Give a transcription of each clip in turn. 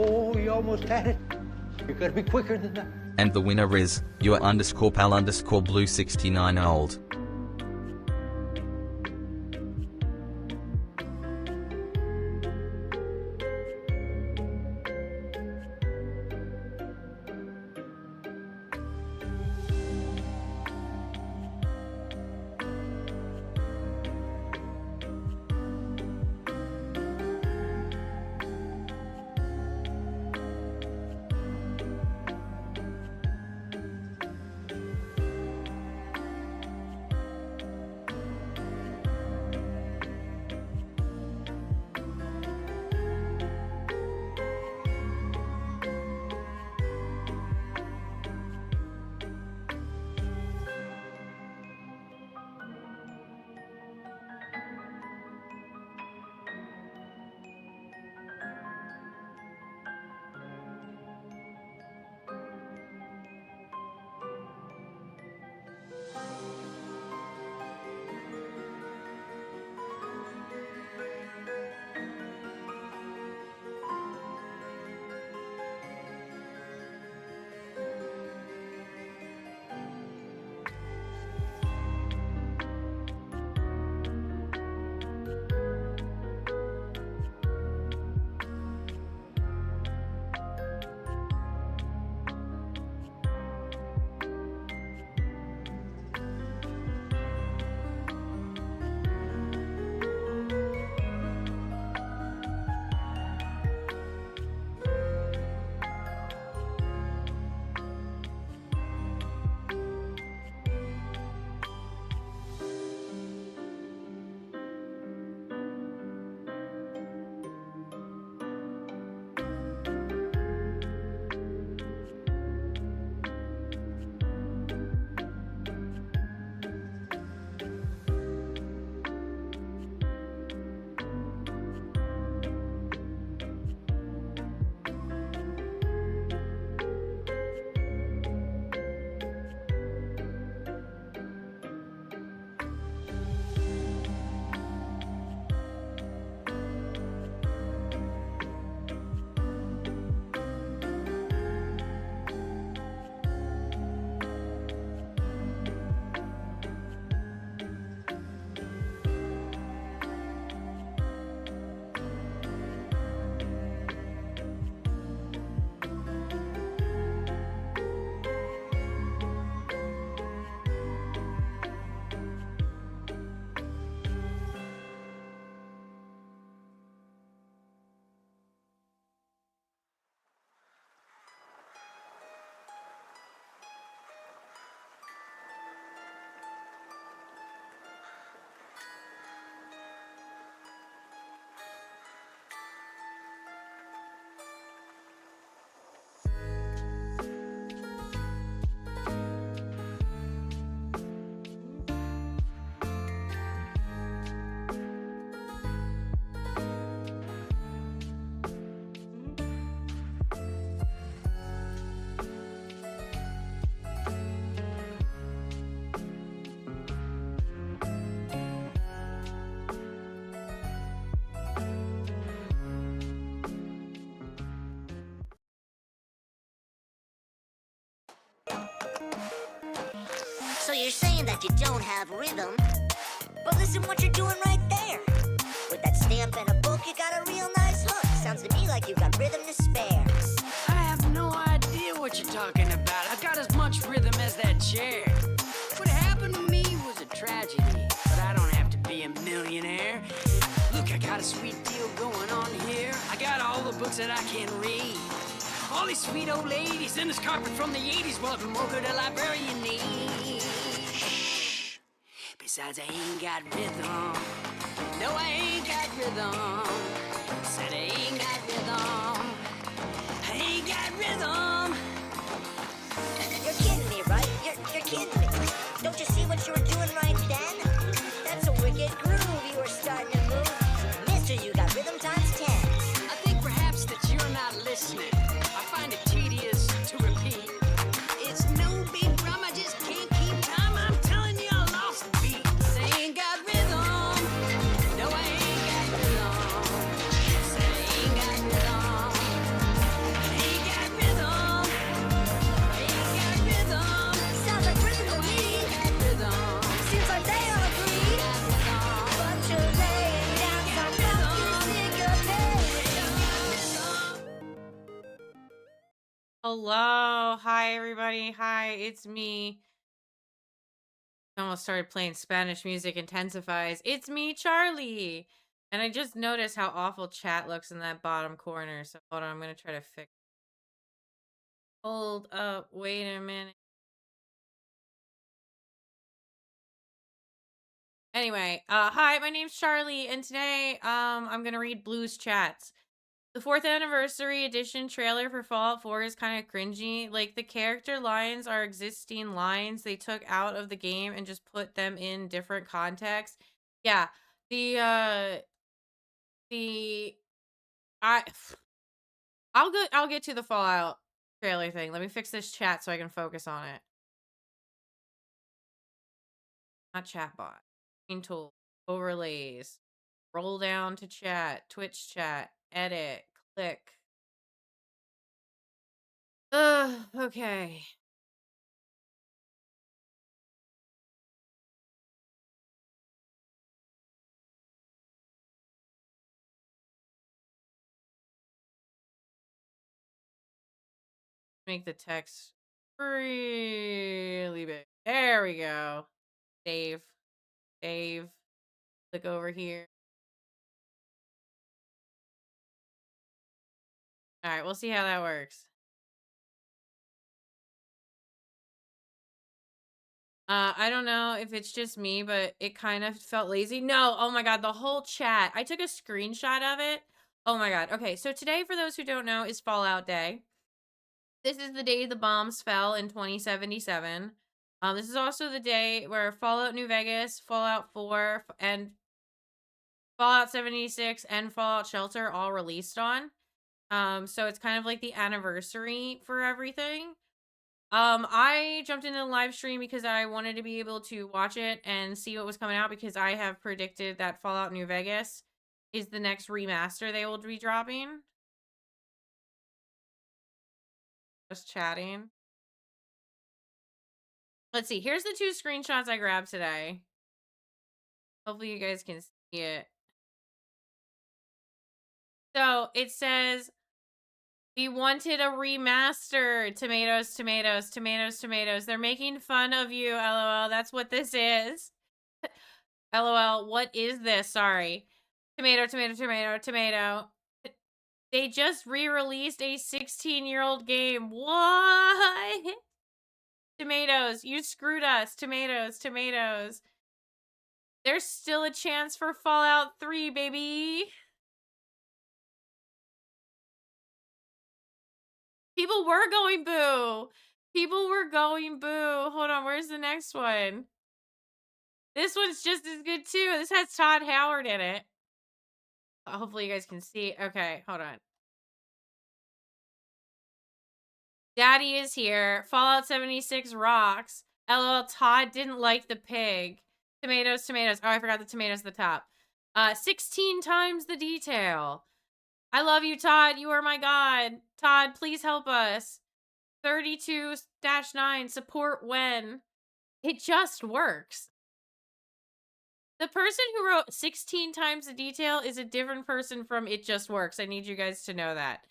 Oh, you almost had it. You gotta be quicker than that. And the winner is your _pal_blue 69old. So you're saying that you don't have rhythm? But listen what you're doing right there. With that stamp and a book, you got a real nice hook. Sounds to me like you got rhythm to spare. I have no idea what you're talking about. I've got as much rhythm as that chair. What happened to me was a tragedy, but I don't have to be a millionaire. Look, I got a sweet deal going on here. I got all the books that I can read. All these sweet old ladies and this carpet from the 80s. What more could a librarian need? Besides, I ain't got rhythm. No, I ain't got rhythm. Said I ain't got rhythm. I ain't got rhythm. You're kidding me, right? You're kidding me. Don't you see what you were doing right then? That's a wicked groove you were starting to move. Mister, you got rhythm times 10. I think perhaps that you're not listening. I find it tedious to repeat. It's no big drum, I just can't keep time. I'm telling you, I lost the beat. I ain't got rhythm. No, I ain't got rhythm. Hello. Hi, everybody. Hi, it's me. I almost started playing Spanish music intensifies. It's me, Charlie. And I just noticed how awful chat looks in that bottom corner. So hold on, I'm going to try to fix. Hold up. Wait a minute. Anyway, hi, my name's Charlie, and today, I'm going to read Blue's chats. The 4th anniversary edition trailer for Fallout 4 is kind of cringy. Like, the character lines are existing lines they took out of the game and just put them in different contexts. Yeah, the, the, I, I'll get to the Fallout trailer thing. Let me fix this chat so I can focus on it. Not chatbot. Screen tool. Overlays. Roll down to chat. Twitch chat. Edit. Click. Okay. Make the text really big. There we go. Save. Save. Click over here. All right, we'll see how that works. I don't know if it's just me, but it kind of felt lazy. No, oh my god, the whole chat. I took a screenshot of it. Oh my god. Okay, so today, for those who don't know, is Fallout Day. This is the day the bombs fell in 2077. This is also the day where Fallout New Vegas, Fallout 4, and Fallout 76 and Fallout Shelter all released on. So it's kind of like the anniversary for everything. I jumped into the live stream because I wanted to be able to watch it and see what was coming out, because I have predicted that Fallout New Vegas is the next remaster they will be dropping. Just chatting. Let's see. Here's the 2 screenshots I grabbed today. Hopefully you guys can see it. So it says, we wanted a remaster. Tomatoes, tomatoes, tomatoes, tomatoes. They're making fun of you, LOL. That's what this is. LOL, what is this? Sorry. Tomato, tomato, tomato, tomato. They just re-released a 16-year-old game. What? Tomatoes, you screwed us. Tomatoes, tomatoes. There's still a chance for Fallout 3, baby. People were going boo. People were going boo. Hold on, where's the next one? This one's just as good too. This has Todd Howard in it. Hopefully you guys can see. Okay, hold on. Daddy is here. Fallout 76 rocks. LOL, Todd didn't like the pig. Tomatoes, tomatoes. Oh, I forgot the tomatoes at the top. 16 times the detail. I love you, Todd. You are my god. Todd, please help us. 32-9, support when. It just works. The person who wrote 16 times the detail is a different person from It Just Works. I need you guys to know that.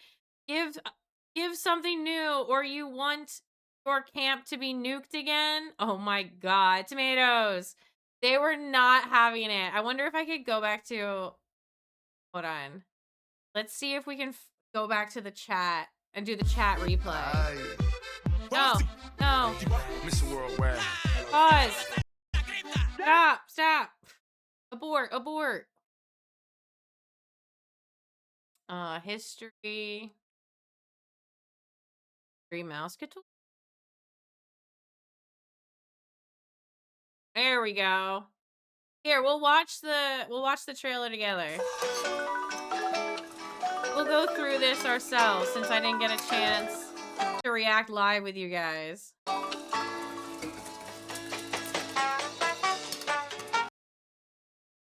Give something new, or you want your camp to be nuked again? Oh my god. Tomatoes. They were not having it. I wonder if I could go back to... Hold on. Let's see if we can go back to the chat and do the chat replay. No. No. Mr. Worldwide. Pause. Stop. Stop. Abort. Abort. History. Free mouse control. There we go. Here, we'll watch the trailer together. We'll go through this ourselves since I didn't get a chance to react live with you guys.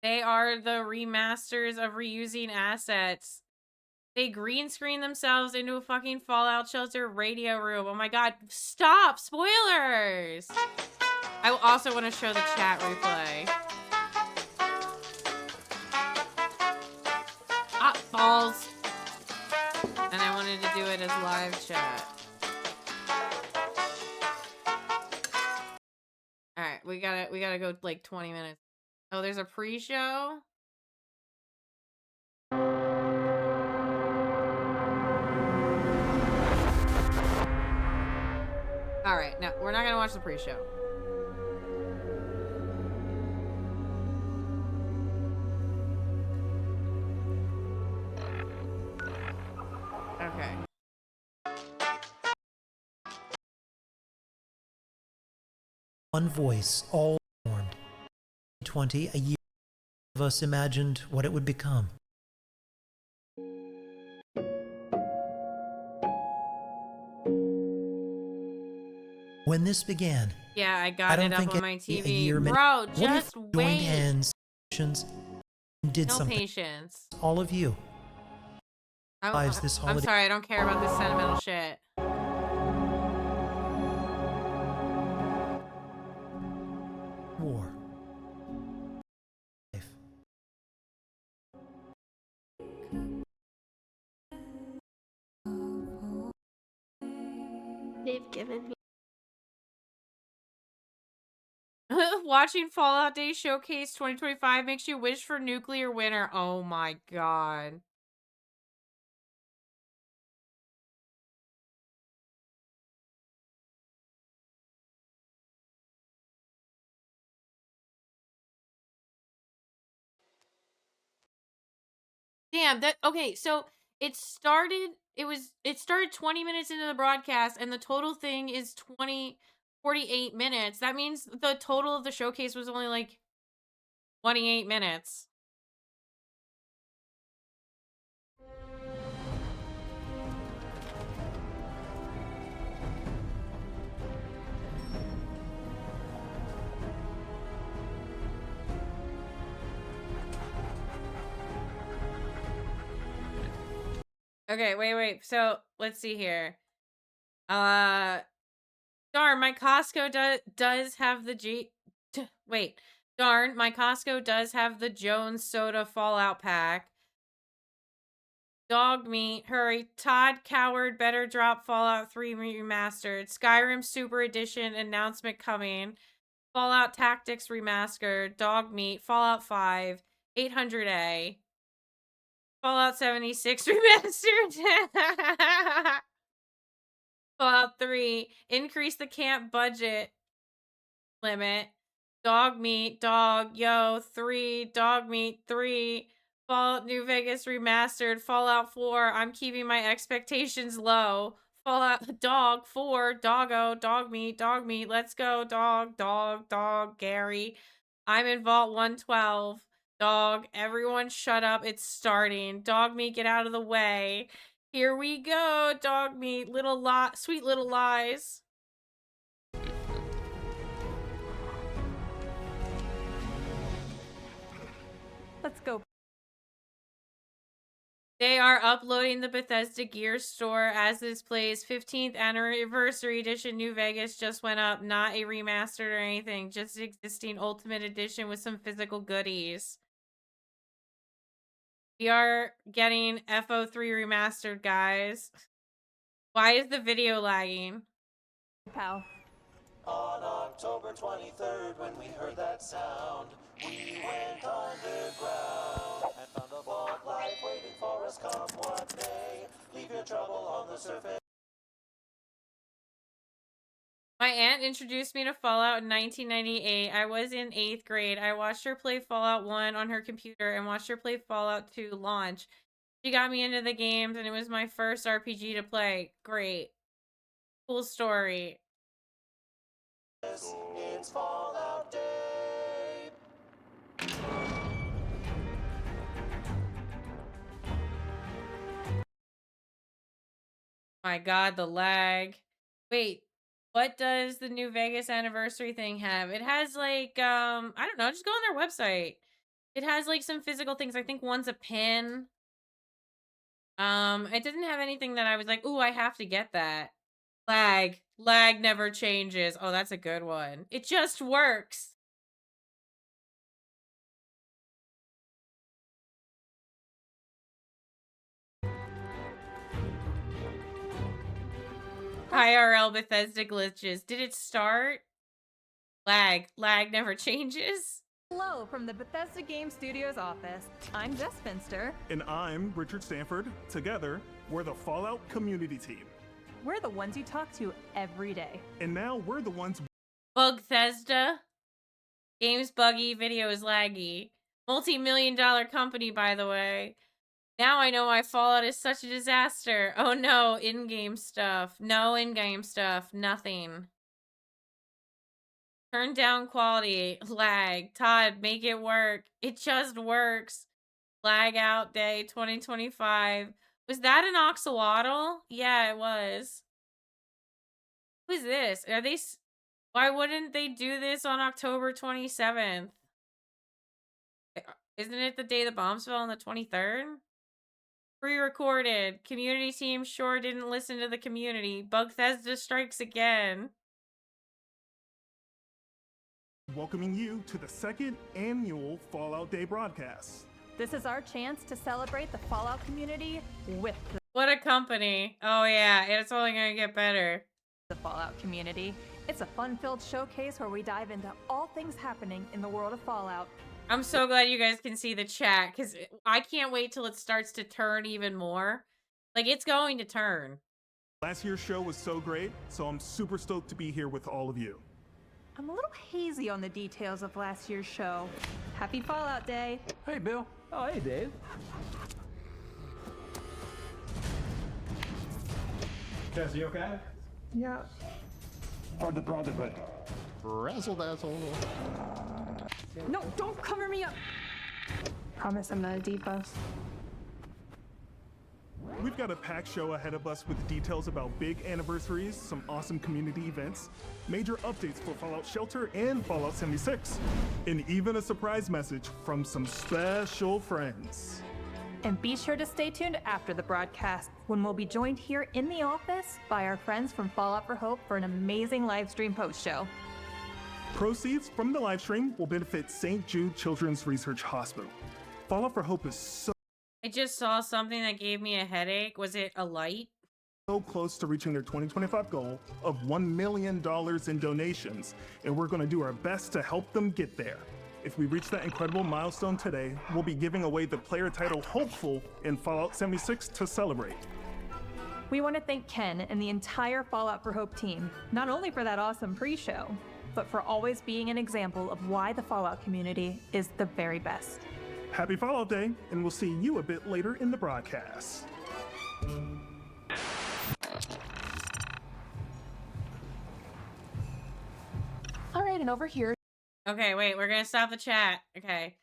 They are the remasters of reusing assets. They green screen themselves into a fucking Fallout Shelter radio room. Oh my god, stop! Spoilers! I also want to show the chat replay. Ah, balls. And I wanted to do it as live chat. we gotta go like 20 minutes. Oh, there's a pre-show. All right, no, we're not gonna watch the pre-show. Okay. One voice, all formed. 20, a year of us imagined what it would become. When this began, Yeah, I I got don't it up think on my a TV. year, Bro, what just if we wait. joined hands, and did No something? patience. All of you. Lives this I'm holiday. sorry, I don't care about this sentimental shit. War. Life. They've given me Watching Fallout Day Showcase 2025 makes you wish for nuclear winter. Oh my god. Damn, that okay, so it started 20 minutes into the broadcast and the total thing is 48 minutes. That means the total of the showcase was only like 28 minutes. Okay, wait. So, let's see here. Darn, my Costco does have the wait. Darn, my Costco does have the Jones Soda Fallout pack. Dog meat, hurry. Todd Coward better drop Fallout 3 remastered. Skyrim Super Edition announcement coming. Fallout Tactics remastered. Dog meat, Fallout 5, 800A. Fallout 76 remastered. Fallout 3, increase the camp budget limit. Dog meat, dog, yo, 3, dog meat, 3. Fallout New Vegas remastered. Fallout 4, I'm keeping my expectations low. Fallout dog 4, doggo, dog meat, let's go, dog, Gary. I'm in Vault 112. Dog, everyone shut up, it's starting. Dog meat, get out of the way. Here we go, dog meat, sweet little lies. Let's go. They are uploading the Bethesda Gear store as this plays. 15th anniversary edition New Vegas just went up. Not a remastered or anything. Just existing Ultimate Edition with some physical goodies. We are getting FO3 remastered, guys. Why is the video lagging? Pal. On October 23rd, when we heard that sound, we went underground and found a vault life waiting for us come what may. Leave your trouble on the surface. My aunt introduced me to Fallout in 1998. I was in 8th grade. I watched her play Fallout 1 on her computer and watched her play Fallout 2 launch. She got me into the games and it was my first RPG to play. Great. Cool story. It's Fallout Day. My god, the lag. Wait, what does the New Vegas anniversary thing have? It has like, I don't know, just go on their website. It has like some physical things. I think one's a pin. It didn't have anything that I was like, ooh, I have to get that. Lag. Lag never changes. Oh, that's a good one. It just works. IRL Bethesda glitches. Did it start? Lag never changes. Hello from the Bethesda Game Studios office. I'm Jess Finster. And I'm Richard Stanford. Together, we're the Fallout community team. We're the ones you talk to every day. And now we're the ones. Bugthesda. Game's buggy, video is laggy. Multi-million-dollar company, by the way. Now I know why Fallout is such a disaster. Oh no, in-game stuff. No in-game stuff. Nothing. Turn down quality. Lag. Todd, make it work. It just works. Lag out day 2025. Was that an oxalotl? Yeah, it was. Who is this? Are they... Why wouldn't they do this on October 27th? Isn't it the day the bombs fell on the 23rd? Pre-recorded. Community team sure didn't listen to the community. Bugthesda strikes again. Welcoming you to the second annual Fallout Day broadcast. This is our chance to celebrate the Fallout community with What a company. Oh yeah, it's only gonna get better. the Fallout community. It's a fun-filled showcase where we dive into all things happening in the world of Fallout. I'm so glad you guys can see the chat, because I can't wait till it starts to turn even more. Like, it's going to turn. Last year's show was so great, so I'm super stoked to be here with all of you. I'm a little hazy on the details of last year's show. Happy Fallout Day. Hey, Bill. Oh, hey, Dave. Jess, you okay? Yeah. Pardon, but Razzle dazzle. No, don't cover me up. Promise I'm not a diva. We've got a packed show ahead of us with details about big anniversaries, some awesome community events, major updates for Fallout Shelter and Fallout 76, and even a surprise message from some special friends. And be sure to stay tuned after the broadcast, when we'll be joined here in the office by our friends from Fallout for Hope for an amazing live stream post-show. Proceeds from the live stream will benefit St. Jude Children's Research Hospital. Fallout for Hope is I just saw something that gave me a headache. Was it a light? so close to reaching their 2025 goal of $1 million in donations, and we're going to do our best to help them get there. If we reach that incredible milestone today, we'll be giving away the player title Hopeful in Fallout 76 to celebrate. We want to thank Ken and the entire Fallout for Hope team, not only for that awesome pre-show, but for always being an example of why the Fallout community is the very best. Happy Fallout Day, and we'll see you a bit later in the broadcast. All right, and over here. Okay, wait, we're gonna stop the chat. Okay.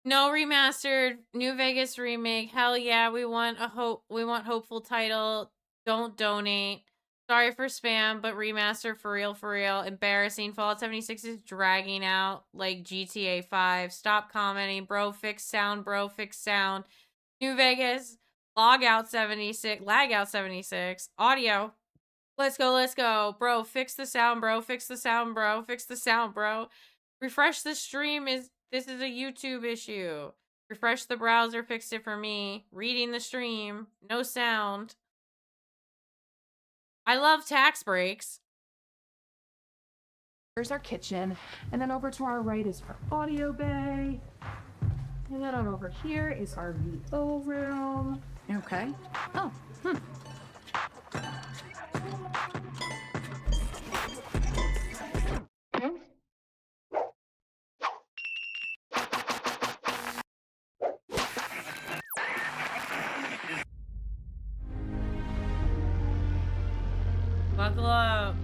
No remastered, New Vegas remake. Hell yeah, we want hopeful title. Don't donate. Sorry for spam, but remaster for real, for real. Embarrassing. Fallout 76 is dragging out like GTA 5. Stop commenting. Bro, fix sound. Bro, fix sound. New Vegas. Lag out 76. Audio. Let's go, let's go. Bro, fix the sound, bro. Fix the sound, bro. Fix the sound, bro. Refresh the stream. This is a YouTube issue. Refresh the browser. Fixed it for me. Reading the stream. No sound. I love tax breaks. Here's our kitchen, and then over to our right is our audio bay. And then on over here is our VO room. Okay. Oh, Buckle up.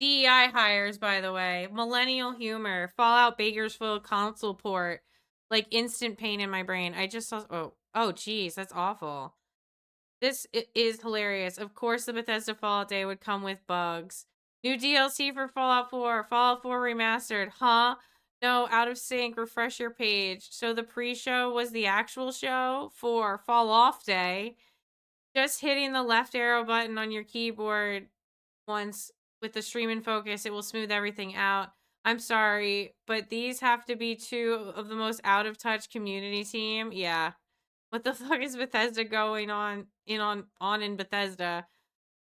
DEI hires, by the way. Millennial humor. Fallout Bakersfield console port. Like instant pain in my brain. I just saw... Oh, geez. That's awful. This is hilarious. Of course the Bethesda Fallout Day would come with bugs. New DLC for Fallout 4. Fallout 4 remastered. Huh? No, out of sync. Refresh your page. So the pre-show was the actual show for Fall Off Day. Just hitting the left arrow button on your keyboard once with the stream in focus, it will smooth everything out. I'm sorry, but these have to be two of the most out of touch community team. Yeah. What the fuck is Bethesda going on in Bethesda?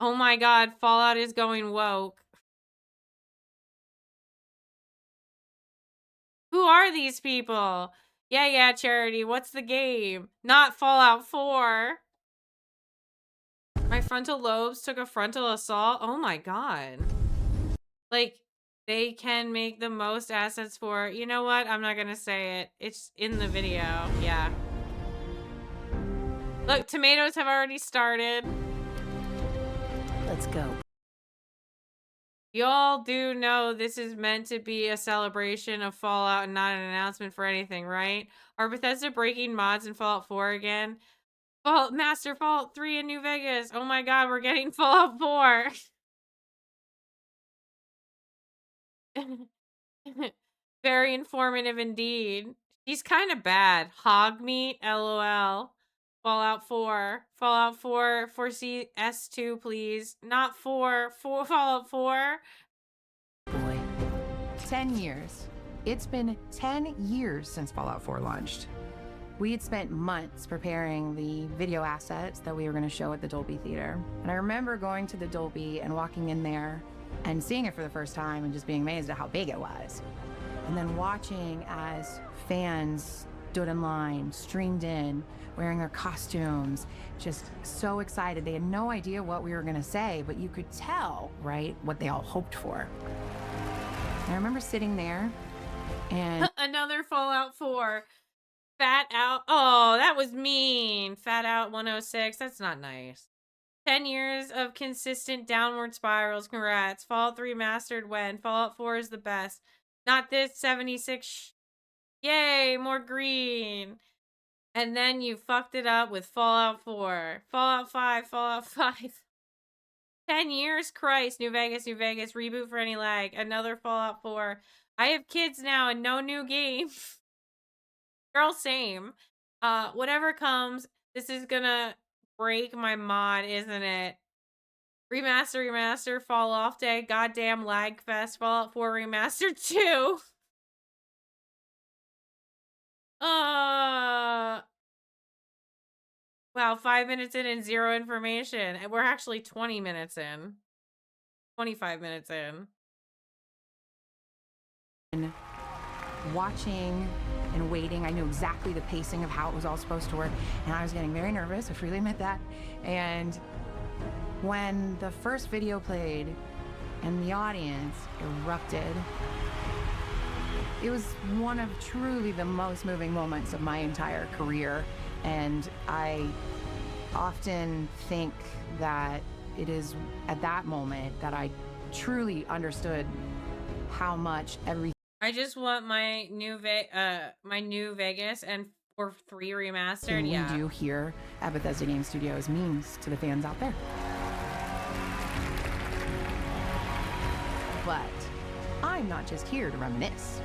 Oh my god, Fallout is going woke. Who are these people? Yeah, Charity, what's the game? Not Fallout 4. My frontal lobes took a frontal assault. Oh my god. Like, they can make the most assets for... You know what? I'm not gonna say it. It's in the video. Yeah. Look, tomatoes have already started. Let's go. Y'all do know this is meant to be a celebration of Fallout and not an announcement for anything, right? Are Bethesda breaking mods in Fallout 4 again? Fallout 3 in New Vegas. Oh my god, we're getting Fallout 4. Very informative indeed. She's kind of bad. Hog meat, LOL. Fallout 4. Fallout 4 for CS2, please. Not 4. Fallout 4. Boy. 10 years. It's been 10 years since Fallout 4 launched. We had spent months preparing the video assets that we were going to show at the Dolby Theater. And I remember going to the Dolby and walking in there and seeing it for the first time and just being amazed at how big it was. And then watching as fans stood in line, streamed in, wearing their costumes, just so excited. They had no idea what we were going to say, but you could tell, right, what they all hoped for. And I remember sitting there and... Another Fallout 4. Fat out. Oh, that was mean. Fat out 106. That's not nice. 10 years of consistent downward spirals. Congrats. Fallout 3 mastered when? Fallout 4 is the best. Not this 76. Yay, more green. And then you fucked it up with Fallout 4. Fallout 5. Fallout 5. 10 years? Christ. New Vegas. Reboot for any lag. Another Fallout 4. I have kids now and no new games. Girl, same. Whatever comes, this is gonna break my mod, isn't it? Remaster, fall off day, goddamn lag fest, Fallout 4 Remastered 2. Wow, 5 minutes in and zero information. And we're actually 20 minutes in. 25 minutes in. Watching and waiting. I knew exactly the pacing of how it was all supposed to work, and I was getting very nervous. I freely admit that. And when the first video played and the audience erupted, it was one of truly the most moving moments of my entire career. And I often think that it is at that moment that I truly understood how much everything. I just want my new Vegas and for 3 remastered. We Yeah. do here at Bethesda Game Studios means to the fans out there. But I'm not just here to reminisce.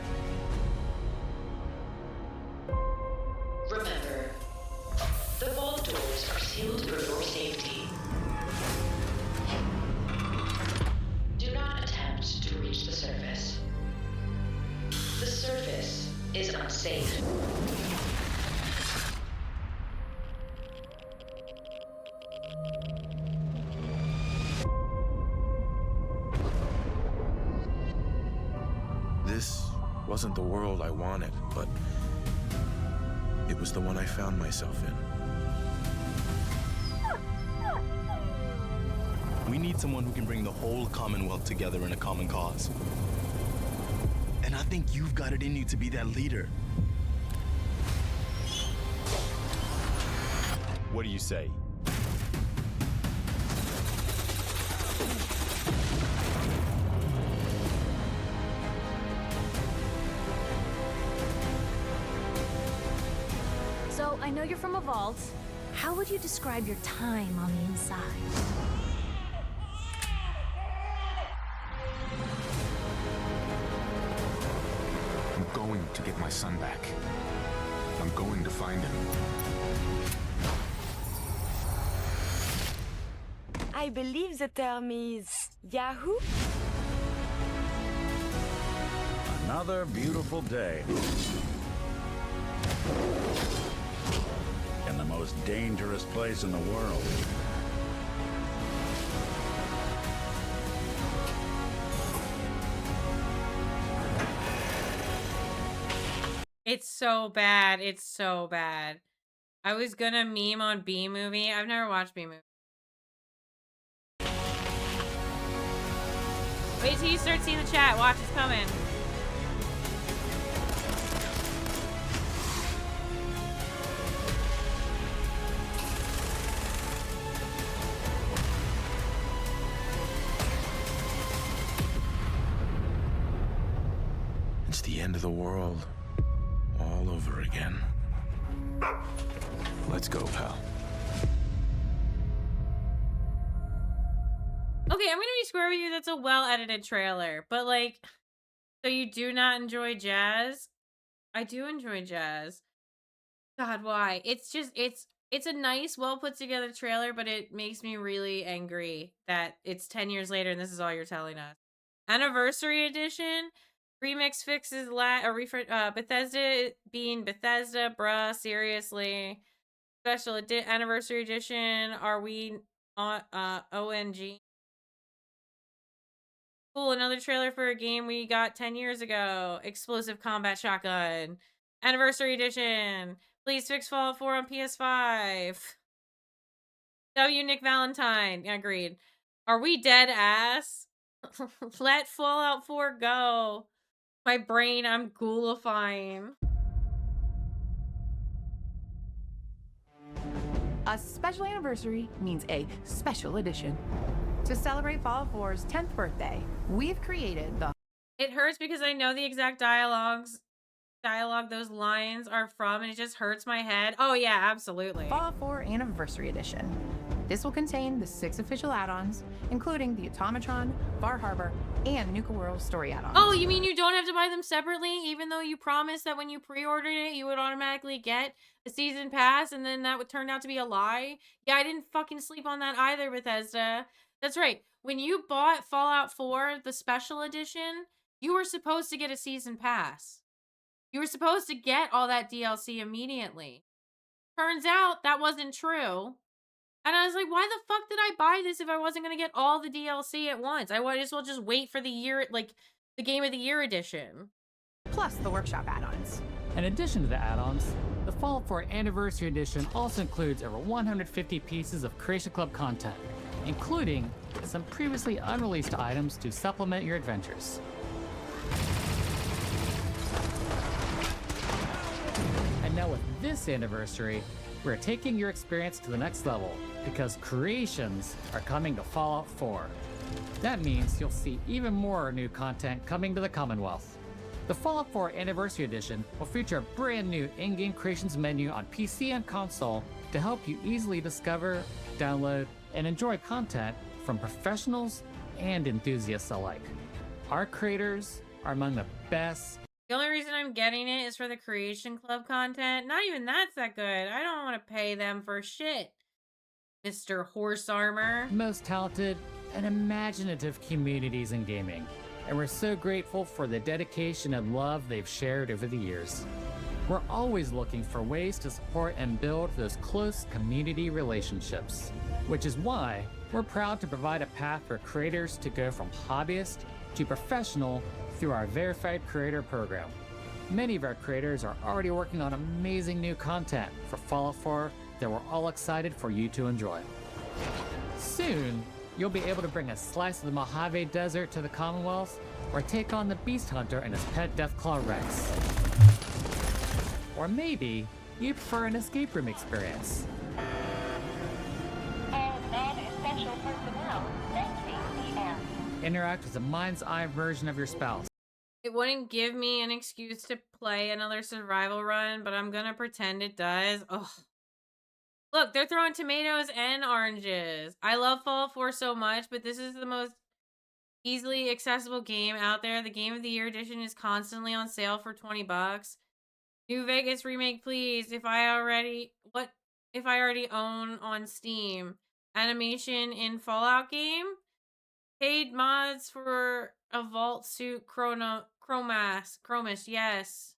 Remember, the vault doors are sealed for your safety. Do not attempt to reach the surface. The surface is unsafe. This wasn't the world I wanted, but it was the one I found myself in. We need someone who can bring the whole Commonwealth together in a common cause. And I think you've got it in you to be that leader. What do you say? So, I know you're from a vault. How would you describe your time on the inside? I'm going to get my son back. I'm going to find him. I believe the term is Yahoo. Another beautiful day. In the most dangerous place in the world. It's so bad. It's so bad. I was gonna meme on B Movie. I've never watched B Movie. Wait till you start seeing the chat. Watch, it's coming. It's the end of the world. All over again. Let's go, pal. Okay, I'm gonna be square with you. That's a well-edited trailer. But, like, so you do not enjoy jazz? I do enjoy jazz. God, why? It's just, it's a nice, well put together trailer, but it makes me really angry that it's 10 years later and this is all you're telling us. Anniversary edition, remix fixes Bethesda being Bethesda, bruh, seriously. Anniversary edition, are we on ONG? Cool, another trailer for a game we got 10 years ago. Explosive Combat Shotgun. Anniversary edition. Please fix Fallout 4 on PS5. W. Nick Valentine. Agreed. Are we dead ass? Let Fallout 4 go. My brain, I'm ghoulifying. A special anniversary means a special edition. To celebrate Fallout 4's 10th birthday, we've created the... It hurts because I know the exact dialogue those lines are from, and it just hurts my head. Oh yeah, absolutely. Fallout 4 Anniversary Edition. This will contain the 6 official add-ons, including the Automatron, Bar Harbor, and Nuka World story add-ons. Oh, you mean you don't have to buy them separately, even though you promised that when you pre-ordered it, you would automatically get a season pass, and then that would turn out to be a lie? Yeah, I didn't fucking sleep on that either, Bethesda. That's right. When you bought Fallout 4, the special edition, you were supposed to get a season pass. You were supposed to get all that DLC immediately. Turns out that wasn't true. And I was like, why the fuck did I buy this if I wasn't going to get all the DLC at once? I might as well just wait for the year, like, the Game of the Year edition. Plus the workshop add-ons. In addition to the add-ons, the Fallout 4 Anniversary Edition also includes over 150 pieces of Creation Club content, including some previously unreleased items to supplement your adventures. And now with this anniversary, we're taking your experience to the next level, because creations are coming to Fallout 4. That means you'll see even more new content coming to the Commonwealth. The Fallout 4 Anniversary Edition will feature a brand new in-game creations menu on PC and console to help you easily discover, download, and enjoy content from professionals and enthusiasts alike. Our creators are among the best. The only reason I'm getting it is for the Creation Club content. Not even that's that good. I don't want to pay them for shit, Mr. Horse Armor. Most talented and imaginative communities in gaming. And we're so grateful for the dedication and love they've shared over the years. We're always looking for ways to support and build those close community relationships, which is why we're proud to provide a path for creators to go from hobbyist to professional through our Verified Creator program. Many of our creators are already working on amazing new content for Fallout 4 that we're all excited for you to enjoy. Soon, you'll be able to bring a slice of the Mojave Desert to the Commonwealth, or take on the Beast Hunter and his pet Deathclaw Rex. Or maybe you prefer an escape room experience. And non-essential personnel, thank you, Seaon. Interact with a mind's eye version of your spouse. It wouldn't give me an excuse to play another survival run, but I'm gonna pretend it does. Ugh. Look, they're throwing tomatoes and oranges. I love Fallout 4 so much, but this is the most easily accessible game out there. The Game of the Year edition is constantly on sale for 20 bucks. New Vegas remake, please. If I already own on Steam. Animation in Fallout game. Paid mods for a vault suit chromas, yes.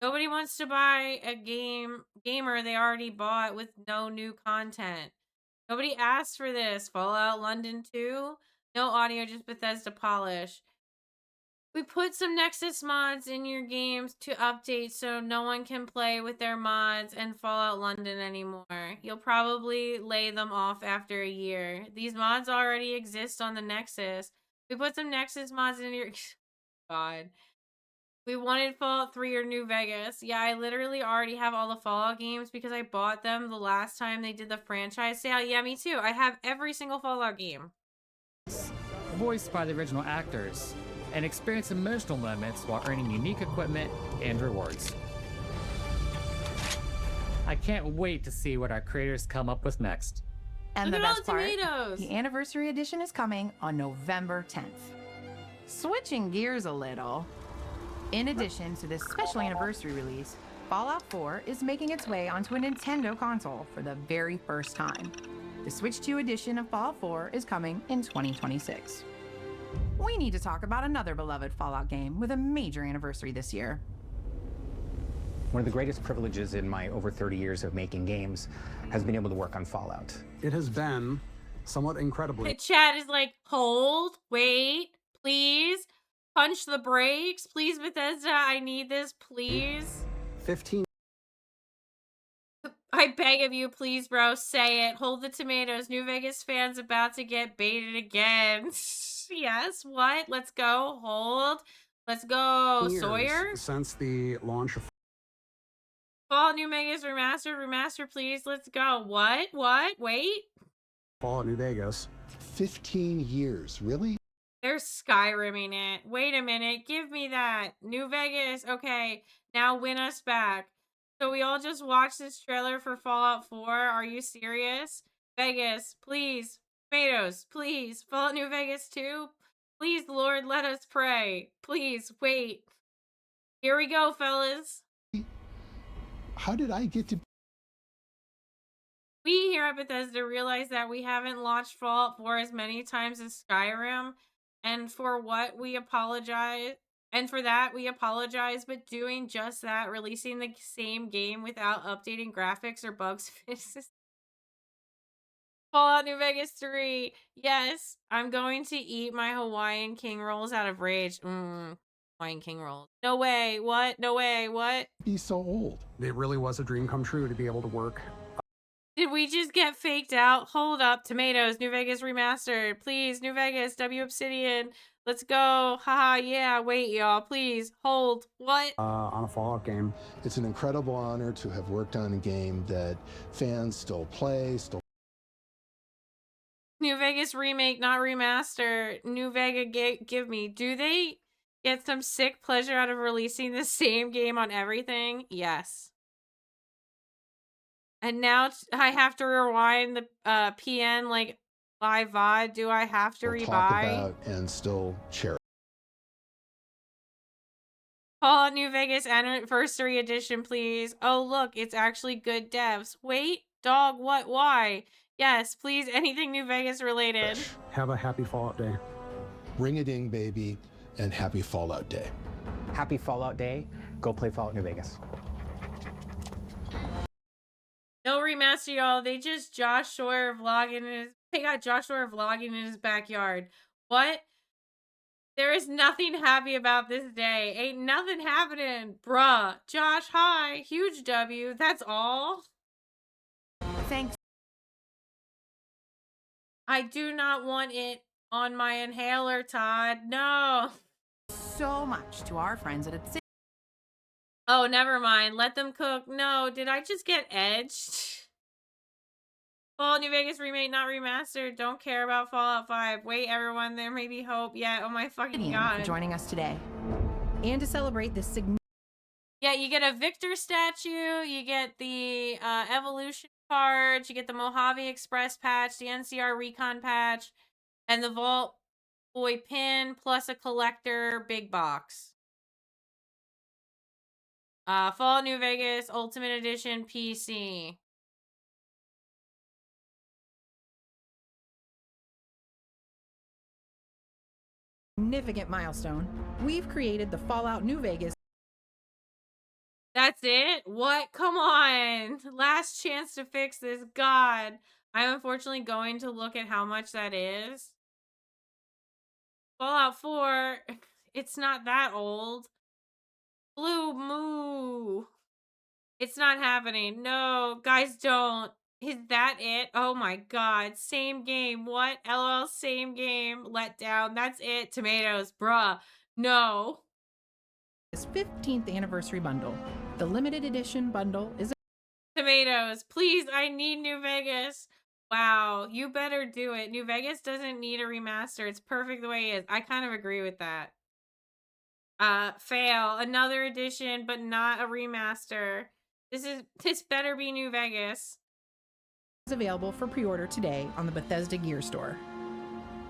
Nobody wants to buy a gamer they already bought with no new content. Nobody asked for this. Fallout London 2? No audio, just Bethesda polish. We put some Nexus mods in your games to update so no one can play with their mods and Fallout London anymore. You'll probably lay them off after a year. These mods already exist on the Nexus. We put some Nexus mods in your... God. We wanted Fallout 3 or New Vegas. Yeah, I literally already have all the Fallout games because I bought them the last time they did the franchise sale. Yeah, me too. I have every single Fallout game. Voiced by the original actors, and experience emotional moments while earning unique equipment and rewards. I can't wait to see what our creators come up with next. And Look the at all best the part, tomatoes. the anniversary edition is coming on November 10th. Switching gears a little, in addition to this special anniversary release, Fallout 4 is making its way onto a Nintendo console for the very first time. The Switch 2 edition of Fallout 4 is coming in 2026. We need to talk about another beloved Fallout game with a major anniversary this year. One of the greatest privileges in my over 30 years of making games has been able to work on Fallout. It has been somewhat incredibly. The chat is like, hold, wait, please, punch the brakes, please, Bethesda, I need this, please. 15. I beg of you, please, bro, say it. Hold the tomatoes. New Vegas fans about to get baited again. Yes, what? Let's go. Hold. Let's go. Years Sawyer? Since the launch of Fallout New Vegas remastered. Remaster, please. Let's go. What? What? Wait. Fallout New Vegas. 15 years, really? They're Skyrimming it. Wait a minute. Give me that. New Vegas. Okay. Now win us back. So we all just watched this trailer for Fallout 4. Are you serious? Vegas, please. Tomatoes, please. Fallout New Vegas 2. Please, Lord, let us pray. Please, wait. Here we go, fellas. How did I get to... We here at Bethesda realize that we haven't launched Fallout 4 as many times as Skyrim. And for what we apologize. And for that, we apologize, but doing just that, releasing the same game without updating graphics or bugs fixes. Fallout New Vegas 3. Yes, I'm going to eat my Hawaiian King rolls out of rage. Hawaiian King rolls. No way. What? No way. What? Be so old. It really was a dream come true to be able to work. Did we just get faked out? Hold up. Tomatoes. New Vegas remastered. Please. New Vegas. W Obsidian. Let's go. Haha, yeah. Wait, y'all. Please. Hold. What? On a Fallout game. It's an incredible honor to have worked on a game that fans still play, still... New Vegas remake, not remaster. New Vegas, give me. Do they get some sick pleasure out of releasing the same game on everything? Yes. And now I have to rewind the PN like live VOD. Do I have to rebuy? talk about and still cherish. Fallout New Vegas Anniversary Edition, please. Oh, look, it's actually good devs. Wait, dog, what? Why? Yes, please, anything New Vegas related. Have a happy Fallout Day. Ring a ding, baby, and happy Fallout Day. Happy Fallout Day. Go play Fallout New Vegas. No remaster, y'all. They just Josh Sawyer vlogging in his... They got Josh Sawyer vlogging in his backyard. What? There is nothing happy about this day. Ain't nothing happening. Bruh. Josh, hi. Huge W. That's all. Thanks. I do not want it on my inhaler, Todd. No. So much to our friends at Obsidian. Oh, never mind. Let them cook. No, did I just get edged? Fallout New Vegas remake, not remastered. Don't care about Fallout 5. Wait, everyone, there may be hope. Yeah, oh my fucking god. For joining us today. And to celebrate this significant... Yeah, you get a Victor statue, you get the evolution cards, you get the Mojave Express patch, the NCR Recon patch, and the Vault Boy pin, plus a collector big box. Fallout New Vegas Ultimate Edition PC. Significant milestone. We've created the Fallout New Vegas. That's it? What? Come on. Last chance to fix this. God. I'm unfortunately going to look at how much that is. Fallout 4 It's not that old. Blue moo. It's not happening. No, guys, don't. Is that it? Oh my god. Same game. What? LOL, same game. Let down. That's it. Tomatoes. Bruh. No. His 15th anniversary bundle. The limited edition bundle is Tomatoes. Please, I need New Vegas. Wow. You better do it. New Vegas doesn't need a remaster. It's perfect the way it is. I kind of agree with that. Fail. Another edition, but not a remaster. This better be New Vegas. available for pre-order today on the Bethesda Gear Store.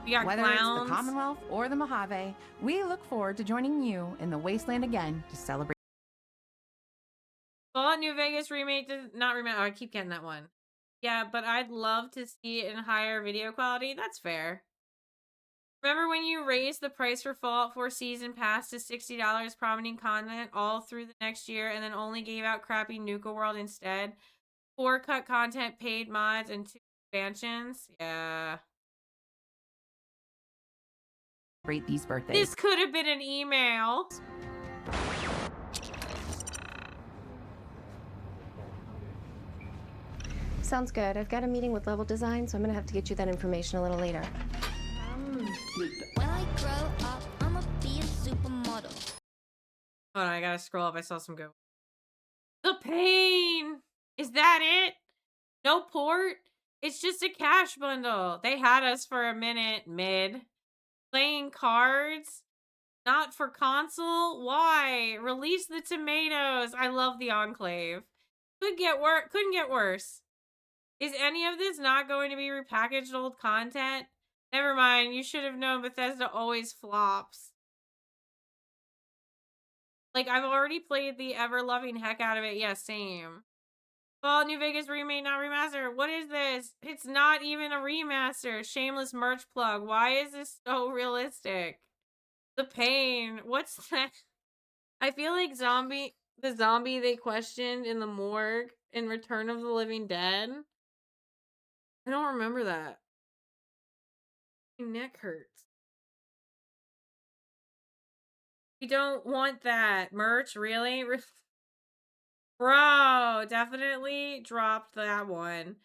We got Whether clowns. it's the Commonwealth or the Mojave, we look forward to joining you in the Wasteland again to celebrate. Fallout New Vegas remake does not remake. Oh, I keep getting that one. Yeah, but I'd love to see it in higher video quality. That's fair. Remember when you raised the price for Fallout 4 Season Pass to $60, promising content all through the next year, and then only gave out crappy Nuka World instead? 4 cut content, paid mods, and 2 expansions? Yeah. Celebrate these birthdays. This could have been an email. Sounds good. I've got a meeting with Level Design, so I'm gonna have to get you that information a little later. When I grow up, I'ma be a supermodel. Hold on, I gotta scroll up. I saw some good. The Pain! Is that it? No port? It's just a cash bundle. They had us for a minute, mid. Playing cards? Not for console? Why? Release the tomatoes. I love the Enclave. Couldn't get worse. Is any of this not going to be repackaged old content? Never mind. You should have known Bethesda always flops. Like, I've already played the ever-loving heck out of it. Yeah, same. Fallout New Vegas remake, not remaster. What is this? It's not even a remaster. Shameless merch plug. Why is this so realistic? The Pain. What's that? I feel like the zombie they questioned in the morgue in Return of the Living Dead. I don't remember that. My neck hurts. We don't want that. Merch, really? Bro, definitely dropped that one.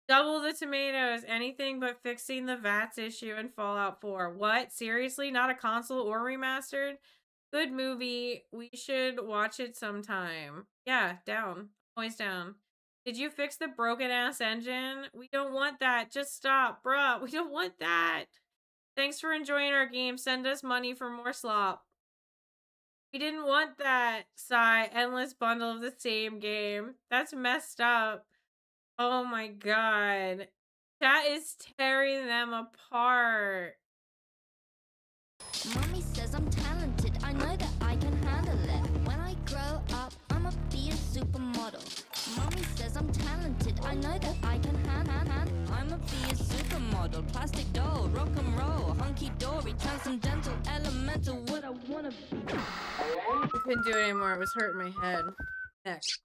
Double the tomatoes. Anything but fixing the VATS issue in Fallout 4. What? Seriously? Not a console or remastered? Good movie. We should watch it sometime. Yeah, down. Always down. Did you fix the broken ass engine? We don't want that. Just stop, bruh. We don't want that. Thanks for enjoying our game. Send us money for more slop. We didn't want that. Sigh. Endless bundle of the same game. That's messed up. Oh my god. Chat is tearing them apart. Mommy says I'm talented. I know that I can handle it. When I grow up, I'ma be a supermodel. Mommy says I'm talented. I know that I can I'ma be a supermodel. Plastic doll, rock and roll, hunky dory, transcendental, elemental. What I wanna be. I couldn't do it anymore. It was hurting my head. Next.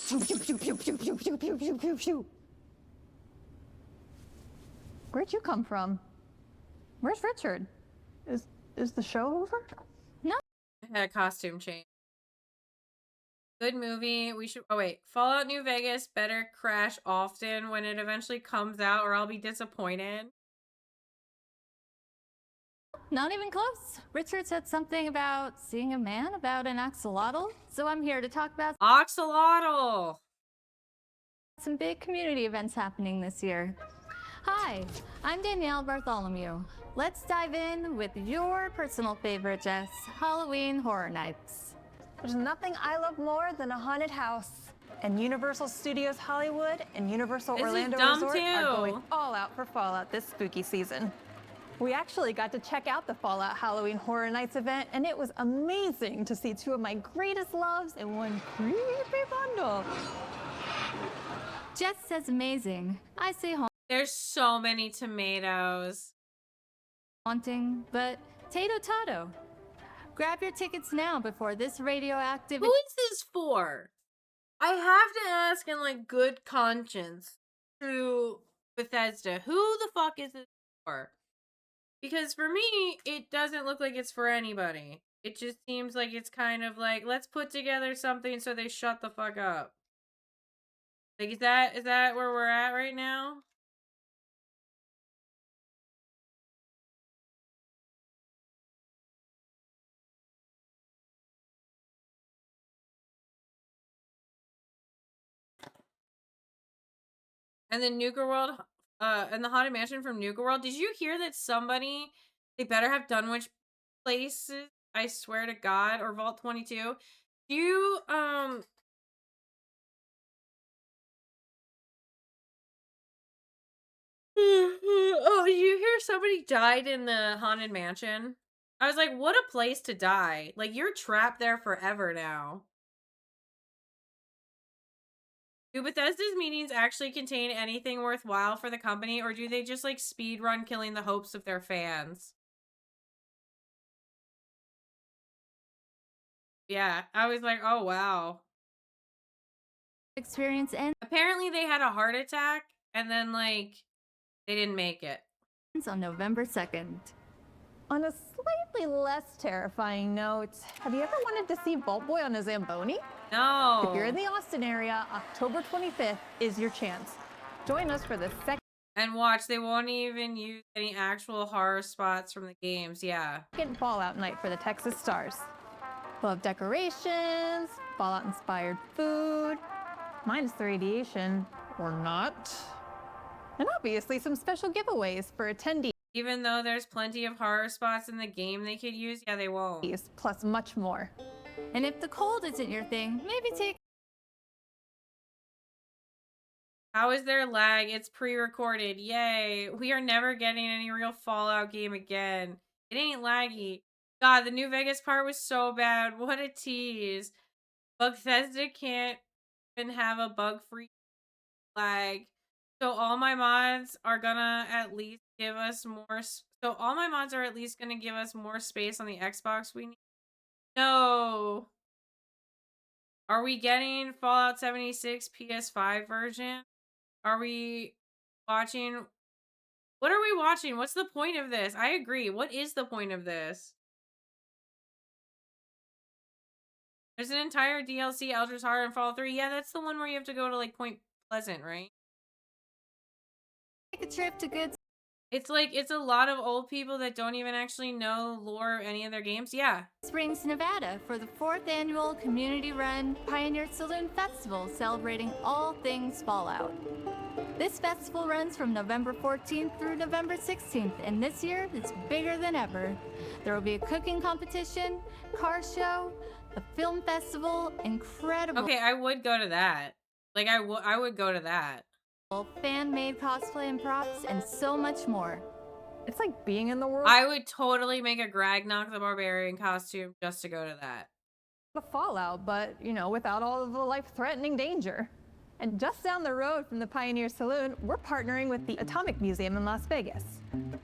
Pew, pew, pew, pew, pew, pew, pew, pew, pew, pew, pew. Where'd you come from? Where's Richard? Is the show over? No. I had a costume change. Good movie. We should. Oh wait, Fallout New Vegas better crash often when it eventually comes out, or I'll be disappointed. Not even close. Richard said something about seeing a man about an axolotl, so I'm here to talk about Axolotl. some big community events happening this year. Hi, I'm Danielle Bartholomew. Let's dive in with your personal favorite, Jess, Halloween Horror Nights. There's nothing I love more than a haunted house. And Universal Studios Hollywood and Universal This is Orlando dumb Resort are too. going all out for Fallout this spooky season. We actually got to check out the Fallout Halloween Horror Nights event, and it was amazing to see 2 of my greatest loves in one creepy bundle. Jess says amazing. I say There's so many tomatoes. haunting, but tato tato. Grab your tickets now before this radioactive... Who is this for? I have to ask in like good conscience. to Bethesda. Who the fuck is this for? Because for me, it doesn't look like it's for anybody. It just seems like it's kind of like, let's put together something so they shut the fuck up. Like, is that where we're at right now? And then Nuka World, and the Haunted Mansion from Nuka World. Did you hear that somebody, they better have Dunwich Places, I swear to God, or Vault 22. Do you, oh, did you hear somebody died in the Haunted Mansion? I was like, what a place to die. Like, you're trapped there forever now. Do Bethesda's meetings actually contain anything worthwhile for the company, or do they just like speed run killing the hopes of their fans? Yeah, I was like, oh wow. Experience ends Apparently they had a heart attack and then like they didn't make it. on November 2nd. On a slightly less terrifying note, have you ever wanted to see Vault Boy on a Zamboni? No. If you're in the Austin area, October 25th is your chance. Join us for the second And watch, they won't even use any actual horror spots from the games. Yeah. Fallout night for the Texas Stars. We'll have decorations, Fallout-inspired food, minus the radiation, or not, and obviously some special giveaways for attendees. Even though there's plenty of horror spots in the game they could use, yeah, they won't. Plus much more. And if the cold isn't your thing, maybe take. How is there lag? It's pre-recorded. Yay. We are never getting any real Fallout game again. It ain't laggy. God, the New Vegas part was so bad. What a tease. Bethesda can't even have a bug-free lag. So all my mods are gonna at least give us more. So all my mods are at least gonna give us more space on the Xbox we need. No. Are we getting Fallout 76 PS5 version? Are we watching? What are we watching? What's the point of this? I agree. What is the point of this? There's an entire DLC, Eldritch Horror and Fallout 3. Yeah, that's the one where you have to go to like Point Pleasant, right? Take a trip to good. It's like, it's a lot of old people that don't even actually know lore of any of their games. Yeah. Springs, Nevada for the 4th annual community-run Pioneer Saloon Festival celebrating all things Fallout. This festival runs from November 14th through November 16th, and this year it's bigger than ever. There will be a cooking competition, car show, a film festival, incredible. Okay, I would go to that. Like, I would go to that. Fan-made cosplay and props, and so much more. It's like being in the world. I would totally make a Gragnok the Barbarian costume just to go to that. The Fallout, but, you know, without all of the life-threatening danger. And just down the road from the Pioneer Saloon, we're partnering with the Atomic Museum in Las Vegas.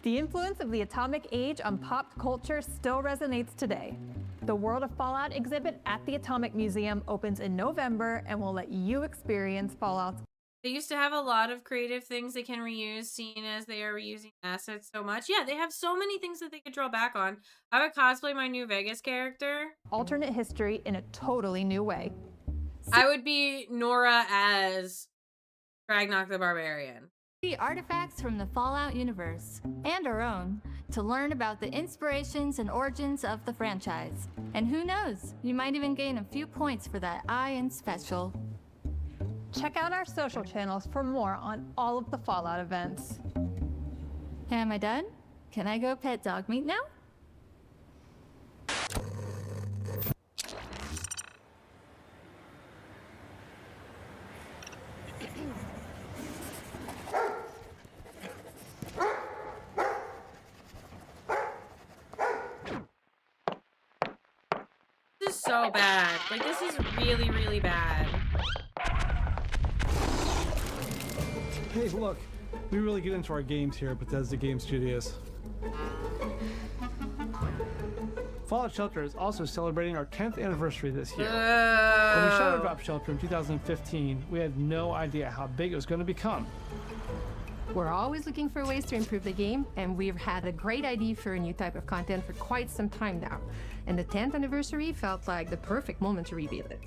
The influence of the atomic age on pop culture still resonates today. The World of Fallout exhibit at the Atomic Museum opens in November and will let you experience Fallout's. They used to have a lot of creative things they can reuse, seeing as they are reusing assets so much. Yeah, they have so many things that they could draw back on. I would cosplay my New Vegas character. Alternate history in a totally new way. I would be Nora as Gragnok the Barbarian. The artifacts from the Fallout universe, and our own, to learn about the inspirations and origins of the franchise. And who knows, you might even gain a few points for that in special. Check out our social channels for more on all of the Fallout events. Am I done? Can I go pet dog meat now? This is so bad. Like, this is really, really bad. Hey, look, we really get into our games here at Bethesda Game Studios. Fallout Shelter is also celebrating our 10th anniversary this year. When we shadow dropped Shelter in 2015, we had no idea how big it was going to become. We're always looking for ways to improve the game, and we've had a great idea for a new type of content for quite some time now. And the 10th anniversary felt like the perfect moment to reveal it.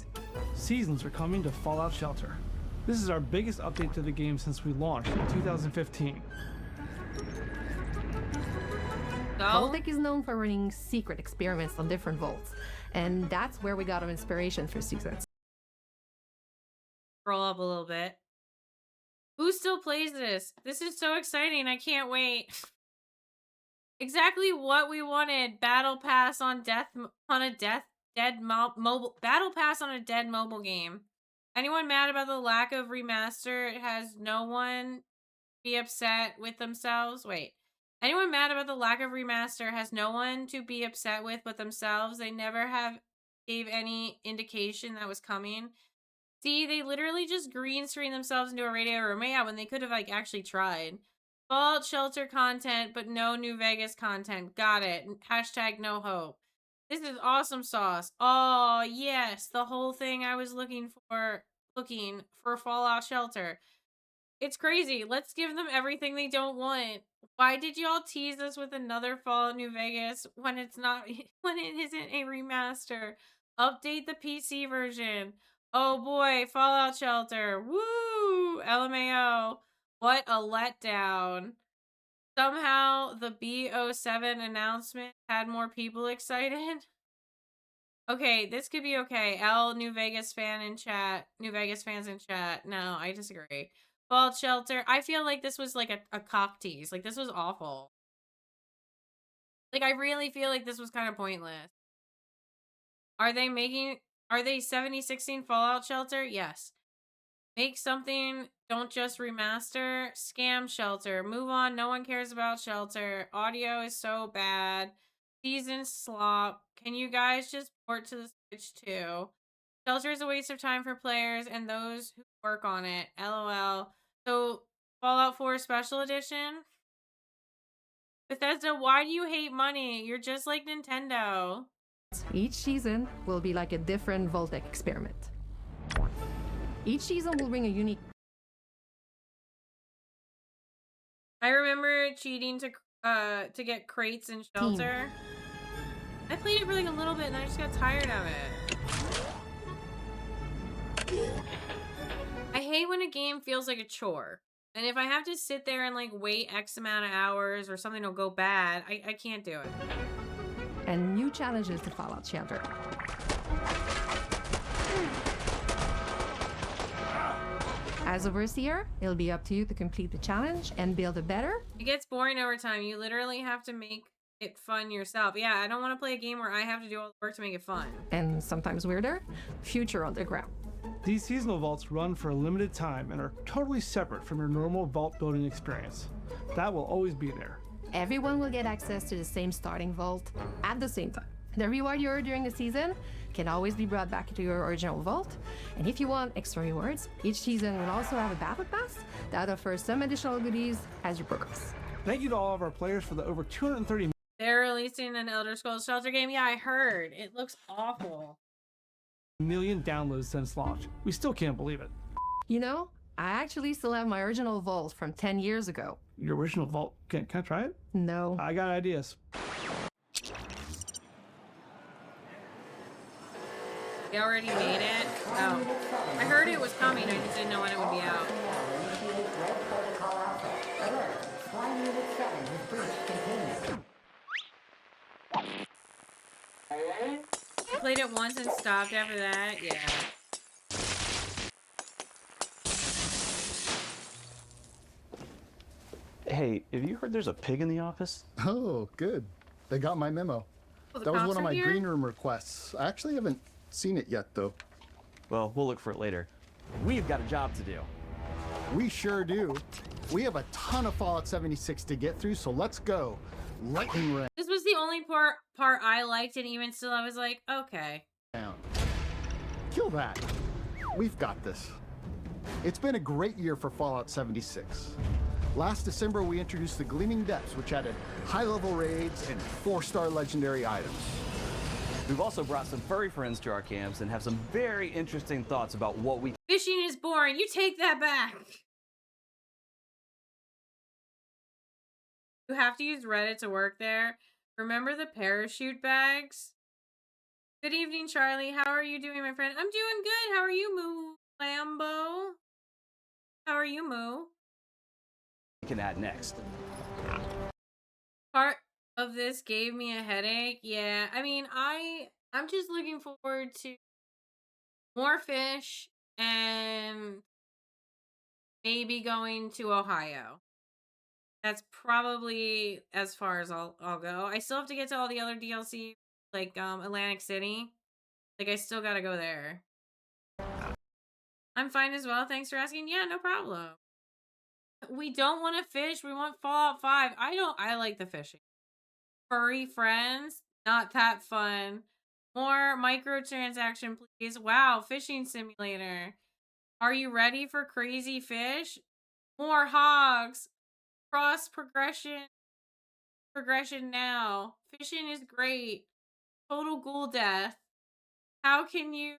Seasons are coming to Fallout Shelter. This is our biggest update to the game since we launched in 2015. Fantakes is known for running secret experiments on different vaults, and that's where we got our inspiration for Seasons. Scroll up a little bit. Who still plays this? This is so exciting. I can't wait. Exactly what we wanted. Battle pass on mobile battle pass on a dead mobile game. Anyone mad about the lack of remaster? Has no one be upset with themselves? Wait. Anyone mad about the lack of remaster has no one to be upset with but themselves. They never have gave any indication that was coming. See, they literally just green screen themselves into a radio room. Yeah, when they could have like actually tried. Fallout Shelter content, but no New Vegas content. Got it. Hashtag no hope. This is awesome sauce. Oh, yes. The whole thing I was looking for Fallout Shelter. It's crazy. Let's give them everything they don't want. Why did y'all tease us with another Fallout New Vegas when it's not, when it isn't a remaster? Update the PC version. Oh boy, Fallout Shelter. Woo! LMAO. What a letdown. Somehow the B07 announcement had more people excited. Okay, this could be okay. New Vegas fan in chat. New Vegas fans in chat. No, I disagree. Fallout Shelter. I feel like this was like a cock tease. Like, this was awful. Like, I really feel like this was kind of pointless. Are they 7016 Fallout Shelter? Yes. Make something, don't just remaster. Scam Shelter. Move on, no one cares about Shelter. Audio is so bad. Season slop. Can you guys just port to the Switch too? Shelter is a waste of time for players and those who work on it. LOL. So, Fallout 4 Special Edition? Bethesda, why do you hate money? You're just like Nintendo. Each season will be like a different Vault-Tec experiment. Each season will bring a unique... I remember cheating to get crates in Shelter. I played it for like a little bit and I just got tired of it. I hate when a game feels like a chore. And if I have to sit there and like wait X amount of hours or something will go bad, I can't do it. And new challenges to Fallout Shelter. As overseer, it'll be up to you to complete the challenge and build a better. It gets boring over time. You literally have to make it fun yourself. Yeah, I don't want to play a game where I have to do all the work to make it fun. And sometimes weirder, future underground. These seasonal vaults run for a limited time and are totally separate from your normal vault building experience. That will always be there. Everyone will get access to the same starting vault at the same time. The reward you earn during the season can always be brought back to your original vault. And if you want extra rewards, each season will also have a battle pass that offers some additional goodies as you progress. Thank you to all of our players for the over 230 They're releasing an Elder Scrolls Shelter game. Yeah, I heard. It looks awful. million downloads since launch. We still can't believe it. You know, I actually still have my original vault from 10 years ago. Your original vault? Can I try it? No. I got ideas. They already made it? Oh. I heard it was coming. I just didn't know when it would be out. I played it once and stopped after that. Yeah. Hey, have you heard there's a pig in the office? Oh, good. They got my memo. Oh, that was one of my green room requests. I actually haven't seen it yet, though. Well, we'll look for it later. We've got a job to do. We sure do. We have a ton of Fallout 76 to get through, so let's go. Lightning Ray. This was the only part I liked, and even still I was like, okay. Down. Kill that. We've got this. It's been a great year for Fallout 76. Last December, we introduced the Gleaming Depths, which added high-level raids and 4-star legendary items. We've also brought some furry friends to our camps and have some very interesting thoughts about what we... Fishing is boring. You take that back. You have to use Reddit to work there. Remember the parachute bags? Good evening, Charlie. How are you doing, my friend? I'm doing good. How are you, Moo Lambo? How are you, Moo? We can add next. Part of this gave me a headache. Yeah, I mean, I'm just looking forward to more fish and maybe going to Ohio. That's probably as far as I'll go. I still have to get to all the other DLC, like Atlantic City. Like I still gotta go there. I'm fine as well. Thanks for asking. Yeah, no problem. We don't want to fish. We want Fallout 5. I like the fishing. Furry friends, not that fun. More microtransaction, please. Wow, fishing simulator. Are you ready for crazy fish? More hogs. Cross progression now. Fishing is great. Total ghoul death. How can you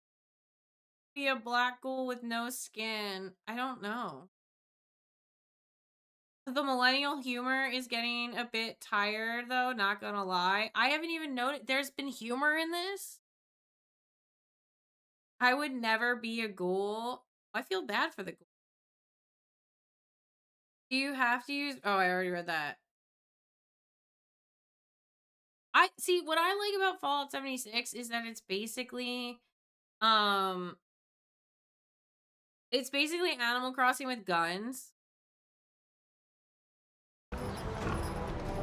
be a black ghoul with no skin? I don't know. The millennial humor is getting a bit tired though, not gonna lie. I haven't even noticed there's been humor in this. I would never be a ghoul. I feel bad for the ghoul. Do you have to use Oh, I already read that. I see what I like about Fallout 76 is that it's basically Animal Crossing with guns.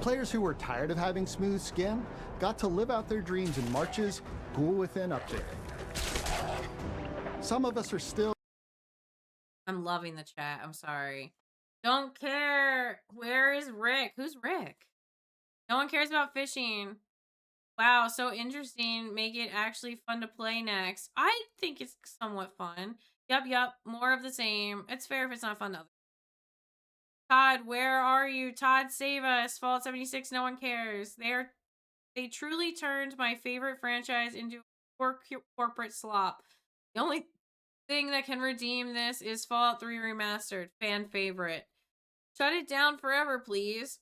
Players who were tired of having smooth skin got to live out their dreams in March's Ghoul Within update. Some of us are still... I'm loving the chat. I'm sorry. Don't care. Where is Rick? Who's Rick? No one cares about fishing. Wow, so interesting. Make it actually fun to play next. I think it's somewhat fun. Yup. More of the same. It's fair if it's not fun to others. Todd, where are you? Todd, save us. Fallout 76, no one cares. They truly turned my favorite franchise into corporate slop. The only thing that can redeem this is Fallout 3 Remastered. Fan favorite. Shut it down forever, please.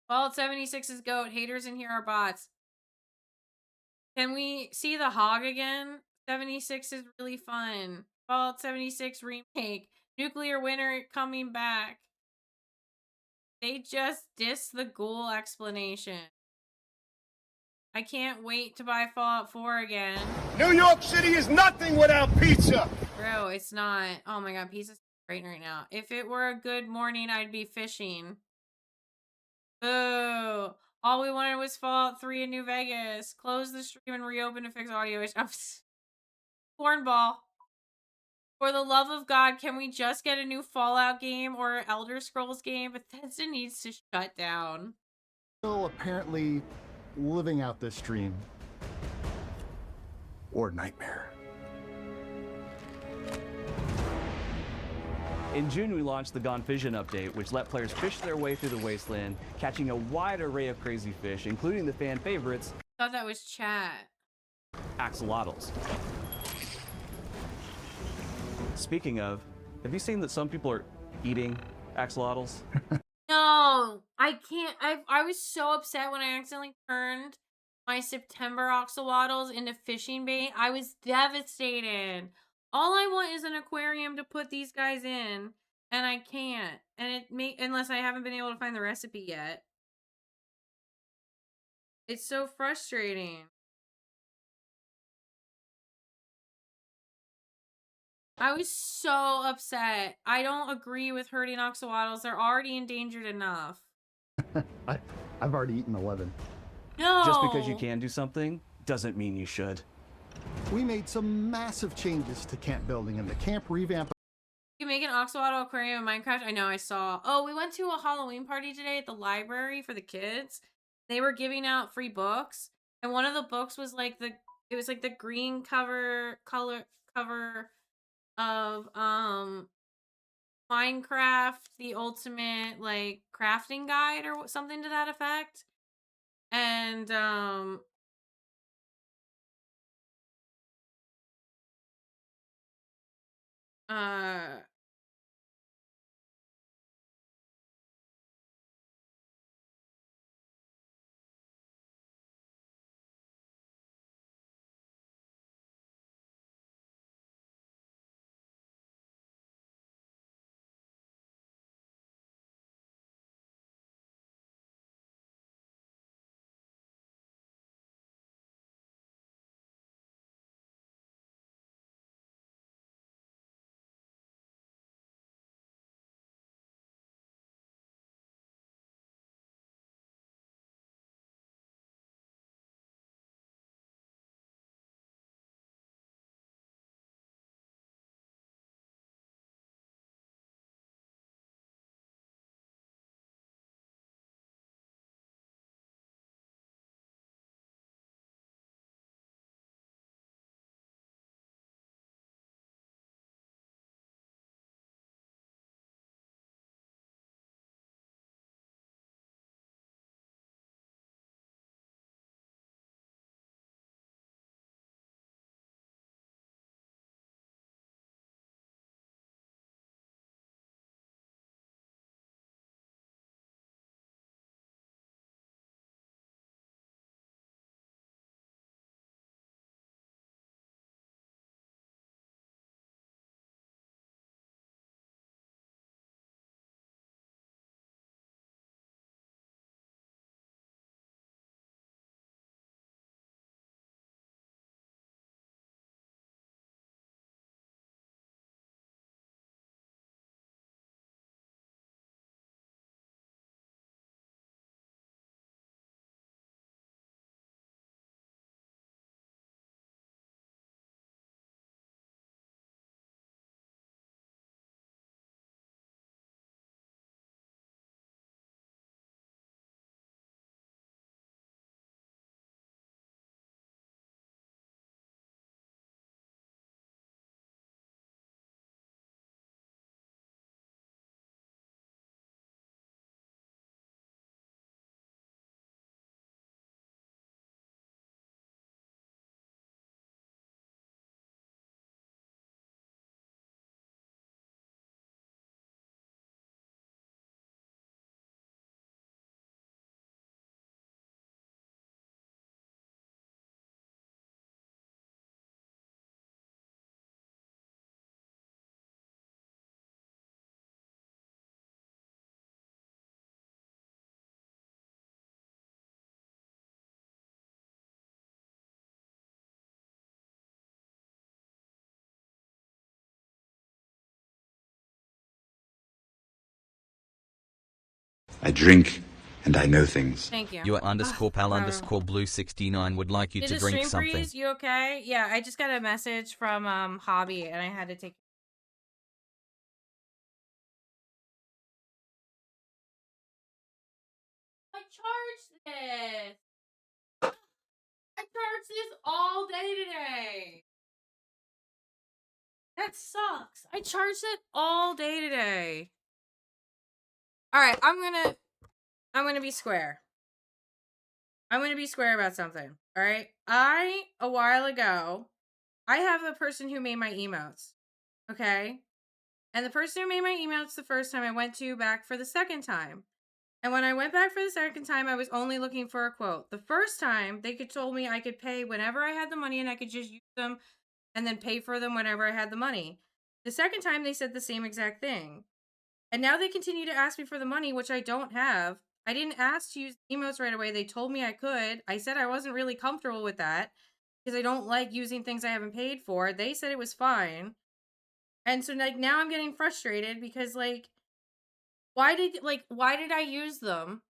Fallout 76 is GOAT. Haters in here are bots. Can we see the hog again? 76 is really fun. Fallout 76 remake. Nuclear winter coming back. They just dissed the ghoul explanation. I can't wait to buy Fallout 4 again. New York City is nothing without pizza! Bro, it's not. Oh my god, pizza's great right now. If it were a good morning, I'd be fishing. Boo. All we wanted was Fallout 3 in New Vegas. Close the stream and reopen to fix audio issues. Cornball. For the love of God, can we just get a new Fallout game or Elder Scrolls game? Bethesda needs to shut down. Still apparently living out this dream. Or nightmare. In June, we launched the Gone Fishing update, which let players fish their way through the wasteland, catching a wide array of crazy fish, including the fan favorites, I thought that was chat. axolotls. Speaking of, have you seen that some people are eating axolotls? No, I can't. I was so upset when I accidentally turned my September axolotls into fishing bait. I was devastated. All I want is an aquarium to put these guys in, and I can't. And unless I haven't been able to find the recipe yet. It's so frustrating. I was so upset. I don't agree with hurting axolotls. They're already endangered enough. I've already eaten 11. No! Just because you can do something doesn't mean you should. We made some massive changes to camp building and the camp revamp. You can make an axolotl aquarium in Minecraft. I know, I saw. Oh, we went to a Halloween party today at the library for the kids. They were giving out free books, and one of the books was like the green cover of Minecraft, the ultimate like crafting guide or something to that effect. And I drink, and I know things. Thank you. Your underscore pal bro. underscore blue 69 would like you Did to the drink stream something. freeze? You okay? Yeah, I just got a message from Hobby and I had to take. I charged this. I charged this all day today. That sucks. I charged it all day today. All right, I'm gonna be square. I'm gonna be square about something. All right, a while ago, I have a person who made my emotes. Okay, and the person who made my emotes the first time I went to back for the second time. And when I went back for the second time, I was only looking for a quote. The first time, they told me I could pay whenever I had the money and I could just use them and then pay for them whenever I had the money. The second time, they said the same exact thing. And now they continue to ask me for the money, which I don't have. I didn't ask to use emotes right away. They told me I could. I said I wasn't really comfortable with that because I don't like using things I haven't paid for. They said it was fine. And so like now I'm getting frustrated because like why did I use them?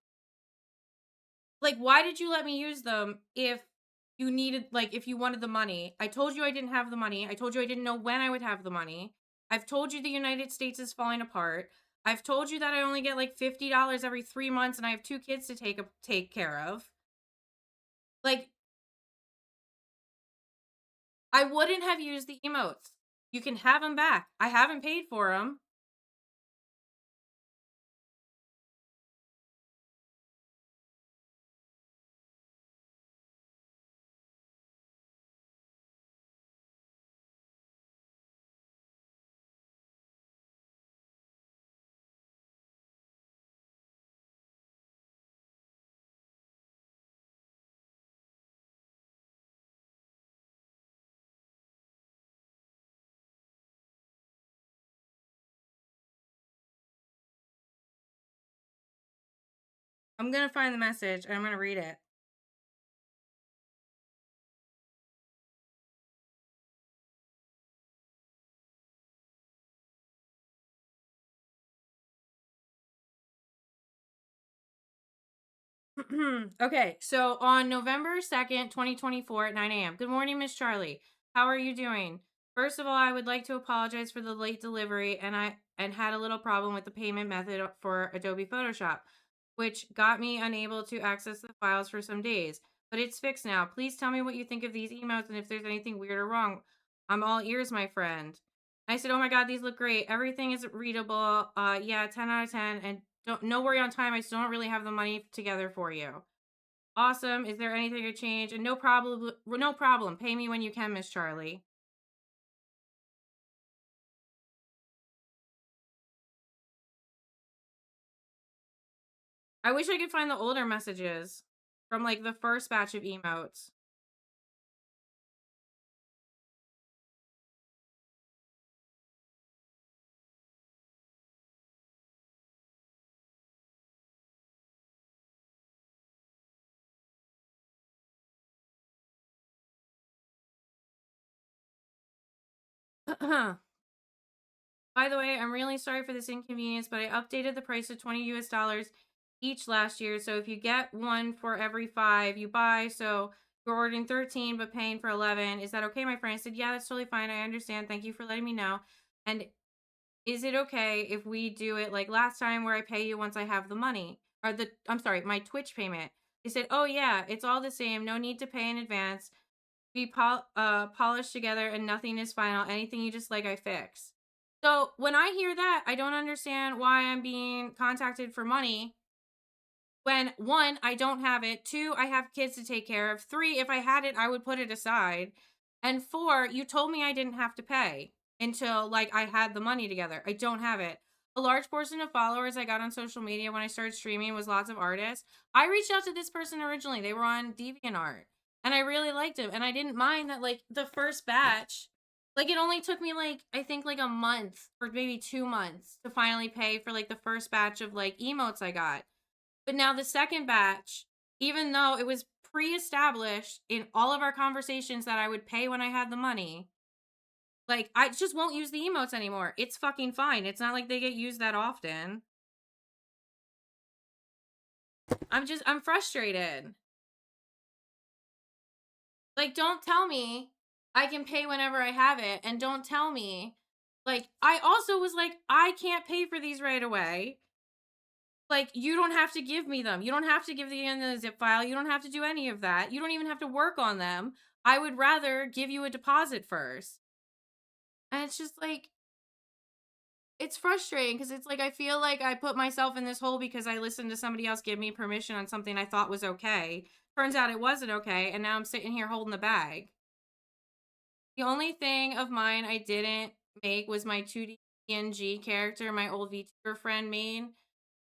Like, why did you let me use them if you needed, like, if you wanted the money? I told you I didn't have the money. I told you I didn't know when I would have the money. I've told you the United States is falling apart. I've told you that I only get like $50 every 3 months and I have 2 kids to take care of. Like, I wouldn't have used the emotes. You can have them back. I haven't paid for them. I'm going to find the message and I'm going to read it. Okay, so on November 2nd, 2024 at 9 a.m. Good morning, Miss Charlie. How are you doing? First of all, I would like to apologize for the late delivery and had a little problem with the payment method for Adobe Photoshop, which got me unable to access the files for some days. But it's fixed now. Please tell me what you think of these emails and if there's anything weird or wrong. I'm all ears, my friend. I said, oh my God, these look great. Everything is readable. Yeah, 10 out of 10. And no worry on time. I still don't really have the money together for you. Awesome. Is there anything to change? And no problem. No problem. Pay me when you can, Miss Charlie. I wish I could find the older messages from like the first batch of emotes. By the way, I'm really sorry for this inconvenience, but I updated the price to $20 US each last year. So if you get one for every 5 you buy, so you're ordering 13 but paying for 11, is that okay, my friend? I said, yeah, that's totally fine. I understand. Thank you for letting me know. And is it okay if we do it like last time where I pay you once I have the money? Or I'm sorry, my Twitch payment. They said, oh yeah, it's all the same. No need to pay in advance. We polish together and nothing is final. Anything you just like, I fix. So when I hear that, I don't understand why I'm being contacted for money when 1, I don't have it, 2, I have kids to take care of, 3, if I had it, I would put it aside, and 4, you told me I didn't have to pay until like I had the money together. I don't have it. A large portion of followers I got on social media when I started streaming was lots of artists. I reached out to this person originally. They were on DeviantArt and I really liked them and I didn't mind that like the first batch, like it only took me like I think like a month or maybe 2 months to finally pay for like the first batch of like emotes I got. But now the second batch, even though it was pre-established in all of our conversations that I would pay when I had the money, like I just won't use the emotes anymore. It's fucking fine. It's not like they get used that often. I'm frustrated. Like, don't tell me I can pay whenever I have it, and don't tell me, like, I also was like, I can't pay for these right away. Like, you don't have to give me them. You don't have to give the in the zip file. You don't have to do any of that. You don't even have to work on them. I would rather give you a deposit first. And it's just like, it's frustrating because it's like I feel like I put myself in this hole because I listened to somebody else give me permission on something I thought was okay. Turns out it wasn't okay, and now I'm sitting here holding the bag. The only thing of mine I didn't make was my 2D PNG character my old VTuber friend made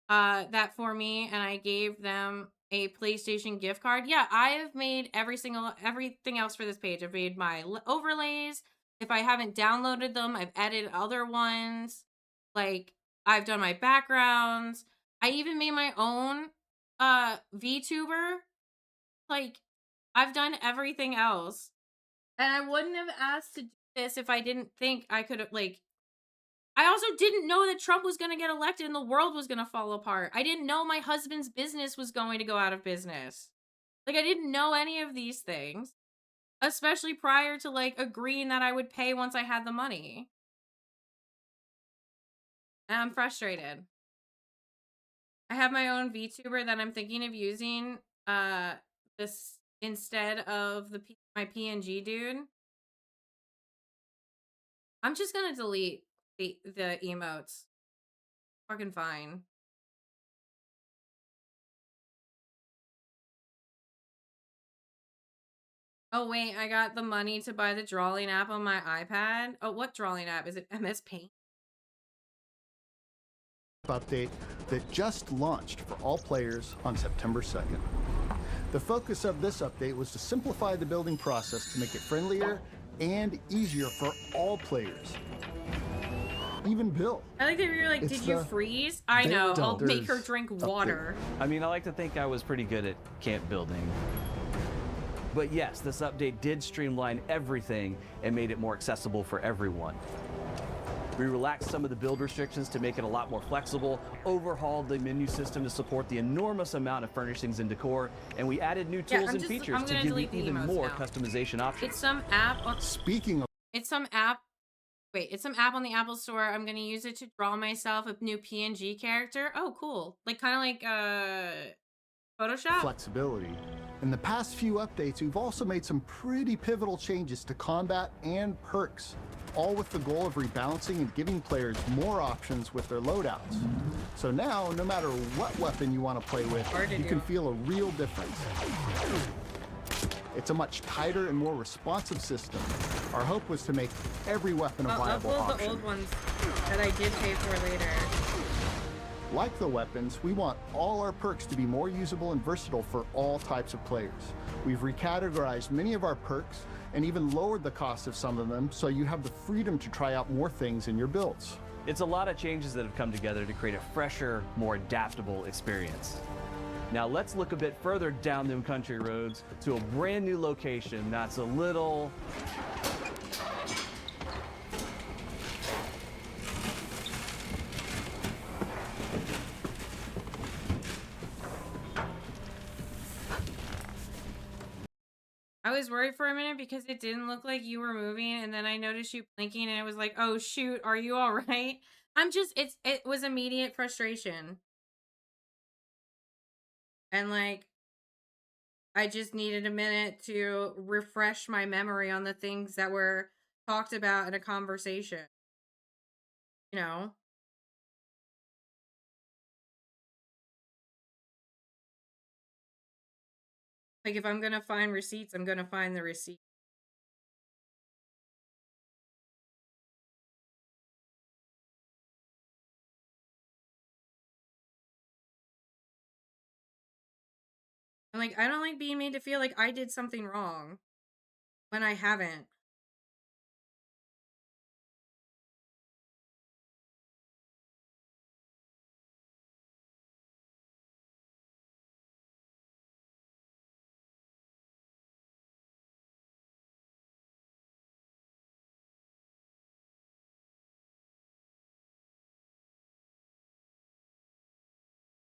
that for me, and I gave them a PlayStation gift card. Yeah, I have made everything else for this page. I've made my overlays. If I haven't downloaded them, I've edited other ones. Like, I've done my backgrounds. I even made my own VTuber. Like, I've done everything else. And I wouldn't have asked to do this if I didn't think I could have, like, I also didn't know that Trump was going to get elected and the world was going to fall apart. I didn't know my husband's business was going to go out of business. Like, I didn't know any of these things, especially prior to, like, agreeing that I would pay once I had the money. And I'm frustrated. I have my own VTuber that I'm thinking of using this instead of my PNG dude. I'm just going to delete the emotes. Fucking fine. Oh, wait, I got the money to buy the drawing app on my iPad. Oh, what drawing app? Is it MS Paint? Update that just launched for all players on September 2nd. The focus of this update was to simplify the building process to make it friendlier and easier for all players. Even Bill. I like that you were like, did you freeze? I know, I'll make her drink water. I mean, I like to think I was pretty good at camp building. But yes, this update did streamline everything and made it more accessible for everyone. We relaxed some of the build restrictions to make it a lot more flexible, overhauled the menu system to support the enormous amount of furnishings and decor, and we added new tools and features to give you even more customization options. It's some app on, Speaking of, it's some app on the Apple Store. I'm gonna use it to draw myself a new PNG character. Oh, cool. Like, kind of like Photoshop? Flexibility. In the past few updates, we've also made some pretty pivotal changes to combat and perks, all with the goal of rebalancing and giving players more options with their loadouts. So now, no matter what weapon you want to play with, you can feel a real difference. It's a much tighter and more responsive system. Our hope was to make every weapon a viable option. The old ones that I did pay for later. Like the weapons, we want all our perks to be more usable and versatile for all types of players. We've recategorized many of our perks and even lowered the cost of some of them so you have the freedom to try out more things in your builds. It's a lot of changes that have come together to create a fresher, more adaptable experience. Now let's look a bit further down them country roads to a brand new location that's a little... I was worried for a minute because it didn't look like you were moving, and then I noticed you blinking, and it was like, oh shoot, are you all right? It was immediate frustration. And like, I just needed a minute to refresh my memory on the things that were talked about in a conversation. You know? Like, if I'm gonna find receipts, I'm gonna find the receipt. And like, I don't like being made to feel like I did something wrong when I haven't.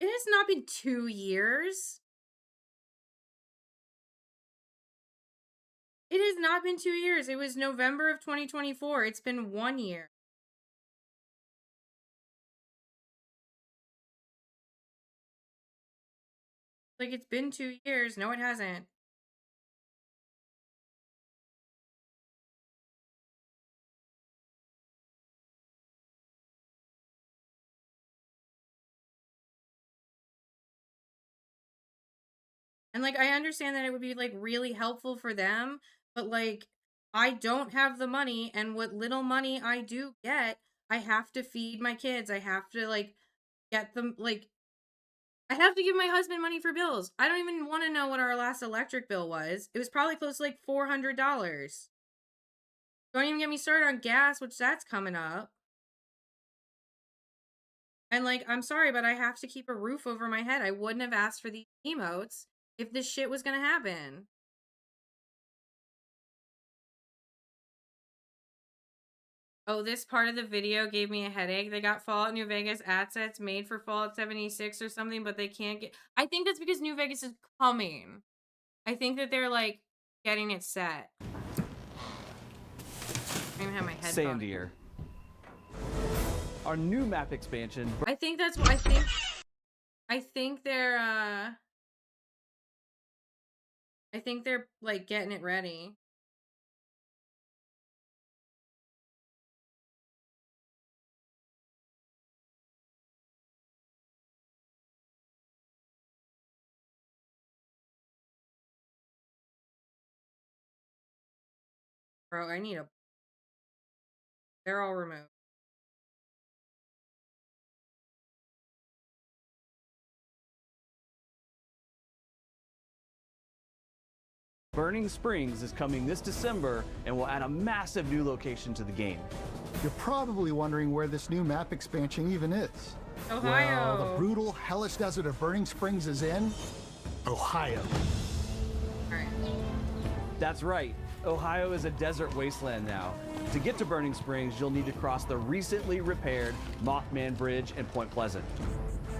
It has not been 2 years. It has not been 2 years. It was November of 2024. It's been 1 year. Like, it's been 2 years. No, it hasn't. And, like, I understand that it would be, like, really helpful for them, but, like, I don't have the money, and what little money I do get, I have to feed my kids. I have to, like, get them, like, I have to give my husband money for bills. I don't even want to know what our last electric bill was. It was probably close to, like, $400. Don't even get me started on gas, which that's coming up. And, like, I'm sorry, but I have to keep a roof over my head. I wouldn't have asked for these emotes if this shit was gonna happen. Oh, this part of the video gave me a headache. They got Fallout New Vegas assets made for Fallout 76 or something, but they can't get... I think that's because New Vegas is coming. I think that they're, like, getting it set. I don't even have my headphones. Sandier. Our new map expansion. I think that's what I think they're like getting it ready. Bro, I need a... They're all removed. Burning Springs is coming this December and will add a massive new location to the game. You're probably wondering where this new map expansion even is. Ohio. Well, the brutal, hellish desert of Burning Springs is in Ohio. All right. That's right. Ohio is a desert wasteland now. To get to Burning Springs, you'll need to cross the recently repaired Mothman Bridge in Point Pleasant.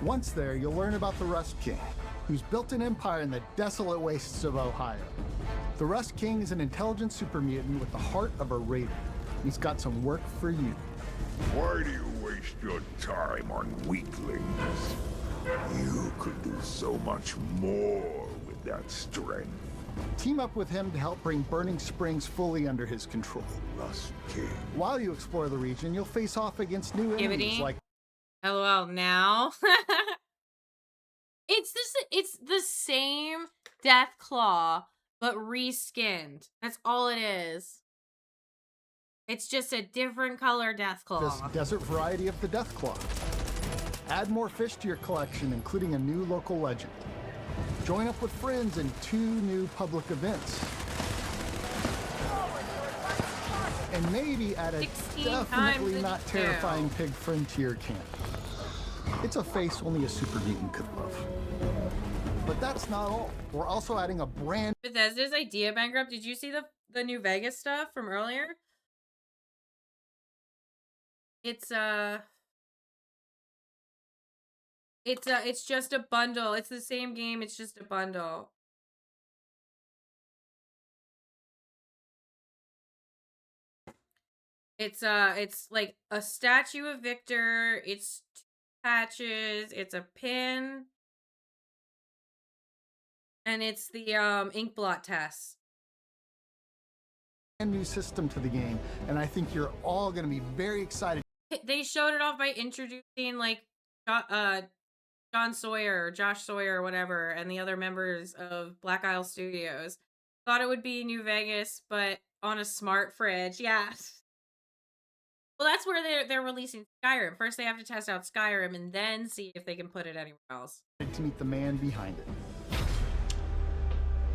Once there, you'll learn about the Rust King, who's built an empire in the desolate wastes of Ohio. The Rust King is an intelligent super mutant with the heart of a raider. He's got some work for you. Why do you waste your time on weaklings? You could do so much more with that strength. Team up with him to help bring Burning Springs fully under his control. Rust King. While you explore the region, you'll face off against new enemies like... LOL now. It's the same Deathclaw, but reskinned. That's all it is. It's just a different color Deathclaw. This desert variety of the Deathclaw. Add more fish to your collection, including a new local legend. Join up with friends in 2 new public events. And maybe add a definitely not terrifying pig friend to your camp. It's a face only a super mutant could love. But that's not all. We're also adding a brand... Bethesda's idea bankrupt. Did you see the New Vegas stuff from earlier? It's just a bundle. It's the same game. It's just a bundle. It's like a statue of Victor. It's 2 patches. It's a pin. And it's the inkblot test. A new system to the game, and I think you're all going to be very excited. They showed it off by introducing like John Sawyer or Josh Sawyer or whatever, and the other members of Black Isle Studios. Thought it would be New Vegas, but on a smart fridge. Yeah. Well, that's where they're releasing Skyrim. First, they have to test out Skyrim and then see if they can put it anywhere else. To meet the man behind it.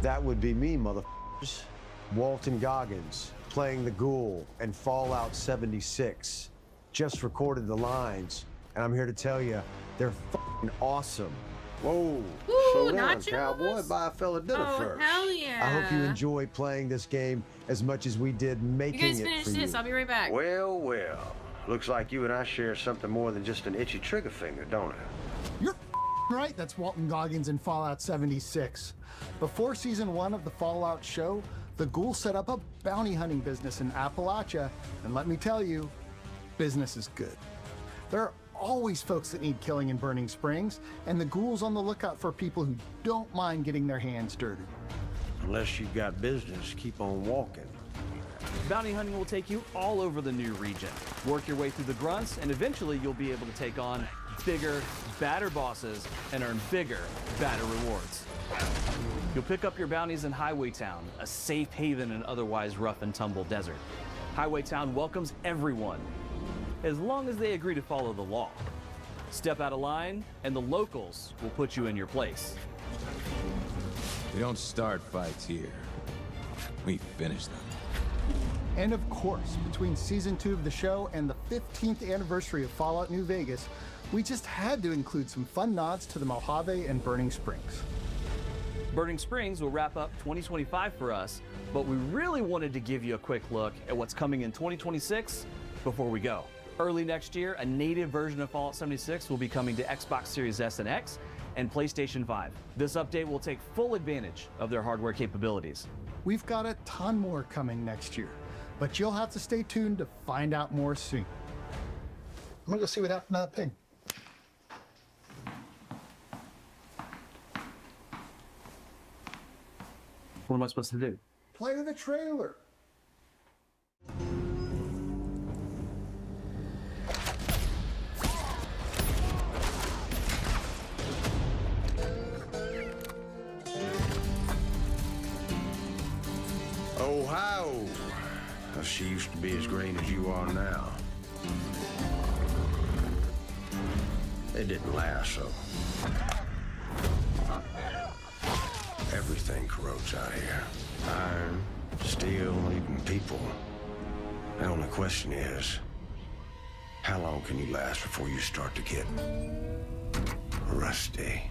That would be me, motherfuckers. Walton Goggins, playing the Ghoul in Fallout 76. Just recorded the lines, and I'm here to tell you, they're fucking awesome. Whoa, Ooh, slow down, nachos? cowboy. Buy a fella dinner first. Hell yeah. I hope you enjoy playing this game as much as we did making You guys it finish for this. you. I'll be right back. Well, well. Looks like you and I share something more than just an itchy trigger finger, don't it? You're Right, that's Walton Goggins in Fallout 76. Before Season 1 of the Fallout show, the Ghouls set up a bounty hunting business in Appalachia, and let me tell you, business is good. There are always folks that need killing in Burning Springs, and the Ghouls on the lookout for people who don't mind getting their hands dirty. Unless you've got business, keep on walking. Bounty hunting will take you all over the new region. Work your way through the grunts, and eventually you'll be able to take on bigger, badder bosses and earn bigger, badder rewards. You'll pick up your bounties in Highwaytown, a safe haven in otherwise rough and tumble desert. Highwaytown welcomes everyone, as long as they agree to follow the law. Step out of line, and the locals will put you in your place. We don't start fights here. We finish them. And of course, between Season 2 of the show and the 15th anniversary of Fallout New Vegas, we just had to include some fun nods to the Mojave and Burning Springs. Burning Springs will wrap up 2025 for us, but we really wanted to give you a quick look at what's coming in 2026 before we go. Early next year, a native version of Fallout 76 will be coming to Xbox Series S and X and PlayStation 5. This update will take full advantage of their hardware capabilities. We've got a ton more coming next year, but you'll have to stay tuned to find out more soon. I'm gonna go see what happened to that pig. What am I supposed to do? Play the trailer. Ohio. She used to be as green as you are now. It didn't last, so. Everything corrodes out here. Iron, steel, even people. The only question is, how long can you last before you start to get rusty?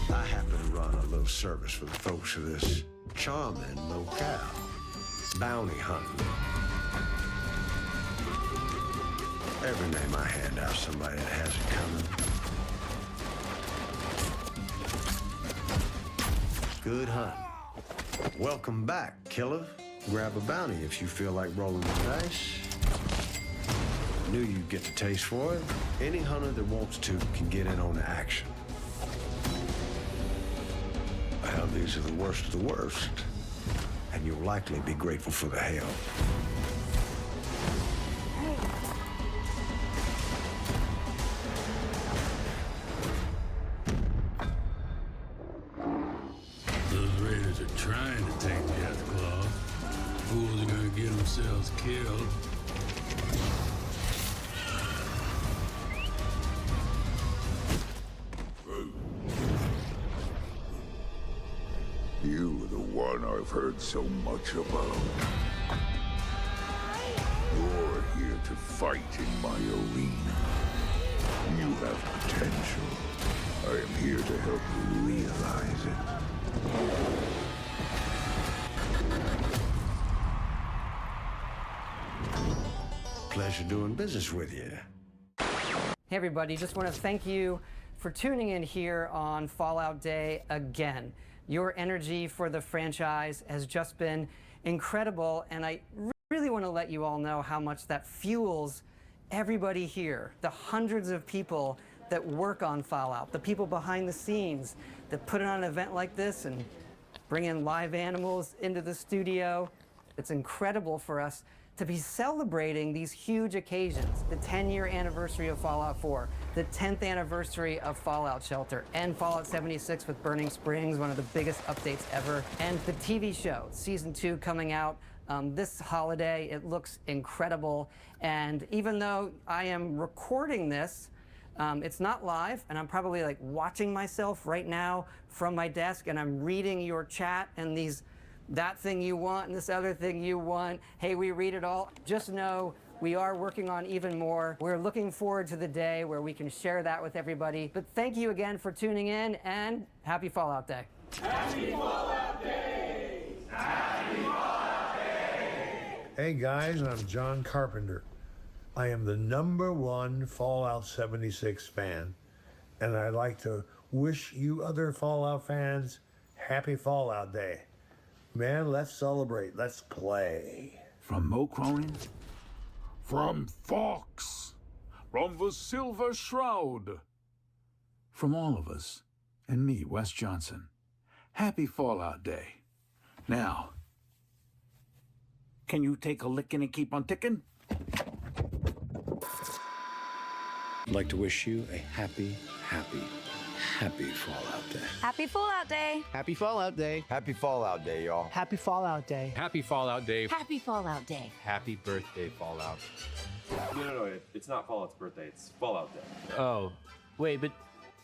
I happen to run a little service for the folks of this charming locale. Bounty hunting. Every name I hand out, somebody that has it coming. Good hunt. Welcome back, killer. Grab a bounty if you feel like rolling the dice. Knew you'd get the taste for it. Any hunter that wants to can get in on the action. Well, these are the worst of the worst, and you'll likely be grateful for the help. Those raiders are trying to take Deathclaw. Fools are gonna get themselves killed. You are the one I've heard so much about. You're here to fight in my arena. You have potential. I am here to help you realize it. Pleasure doing business with you. Hey everybody, just want to thank you for tuning in here on Fallout Day again. Your energy for the franchise has just been incredible, and I really want to let you all know how much that fuels everybody here, the hundreds of people that work on Fallout, the people behind the scenes that put on an event like this and bring in live animals into the studio. It's incredible for us to be celebrating these huge occasions, the 10-year anniversary of Fallout 4, the 10th anniversary of Fallout Shelter, and Fallout 76 with Burning Springs, one of the biggest updates ever, and the TV show, Season 2 coming out this holiday. It looks incredible, and even though I am recording this, it's not live, and I'm probably like watching myself right now from my desk, and I'm reading your chat and these that thing you want and this other thing you want. Hey, we read it all. Just know we are working on even more. We're looking forward to the day where we can share that with everybody. But thank you again for tuning in, and happy Fallout Day. Happy Fallout Day! Happy Fallout Day! Hey guys, I'm John Carpenter. I am the #1 Fallout 76 fan, and I'd like to wish you other Fallout fans happy Fallout Day. Man, let's celebrate. Let's play. From Mo Cronin? From Fox? From the Silver Shroud? From all of us, and me, Wes Johnson. Happy Fallout Day. Now, can you take a licking and keep on ticking? I'd like to wish you a happy Fallout Day. Happy Fallout Day. Happy Fallout Day. Happy Fallout Day, y'all. Happy Fallout Day. Happy Fallout Day. Happy Fallout Day. Happy birthday, Fallout. No, it's not Fallout's birthday. It's Fallout Day. Oh, wait, but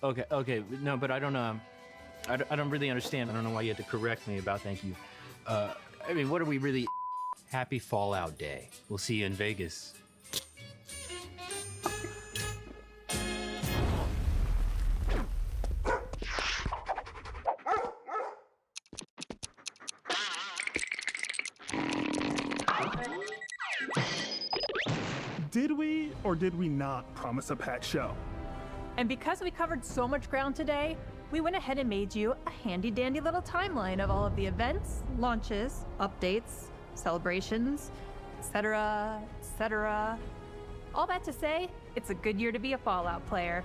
okay, no, but I don't I don't really understand. I don't know why you had to correct me about thank you. I mean, what are we really? Happy Fallout Day. We'll see you in Vegas. Did we or did we not promise a packed show? And because we covered so much ground today, we went ahead and made you a handy-dandy little timeline of all of the events, launches, updates, celebrations, etc., etc. All that to say, it's a good year to be a Fallout player.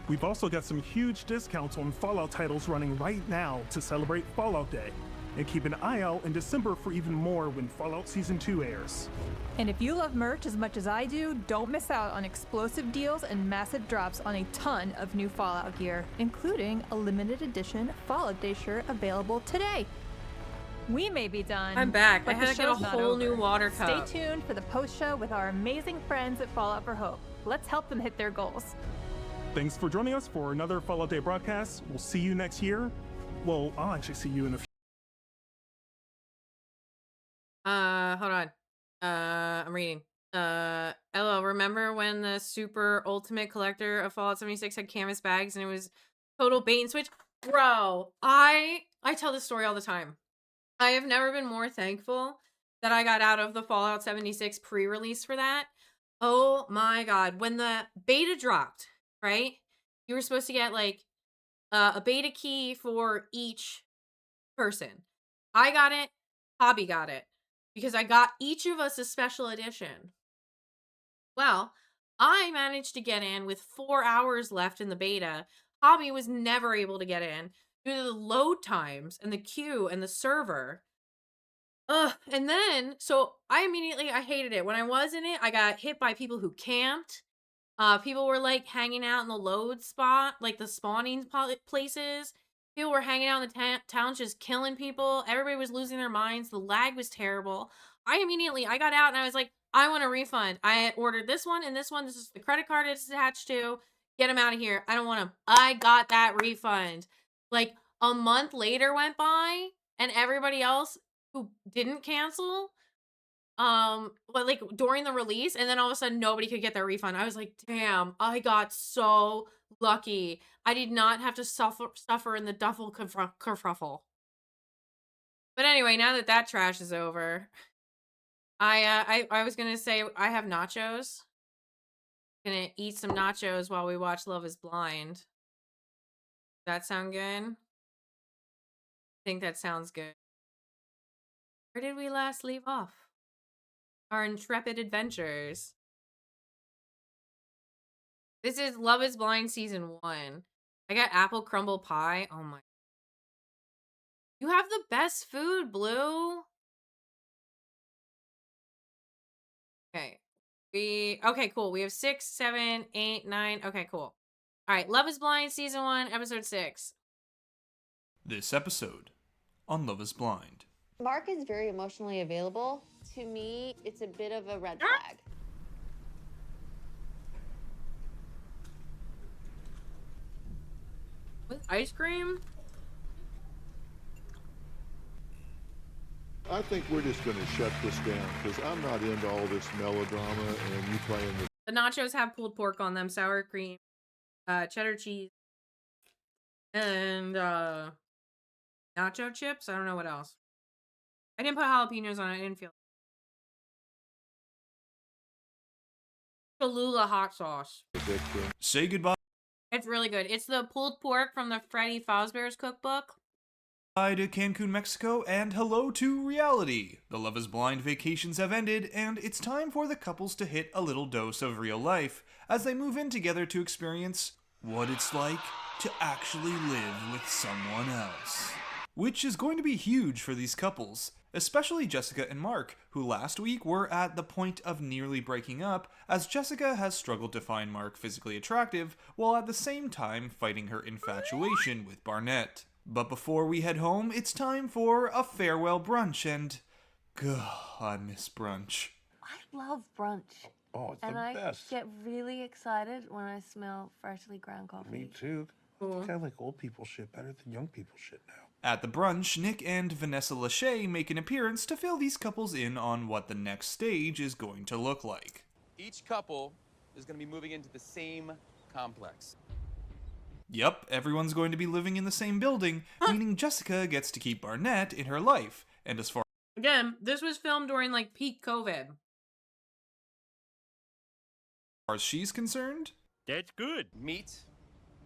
We've also got some huge discounts on Fallout titles running right now to celebrate Fallout Day. And keep an eye out in December for even more when Fallout Season 2 airs. And if you love merch as much as I do, don't miss out on explosive deals and massive drops on a ton of new Fallout gear, including a limited edition Fallout Day shirt available today. We may be done. I'm back. but I had the to get a show's not whole over. new water cup. Stay tuned for the post show with our amazing friends at Fallout for Hope. Let's help them hit their goals. Thanks for joining us for another Fallout Day broadcast. We'll see you next year. Well, I'll actually see you in a few. Hold on. I'm reading. LOL, remember when the super ultimate collector of Fallout 76 had canvas bags and it was total bait and switch? Bro, I tell this story all the time. I have never been more thankful that I got out of the Fallout 76 pre-release for that. Oh my god. When the beta dropped, right? You were supposed to get like a beta key for each person. I got it. Hobby got it. Because I got each of us a special edition. Well, I managed to get in with 4 hours left in the beta. Hobby was never able to get in due to the load times and the queue and the server. And then, so I hated it. When I was in it, I got hit by people who camped. People were like hanging out in the load spot, like the spawning places. People were hanging out in the towns just killing people. Everybody was losing their minds. The lag was terrible. I got out and I was like, I want a refund. I had ordered this one and this one. This is the credit card it's attached to. Get them out of here. I don't want them. I got that refund. Like a month later went by and everybody else who didn't cancel, but like during the release, and then all of a sudden nobody could get their refund. I was like, damn, I got so lucky. I did not have to suffer in the duffel kerfuffle. But anyway, now that that trash is over, I was gonna say I have nachos. Gonna eat some nachos while we watch Love is Blind. Does that sound good? I think that sounds good. Where did we last leave off? Our intrepid adventures. This is Love is Blind Season 1. I got apple crumble pie. Oh my. You have the best food, Blue. Okay. Okay, cool. We have 6, 7, 8, 9. Okay, cool. All right. Love is Blind Season 1, Episode 6. This episode on Love is Blind. Mark is very emotionally available. To me, it's a bit of a red flag. With ice cream? I think we're just going to shut this down because I'm not into all this melodrama and you playing the... The nachos have pulled pork on them, sour cream, cheddar cheese, and nacho chips. I don't know what else. I didn't put jalapenos on it. I didn't feel Cholula hot sauce. Say goodbye It's really good. It's the pulled pork from the Freddy Fazbear's cookbook. to Cancun, Mexico, and hello to reality. The Love is Blind vacations have ended, and it's time for the couples to hit a little dose of real life as they move in together to experience what it's like to actually live with someone else. Which is going to be huge for these couples, especially Jessica and Mark, who last week were at the point of nearly breaking up, as Jessica has struggled to find Mark physically attractive, while at the same time fighting her infatuation with Barnett. But before we head home, it's time for a farewell brunch, and I miss brunch. I love brunch. Oh, it's and the I best. get really excited when I smell freshly ground coffee. Me too. It's kind of like old people shit better than young people shit now. At the brunch, Nick and Vanessa Lachey make an appearance to fill these couples in on what the next stage is going to look like. Each couple is going to be moving into the same complex. Yep, everyone's going to be living in the same building, meaning Jessica gets to keep Barnett in her life, and as far Again, this was filmed during like peak COVID. as she's concerned, That's good. Meet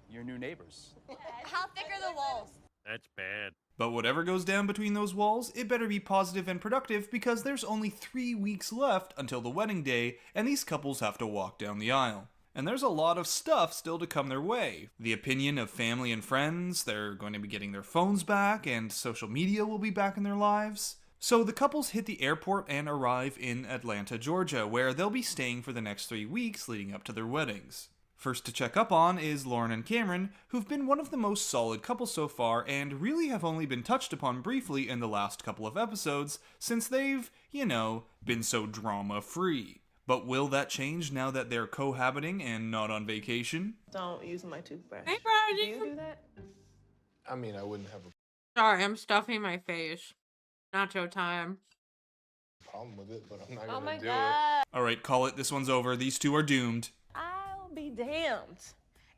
your new neighbors. How thick are the walls? That's bad. but whatever goes down between those walls, it better be positive and productive because there's only 3 weeks left until the wedding day, and these couples have to walk down the aisle. And there's a lot of stuff still to come their way. The opinion of family and friends, they're going to be getting their phones back, and social media will be back in their lives. So the couples hit the airport and arrive in Atlanta, Georgia, where they'll be staying for the next 3 weeks leading up to their weddings. First to check up on is Lauren and Cameron, who've been one of the most solid couples so far and really have only been touched upon briefly in the last couple of episodes since they've, been so drama-free. But will that change now that they're cohabiting and not on vacation? Don't use my toothbrush. Hey, Brian. Do you do that? I mean, I wouldn't have a Sorry, I'm stuffing my face. Nacho time. problem with it, but I'm not Oh gonna my do god. Alright, call it. This one's over. These two are doomed. I'll be damned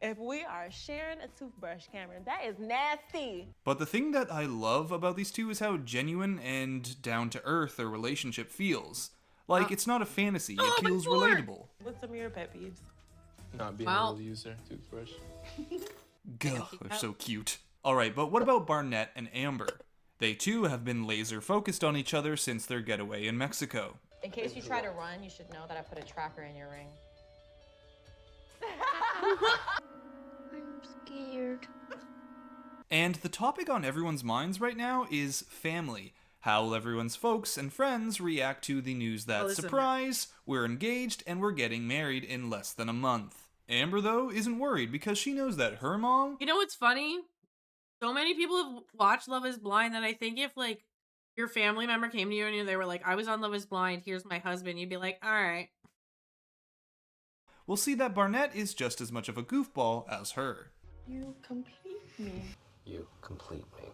if we are sharing a toothbrush, Cameron. That is nasty. But the thing that I love about these two is how genuine and down-to-earth their relationship feels. Like, it's not a fantasy, it feels relatable. What's some of your pet peeves? it. Not being Well- able to use their toothbrush. Gah, they're so cute. Alright, but what about Barnett and Amber? They too have been laser focused on each other since their getaway in Mexico. In case you try to run, you should know that I put a tracker in your ring. I'm scared. And the topic on everyone's minds right now is family. How will everyone's folks and friends react to the news that, listen. surprise, we're engaged and we're getting married in less than a month? Amber, though, isn't worried because she knows that her mom... You know what's funny? So many people have watched Love is Blind that I think if, like, your family member came to you and they were like, I was on Love is Blind, here's my husband, you'd be like, alright. will see that Barnett is just as much of a goofball as her. You complete me. You complete me.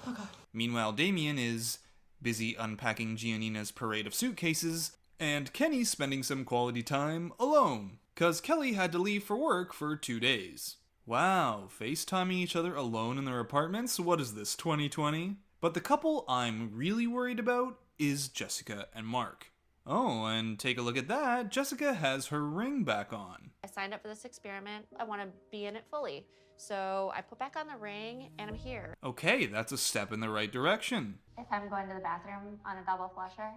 Oh god. Meanwhile, Damien is busy unpacking Giannina's parade of suitcases, and Kenny's spending some quality time alone, cause Kelly had to leave for work for 2 days. Wow, FaceTiming each other alone in their apartments? What is this, 2020? But the couple I'm really worried about is Jessica and Mark. Oh, and take a look at that, Jessica has her ring back on. I signed up for this experiment. I want to be in it fully. So I put back on the ring and I'm here. Okay, that's a step in the right direction. If I'm going to the bathroom on a double flusher.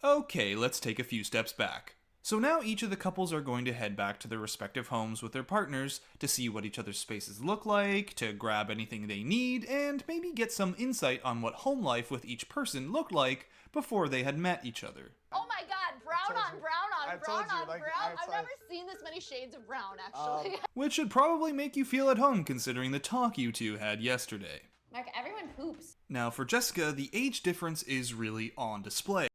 Okay, let's take a few steps back. So now each of the couples are going to head back to their respective homes with their partners to see what each other's spaces look like, to grab anything they need, and maybe get some insight on what home life with each person looked like before they had met each other. Oh my god, brown on brown on brown on brown. I've never seen this many shades of brown, actually. Which should probably make you feel at home considering the talk you two had yesterday. Mark, everyone poops. Now for Jessica, the age difference is really on display.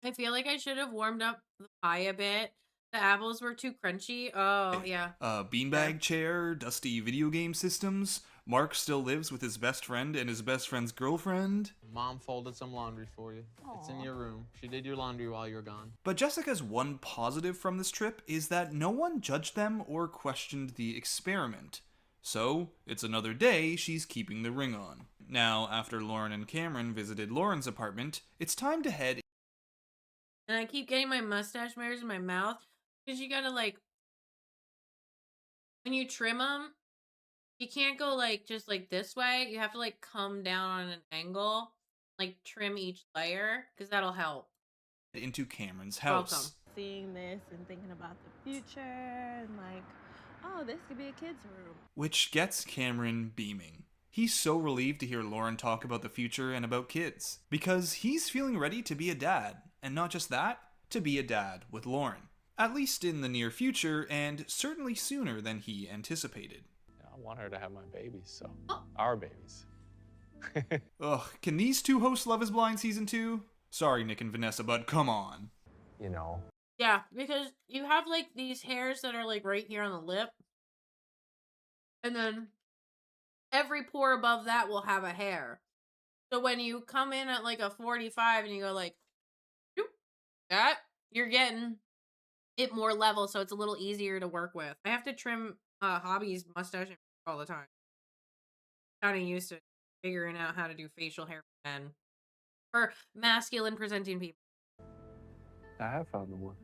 I feel like I should have warmed up the pie a bit. The apples were too crunchy. Oh, yeah. Beanbag chair, dusty video game systems. Mark still lives with his best friend and his best friend's girlfriend. Mom folded some laundry for you. It's in your room. She did your laundry while you were gone. But Jessica's one positive from this trip is that no one judged them or questioned the experiment. So, it's another day she's keeping the ring on. Now, after Lauren and Cameron visited Lauren's apartment, it's time to head. And I keep getting my mustache hairs in my mouth because you gotta like, when you trim them, you can't go like just like this way. You have to like come down on an angle, like trim each layer because that'll help. Into Cameron's house. Welcome. Seeing this and thinking about the future and like, oh, this could be a kid's room. Which gets Cameron beaming. He's so relieved to hear Lauren talk about the future and about kids, because he's feeling ready to be a dad, and not just that, to be a dad with Lauren. At least in the near future, and certainly sooner than he anticipated. I want her to have my babies, so our babies. Ugh, can these two host Love is Blind Season 2? Sorry, Nick and Vanessa, but come on. You know. Yeah, because you have like these hairs that are like right here on the lip. And then every pore above that will have a hair. So when you come in at like a 45 and you go like, that, you're getting it more level, so it's a little easier to work with. I have to trim Hobby's mustache all the time. Kind of used to figuring out how to do facial hair for men. For masculine presenting people. I have found the one.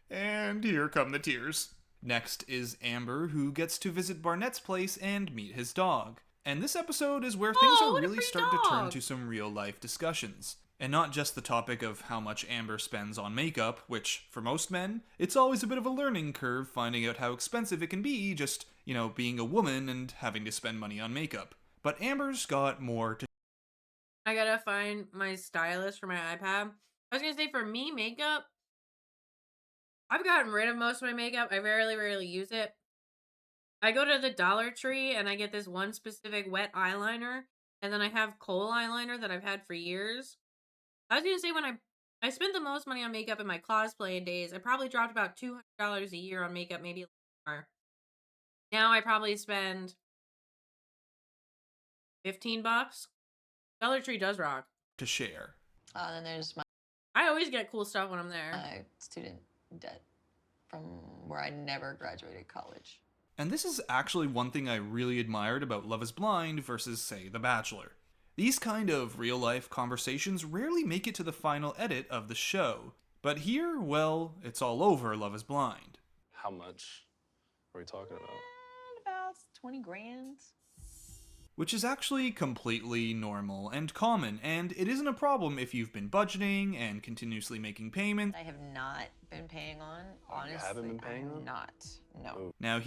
And here come the tears. Next is Amber, who gets to visit Barnett's place and meet his dog. And this episode is where things are really starting to turn to some real-life discussions. And not just the topic of how much Amber spends on makeup, which, for most men, it's always a bit of a learning curve finding out how expensive it can be just, you know, being a woman and having to spend money on makeup. But Amber's got more to... I gotta find my stylus for my iPad. I was gonna say, for me, makeup, I've gotten rid of most of my makeup. I rarely use it. I go to the Dollar Tree and I get this one specific wet eyeliner, and then I have kohl eyeliner that I've had for years. I was gonna say, when I spent the most money on makeup in my cosplay days, I probably dropped about $200 a year on makeup, maybe a little more. Now I probably spend $15. Dollar Tree does rock. To share. Then there's my I always get cool stuff when I'm there. student debt from where I never graduated college. And this is actually one thing I really admired about Love is Blind versus, say, The Bachelor. These kind of real-life conversations rarely make it to the final edit of the show. But here, well, it's all over Love is Blind. How much are we talking about? About 20 grand. Which is actually completely normal and common, and it isn't a problem if you've been budgeting and continuously making payments. I have not been paying on, honestly. You haven't been paying on? Not, no. Now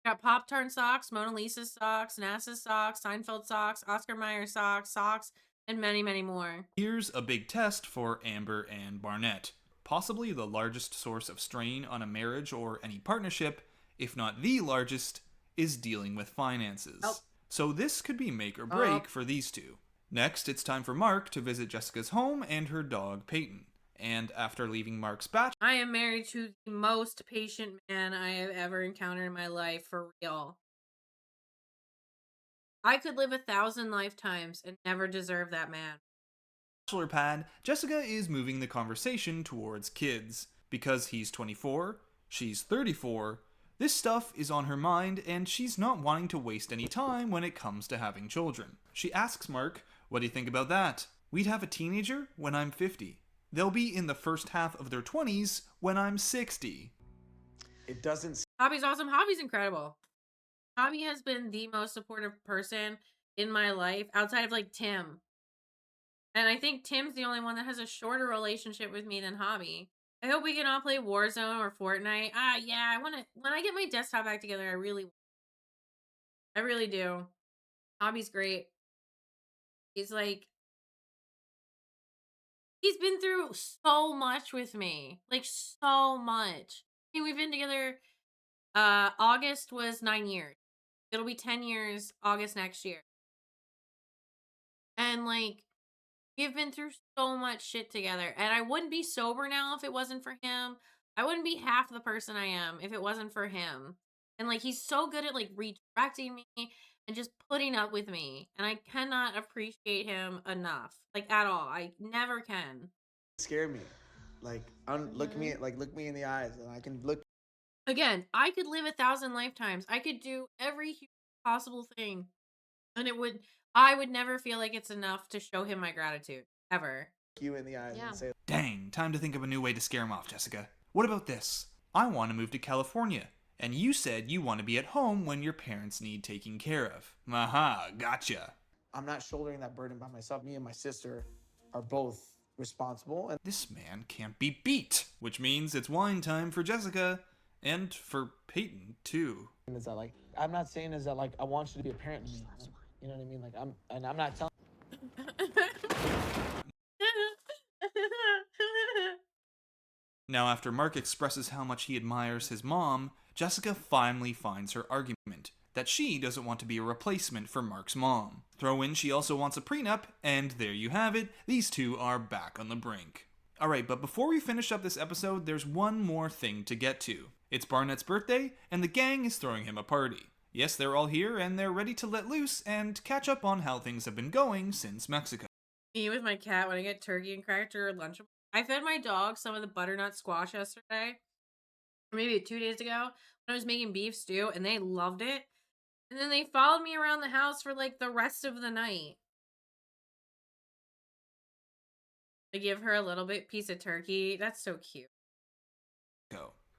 Got Pop-Tart socks, Mona Lisa socks, NASA socks, Seinfeld socks, Oscar Mayer socks, and many, many more. Here's a big test for Amber and Barnett. Possibly the largest source of strain on a marriage or any partnership, if not the largest, is dealing with finances. Oh. So this could be make or break for these two. Next, it's time for Mark to visit Jessica's home and her dog, Peyton. And after leaving Mark's bachelor... I am married to the most patient man I have ever encountered in my life, for real. I could live 1,000 lifetimes and never deserve that man. Bachelor pad, Jessica is moving the conversation towards kids. Because he's 24, she's 34, this stuff is on her mind and she's not wanting to waste any time when it comes to having children. She asks Mark, what do you think about that? We'd have a teenager when I'm 50. They'll be in the first half of their 20s when I'm 60. It doesn't... Hobby's awesome. Hobby's incredible. Hobby has been the most supportive person in my life outside of like Tim. And I think Tim's the only one that has a shorter relationship with me than Hobby. I hope we can all play Warzone or Fortnite. Yeah, I want to, when I get my desktop back together, I really do. Hobby's great. He's like, he's been through so much with me. Like, so much. I mean, we've been together, August was 9 years. It'll be 10 years August next year. And, like, we've been through so much shit together. And I wouldn't be sober now if it wasn't for him. I wouldn't be half the person I am if it wasn't for him. And, like, he's so good at, like, redirecting me and just putting up with me. And I cannot appreciate him enough. Like, at all. I never can. Scare me. Like, look me in the eyes and I can look. Again, I could live 1,000 lifetimes. I could do every possible thing. And I would never feel like it's enough to show him my gratitude. Ever. You in the eyes and say, Dang, time to think of a new way to scare him off, Jessica. What about this? I want to move to California, and you said you want to be at home when your parents need taking care of. Aha, gotcha. I'm not shouldering that burden by myself. Me and my sister are both responsible. And this man can't be beat, which means it's wine time for Jessica and for Peyton too. Is that like, I'm not saying is that like I want you to be a parent to me. You know what I mean? Like I'm not telling. Now, after Mark expresses how much he admires his mom, Jessica finally finds her argument that she doesn't want to be a replacement for Mark's mom. Throw in she also wants a prenup, and there you have it, these two are back on the brink. Alright, but before we finish up this episode, there's one more thing to get to. It's Barnett's birthday, and the gang is throwing him a party. Yes, they're all here, and they're ready to let loose and catch up on how things have been going since Mexico. Me with my cat when I get turkey and cracker lunch. I fed my dog some of the butternut squash yesterday, or maybe 2 days ago, when I was making beef stew, and they loved it. And then they followed me around the house for like the rest of the night. I give her a little piece of turkey. That's so cute.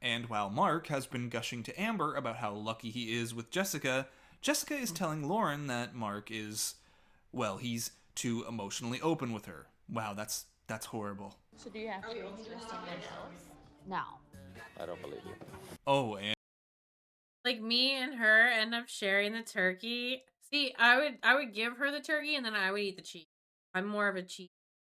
And while Mark has been gushing to Amber about how lucky he is with Jessica, Jessica is telling Lauren that Mark is, well, he's too emotionally open with her. Wow, that's horrible. So do you have feelings for someone else? No. I don't believe you. Oh, and like me and her end up sharing the turkey. See, I would give her the turkey and then I would eat the cheese. I'm more of a cheese.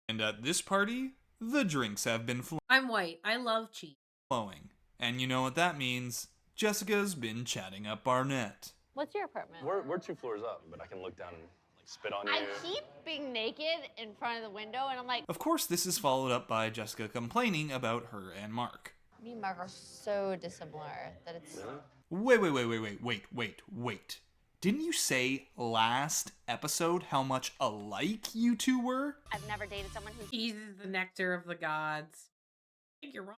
And at this party, the drinks have been I'm white. I love cheese. flowing. And you know what that means. Jessica's been chatting up Barnett. What's your apartment? We're 2 floors up, but I can look down and like spit on you. I keep being naked in front of the window, and I'm like... Of course, this is followed up by Jessica complaining about her and Mark. Me and Mark are so dissimilar that it's... Wait. Didn't you say last episode how much alike you two were? I've never dated someone who... Cheese is the nectar of the gods. I think you're wrong.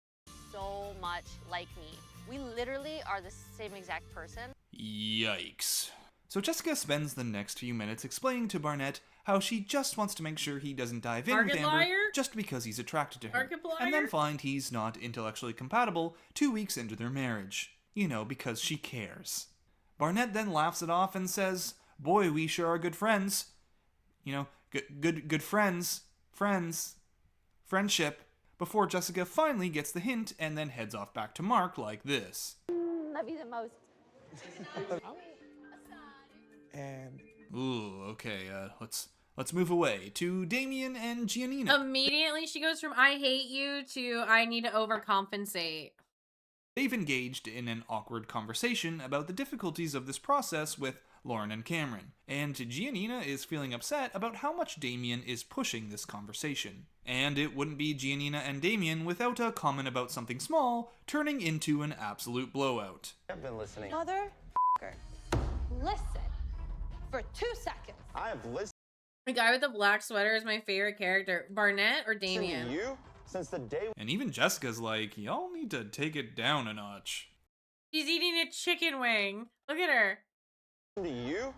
So much like me. We literally are the same exact person. Yikes. So Jessica spends the next few minutes explaining to Barnett how she just wants to make sure he doesn't dive in with Amber just because he's attracted to her, and then find he's not intellectually compatible 2 weeks into their marriage. You know, because she cares. Barnett then laughs it off and says, "Boy, we sure are good friends. You know, good friends. Friendship." Before Jessica finally gets the hint and then heads off back to Mark like this. Love you the most. And ooh, okay, let's move away to Damien and Giannina. Immediately she goes from I hate you to I need to overcompensate. They've engaged in an awkward conversation about the difficulties of this process with Lauren and Cameron, and Giannina is feeling upset about how much Damien is pushing this conversation. And it wouldn't be Giannina and Damien without a comment about something small turning into an absolute blowout. I've been listening. Motherfucker. Listen for 2 seconds. I have listened The guy with the black sweater is my favorite character. Barnett or Damien? to you since the day. And even Jessica's like, y'all need to take it down a notch. She's eating a chicken wing. Look at her. To you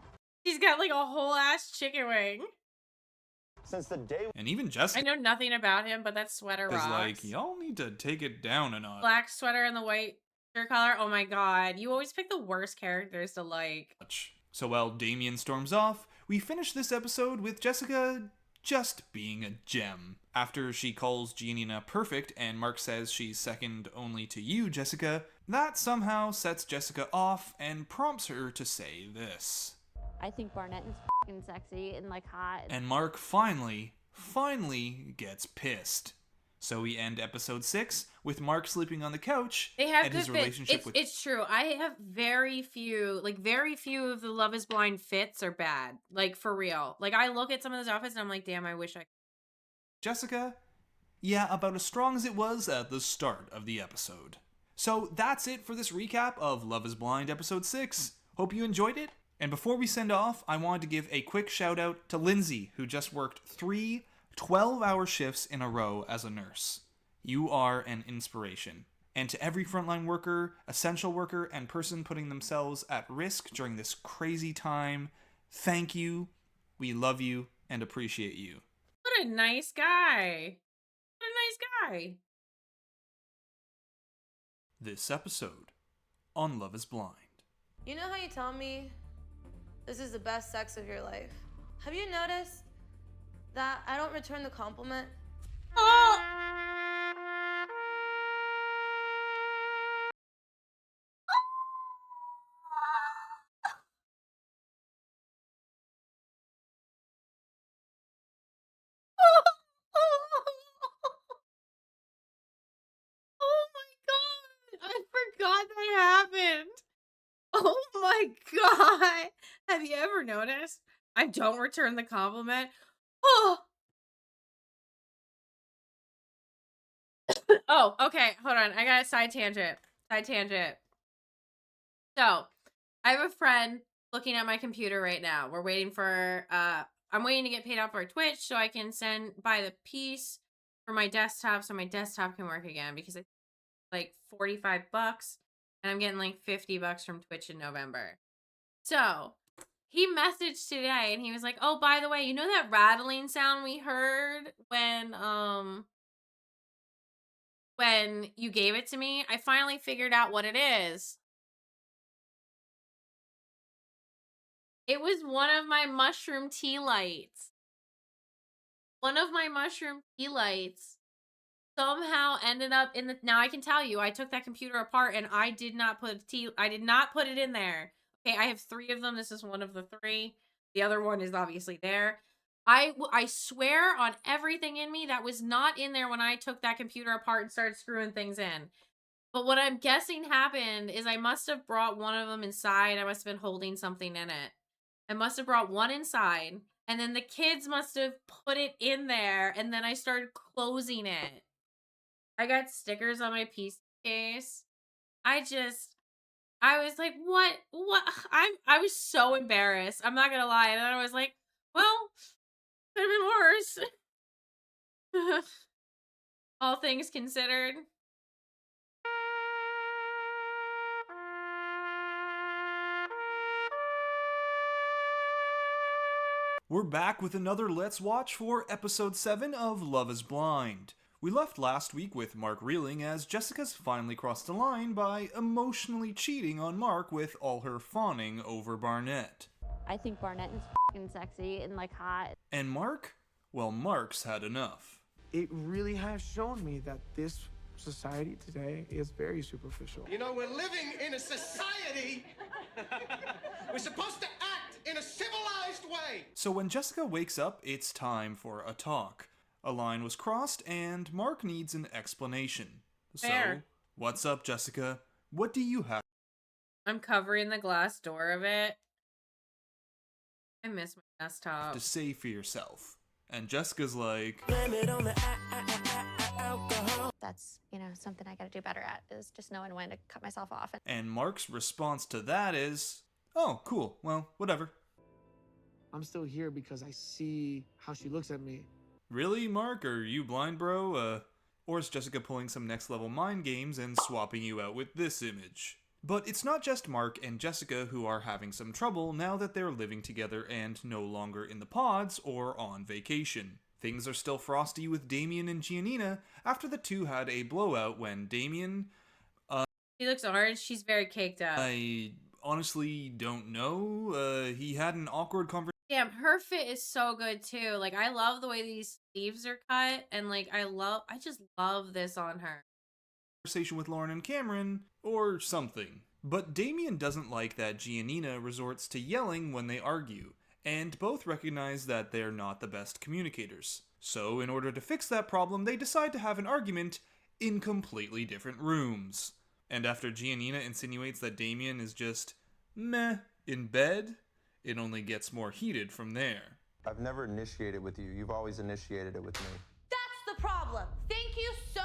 She's got like a whole ass chicken wing. since the day. And even Jessica I know nothing about him, but that sweater is rocks. like, y'all need to take it down a notch. Black sweater and the white shirt collar. Oh my god. You always pick the worst characters to like. So while Damien storms off, we finish this episode with Jessica just being a gem. After she calls Giannina perfect and Mark says she's second only to you, Jessica, that somehow sets Jessica off and prompts her to say this. I think Barnett is fucking sexy and like hot. And Mark finally gets pissed. So we end episode 6 with Mark sleeping on the couch They have and good his fits. relationship with It's true. I have very few of the Love is Blind fits are bad. Like for real. Like I look at some of those outfits and I'm like, damn, I wish I. Jessica. Yeah, about as strong as it was at the start of the episode. So that's it for this recap of Love is Blind episode 6. Hope you enjoyed it. And before we send off, I wanted to give a quick shout out to Lindsay, who just worked 3 12-hour shifts in a row as a nurse. You are an inspiration. And to every frontline worker, essential worker, and person putting themselves at risk during this crazy time, thank you. We love you and appreciate you. What a nice guy. What a nice guy. This episode on Love is Blind. You know how you tell me this is the best sex of your life? Have you noticed that I don't return the compliment? Oh! Oh my god! I forgot that happened. Oh my god! Have you ever noticed? I don't return the compliment. Oh! Oh, okay. Hold on. I got a side tangent. Side tangent. So, I have a friend looking at my computer right now. We're waiting for, I'm waiting to get paid off for Twitch so I can buy the piece for my desktop so my desktop can work again because it's like $45 and I'm getting like $50 from Twitch in November. So, he messaged today and he was like, "Oh, by the way, you know that rattling sound we heard when you gave it to me? I finally figured out what it is." It was one of my mushroom tea lights. One of my mushroom tea lights somehow ended up in the... Now I can tell you, I took that computer apart and I did not put it in there. Okay, I have 3 of them. This is one of the 3. The other one is obviously there. I swear on everything in me that was not in there when I took that computer apart and started screwing things in. But what I'm guessing happened is I must have brought one of them inside. I must have been holding something in it. I must have brought one inside, and then the kids must have put it in there, and then I started closing it. I got stickers on my PC case. I was like, what? I was so embarrassed. I'm not gonna lie. And then I was like, well, could have been worse. All things considered. We're back with another Let's Watch for episode 7 of Love is Blind. We left last week with Mark reeling as Jessica's finally crossed the line by emotionally cheating on Mark with all her fawning over Barnett. I think Barnett is f***ing sexy and like hot. And Mark? Well, Mark's had enough. It really has shown me that this society today is very superficial. You know, we're living in a society. We're supposed to act in a civilized way. So when Jessica wakes up, it's time for a talk. A line was crossed, and Mark needs an explanation. Fair. So, what's up, Jessica? What do you have? I'm covering the glass door of it. I miss my desktop. To say for yourself? And Jessica's like, That's, something I gotta do better at, is just knowing when to cut myself off. and Mark's response to that is, oh, cool, well, whatever. I'm still here because I see how she looks at me. Really, Mark? Are you blind, bro? Or is Jessica pulling some next level mind games and swapping you out with this image? But it's not just Mark and Jessica who are having some trouble now that they're living together and no longer in the pods or on vacation. Things are still frosty with Damien and Giannina after the two had a blowout when Damien... She looks orange. She's very caked up. I honestly don't know. He had an awkward conversation. Damn, her fit is so good too. Like, I love the way these sleeves are cut, and like, I just love this on her. Conversation with Lauren and Cameron, or something. But Damien doesn't like that Giannina resorts to yelling when they argue, and both recognize that they're not the best communicators. So, in order to fix that problem, they decide to have an argument in completely different rooms. And after Giannina insinuates that Damien is just meh in bed, it only gets more heated from there. I've never initiated with you. You've always initiated it with me. That's the problem. Thank you so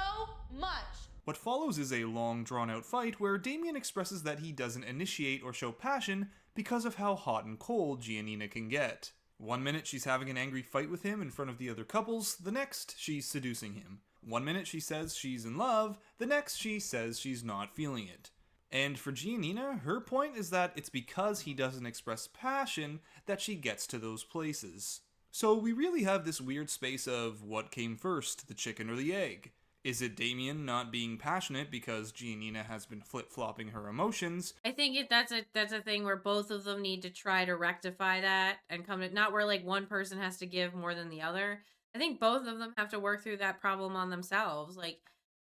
much. What follows is a long, drawn-out fight where Damien expresses that he doesn't initiate or show passion because of how hot and cold Giannina can get. One minute she's having an angry fight with him in front of the other couples, the next she's seducing him. One minute she says she's in love, the next she says she's not feeling it. And for Giannina, her point is that it's because he doesn't express passion that she gets to those places. So we really have this weird space of what came first, the chicken or the egg? Is it Damien not being passionate because Giannina has been flip-flopping her emotions? I think that's a thing where both of them need to try to rectify that and come to, not where like one person has to give more than the other. I think both of them have to work through that problem on themselves. Like,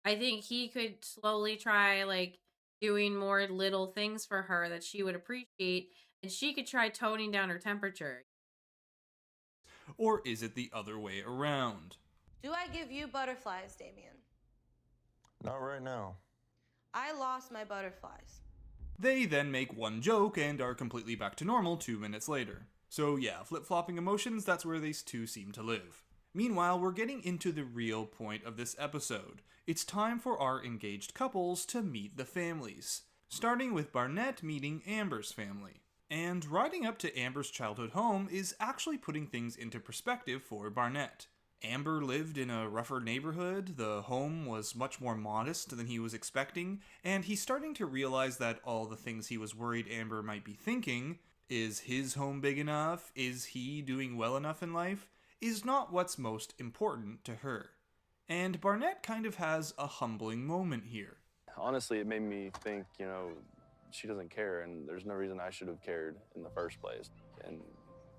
I think he could slowly try like doing more little things for her that she would appreciate, and she could try toning down her temperature. Or is it the other way around? Do I give you butterflies, Damien? Not right now. I lost my butterflies. They then make one joke and are completely back to normal 2 minutes later. So yeah, flip-flopping emotions, that's where these two seem to live. Meanwhile, we're getting into the real point of this episode. It's time for our engaged couples to meet the families. Starting with Barnett meeting Amber's family. And riding up to Amber's childhood home is actually putting things into perspective for Barnett. Amber lived in a rougher neighborhood, the home was much more modest than he was expecting, and he's starting to realize that all the things he was worried Amber might be thinking, is his home big enough, is he doing well enough in life, is not what's most important to her. And Barnett kind of has a humbling moment here. Honestly, it made me think, you know, she doesn't care, and there's no reason I should have cared in the first place. And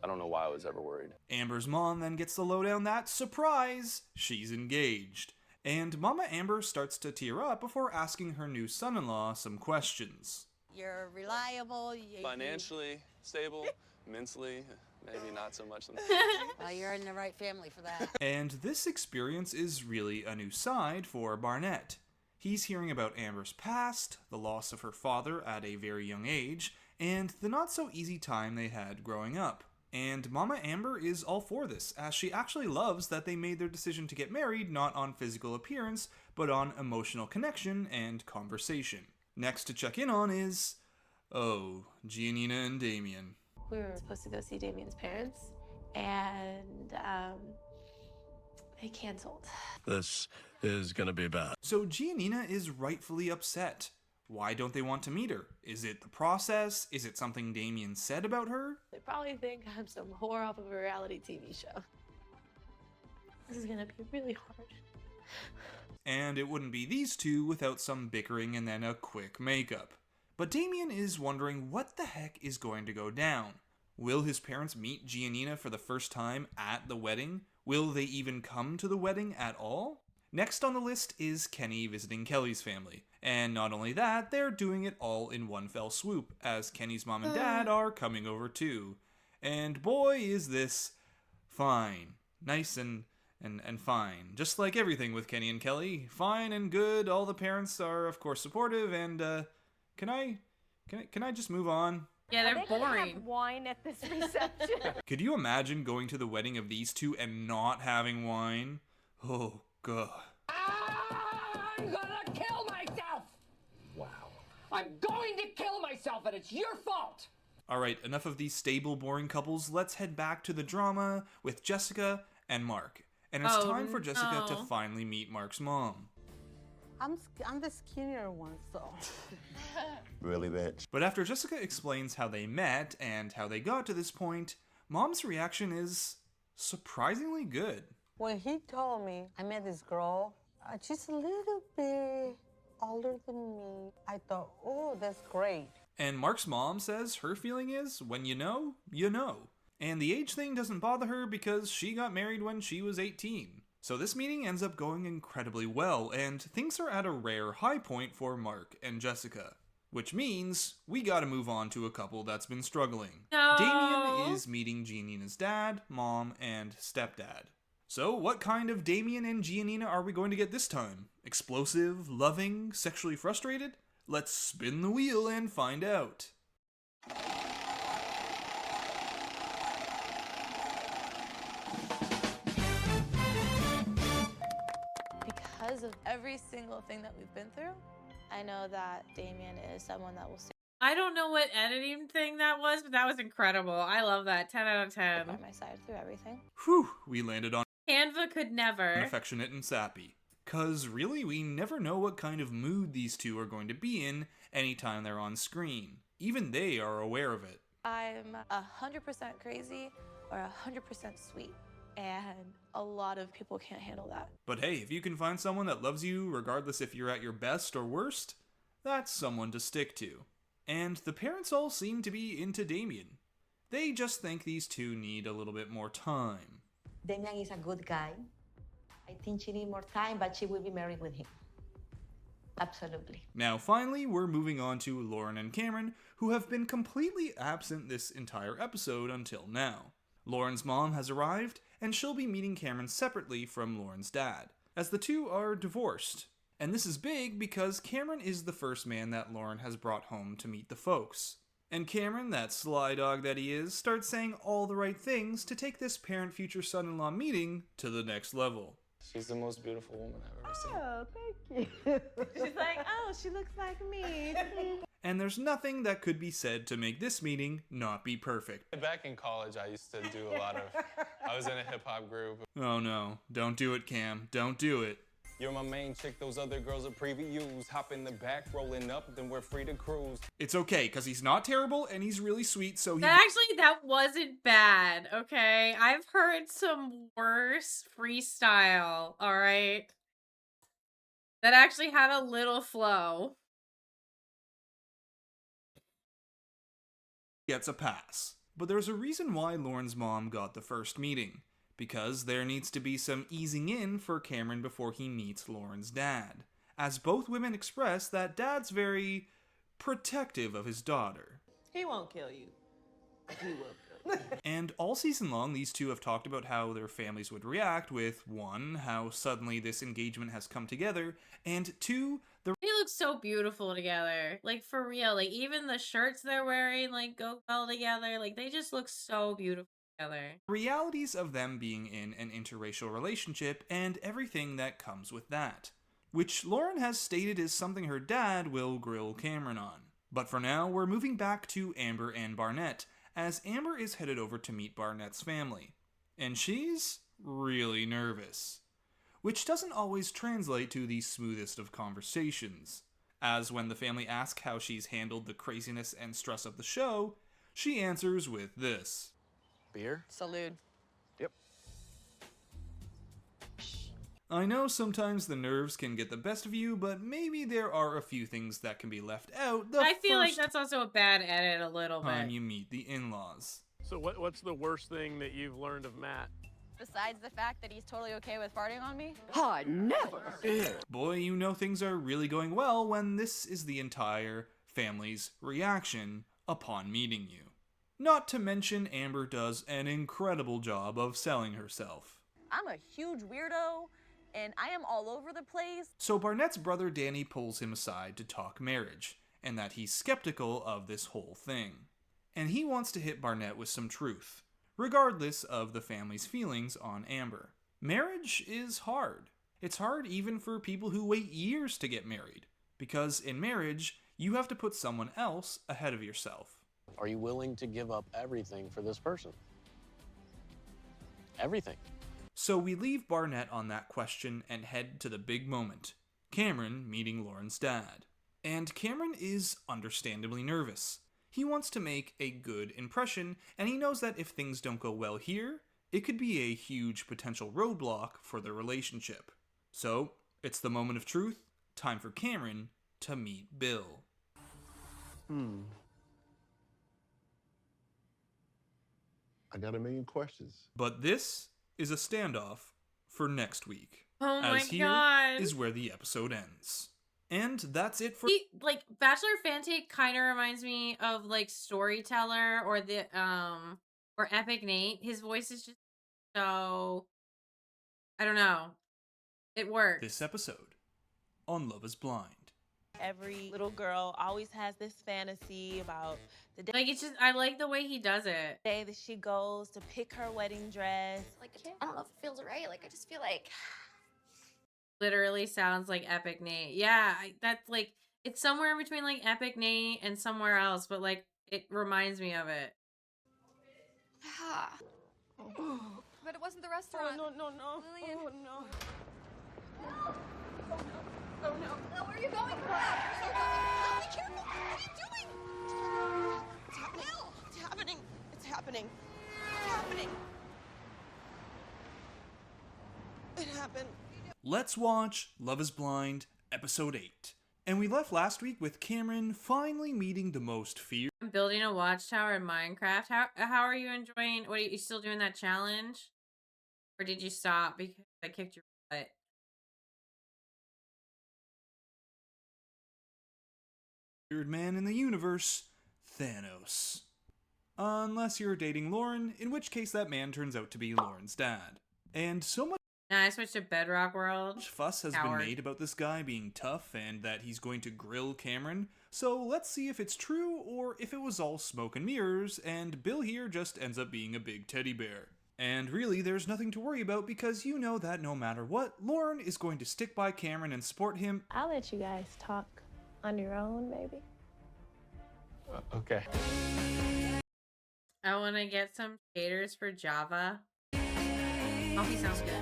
I don't know why I was ever worried. Amber's mom then gets the lowdown that, surprise, she's engaged. And Mama Amber starts to tear up before asking her new son-in-law some questions. You're reliable. Financially stable, mentally, maybe not so much. Well, you're in the right family for that. And this experience is really a new side for Barnett. He's hearing about Amber's past, the loss of her father at a very young age, and the not-so-easy time they had growing up. And Mama Amber is all for this, as she actually loves that they made their decision to get married not on physical appearance, but on emotional connection and conversation. Next to check in on is... oh, Giannina and Damien. We were supposed to go see Damien's parents, and they canceled. This is gonna be bad. So Giannina is rightfully upset. Why don't they want to meet her? Is it the process? Is it something Damien said about her? They probably think I'm some whore off of a reality TV show. This is gonna be really hard. And it wouldn't be these two without some bickering and then a quick makeup. But Damien is wondering what the heck is going to go down. Will his parents meet Giannina for the first time at the wedding? Will they even come to the wedding at all? Next on the list is Kenny visiting Kelly's family. And not only that, they're doing it all in one fell swoop, as Kenny's mom and dad are coming over too. And boy, is this fine. Nice and fine. Just like everything with Kenny and Kelly. Fine and good, all the parents are of course supportive, and can I just move on? Yeah, they're boring. Have wine at this reception. Could you imagine going to the wedding of these two and not having wine? Oh, God. I'm gonna kill myself! Wow. I'm going to kill myself, and it's your fault! Alright, enough of these stable, boring couples. Let's head back to the drama with Jessica and Mark. And it's time for Jessica to finally meet Mark's mom. I'm the skinnier one, so. Really, bitch. But after Jessica explains how they met and how they got to this point, Mom's reaction is surprisingly good. When he told me I met this girl, she's a little bit older than me, I thought, oh, that's great. And Mark's mom says her feeling is, when you know, you know. And the age thing doesn't bother her because she got married when she was 18. So this meeting ends up going incredibly well, and things are at a rare high point for Mark and Jessica. Which means we gotta move on to a couple that's been struggling. No. Damien is meeting Giannina's dad, mom, and stepdad. So what kind of Damien and Giannina are we going to get this time? Explosive, loving, sexually frustrated? Let's spin the wheel and find out. Because of every single thing that we've been through, I know that Damien is someone that will stay I don't know what editing thing that was, but that was incredible. I love that. 10 out of 10. by my side through everything. Whew, we landed on Canva could never. affectionate and sappy. Cause really, we never know what kind of mood these two are going to be in anytime they're on screen. Even they are aware of it. I'm 100% crazy or 100% sweet. And a lot of people can't handle that. But hey, if you can find someone that loves you regardless if you're at your best or worst, that's someone to stick to. And the parents all seem to be into Damien. They just think these two need a little bit more time. Damien is a good guy. I think she needs more time, but she will be married with him. Absolutely. Now finally, we're moving on to Lauren and Cameron, who have been completely absent this entire episode until now. Lauren's mom has arrived, and she'll be meeting Cameron separately from Lauren's dad, as the two are divorced. And this is big because Cameron is the first man that Lauren has brought home to meet the folks. And Cameron, that sly dog that he is, starts saying all the right things to take this parent-future son-in-law meeting to the next level. She's the most beautiful woman I've ever seen. Oh, thank you. She's like, oh, she looks like me. And there's nothing that could be said to make this meeting not be perfect. Back in college, I used to do a lot of, I was in a hip hop group. Oh no, don't do it, Cam, don't do it. You're my main chick, those other girls are previews. Hop in the back, rolling up, then we're free to cruise. It's okay, because he's not terrible and he's really sweet, so he... Actually, that wasn't bad, okay? I've heard some worse freestyle, alright? That actually had a little flow. Gets a pass. But there's a reason why Lauren's mom got the first meeting. Because there needs to be some easing in for Cameron before he meets Lauren's dad. As both women express that dad's very protective of his daughter. He won't kill you. He will kill you. And all season long, these two have talked about how their families would react with, one, how suddenly this engagement has come together, and two, the... They look so beautiful together. Like, for real. Like, even the shirts they're wearing, like, go well together. Like, they just look so beautiful together. Realities of them being in an interracial relationship and everything that comes with that. Which Lauren has stated is something her dad will grill Cameron on. But for now, we're moving back to Amber and Barnett, as Amber is headed over to meet Barnett's family. And she's really nervous. Which doesn't always translate to the smoothest of conversations. As when the family ask how she's handled the craziness and stress of the show, she answers with this. Beer? Salud. Yep. I know sometimes the nerves can get the best of you, but maybe there are a few things that can be left out I feel like that's also a bad edit a little time bit. you meet the in-laws. So what's the worst thing that you've learned of Matt? Besides the fact that he's totally okay with farting on me? I never. Boy, you know things are really going well when this is the entire family's reaction upon meeting you. Not to mention Amber does an incredible job of selling herself. I'm a huge weirdo, and I am all over the place. So Barnett's brother Danny pulls him aside to talk marriage, and that he's skeptical of this whole thing. And he wants to hit Barnett with some truth, regardless of the family's feelings on Amber. Marriage is hard. It's hard even for people who wait years to get married, because in marriage, you have to put someone else ahead of yourself. Are you willing to give up everything for this person? Everything. So we leave Barnett on that question and head to the big moment, Cameron meeting Lauren's dad. And Cameron is understandably nervous. He wants to make a good impression, and he knows that if things don't go well here, it could be a huge potential roadblock for the relationship. So, it's the moment of truth, time for Cameron to meet Bill. I got a million questions. But this is a standoff for next week. Oh my as here God. is where the episode ends. And that's it for... Like, Bachelor Fantake kind of reminds me of, like, Storyteller or the, or Epic Nate. His voice is just so... I don't know. It works. This episode on Love is Blind. Every little girl always has this fantasy about the day. Like, it's just, I like the way he does it. Day that she goes to pick her wedding dress. Like, I don't know if it feels right. Like, I just feel like... Literally sounds like Epic Nate. Yeah, that's like, it's somewhere in between like Epic Nate and somewhere else, but like, it reminds me of it. But it wasn't the restaurant. No. Lillian. Oh, no. Oh no. No, where are you going? Where are you going? Be careful. What are you doing? It's happening. It's happening. It's happening. It's happening. It happened. Let's watch Love is Blind, episode 8. And we left last week with Cameron finally meeting the most feared. I'm building a watchtower in Minecraft. How are you enjoying? What are you still doing that challenge? Or did you stop because I kicked your butt? Feared man in the universe, Thanos. Unless you're dating Lauren, in which case that man turns out to be Lauren's dad. And so much Nah, I switched to Bedrock World. fuss has been made about this guy being tough and that he's going to grill Cameron, so let's see if it's true or if it was all smoke and mirrors and Bill here just ends up being a big teddy bear. And really, there's nothing to worry about because you know that no matter what, Lauren is going to stick by Cameron and support him. I'll let you guys talk on your own, maybe. Okay. I want to get some shaders for Java. Coffee sounds good.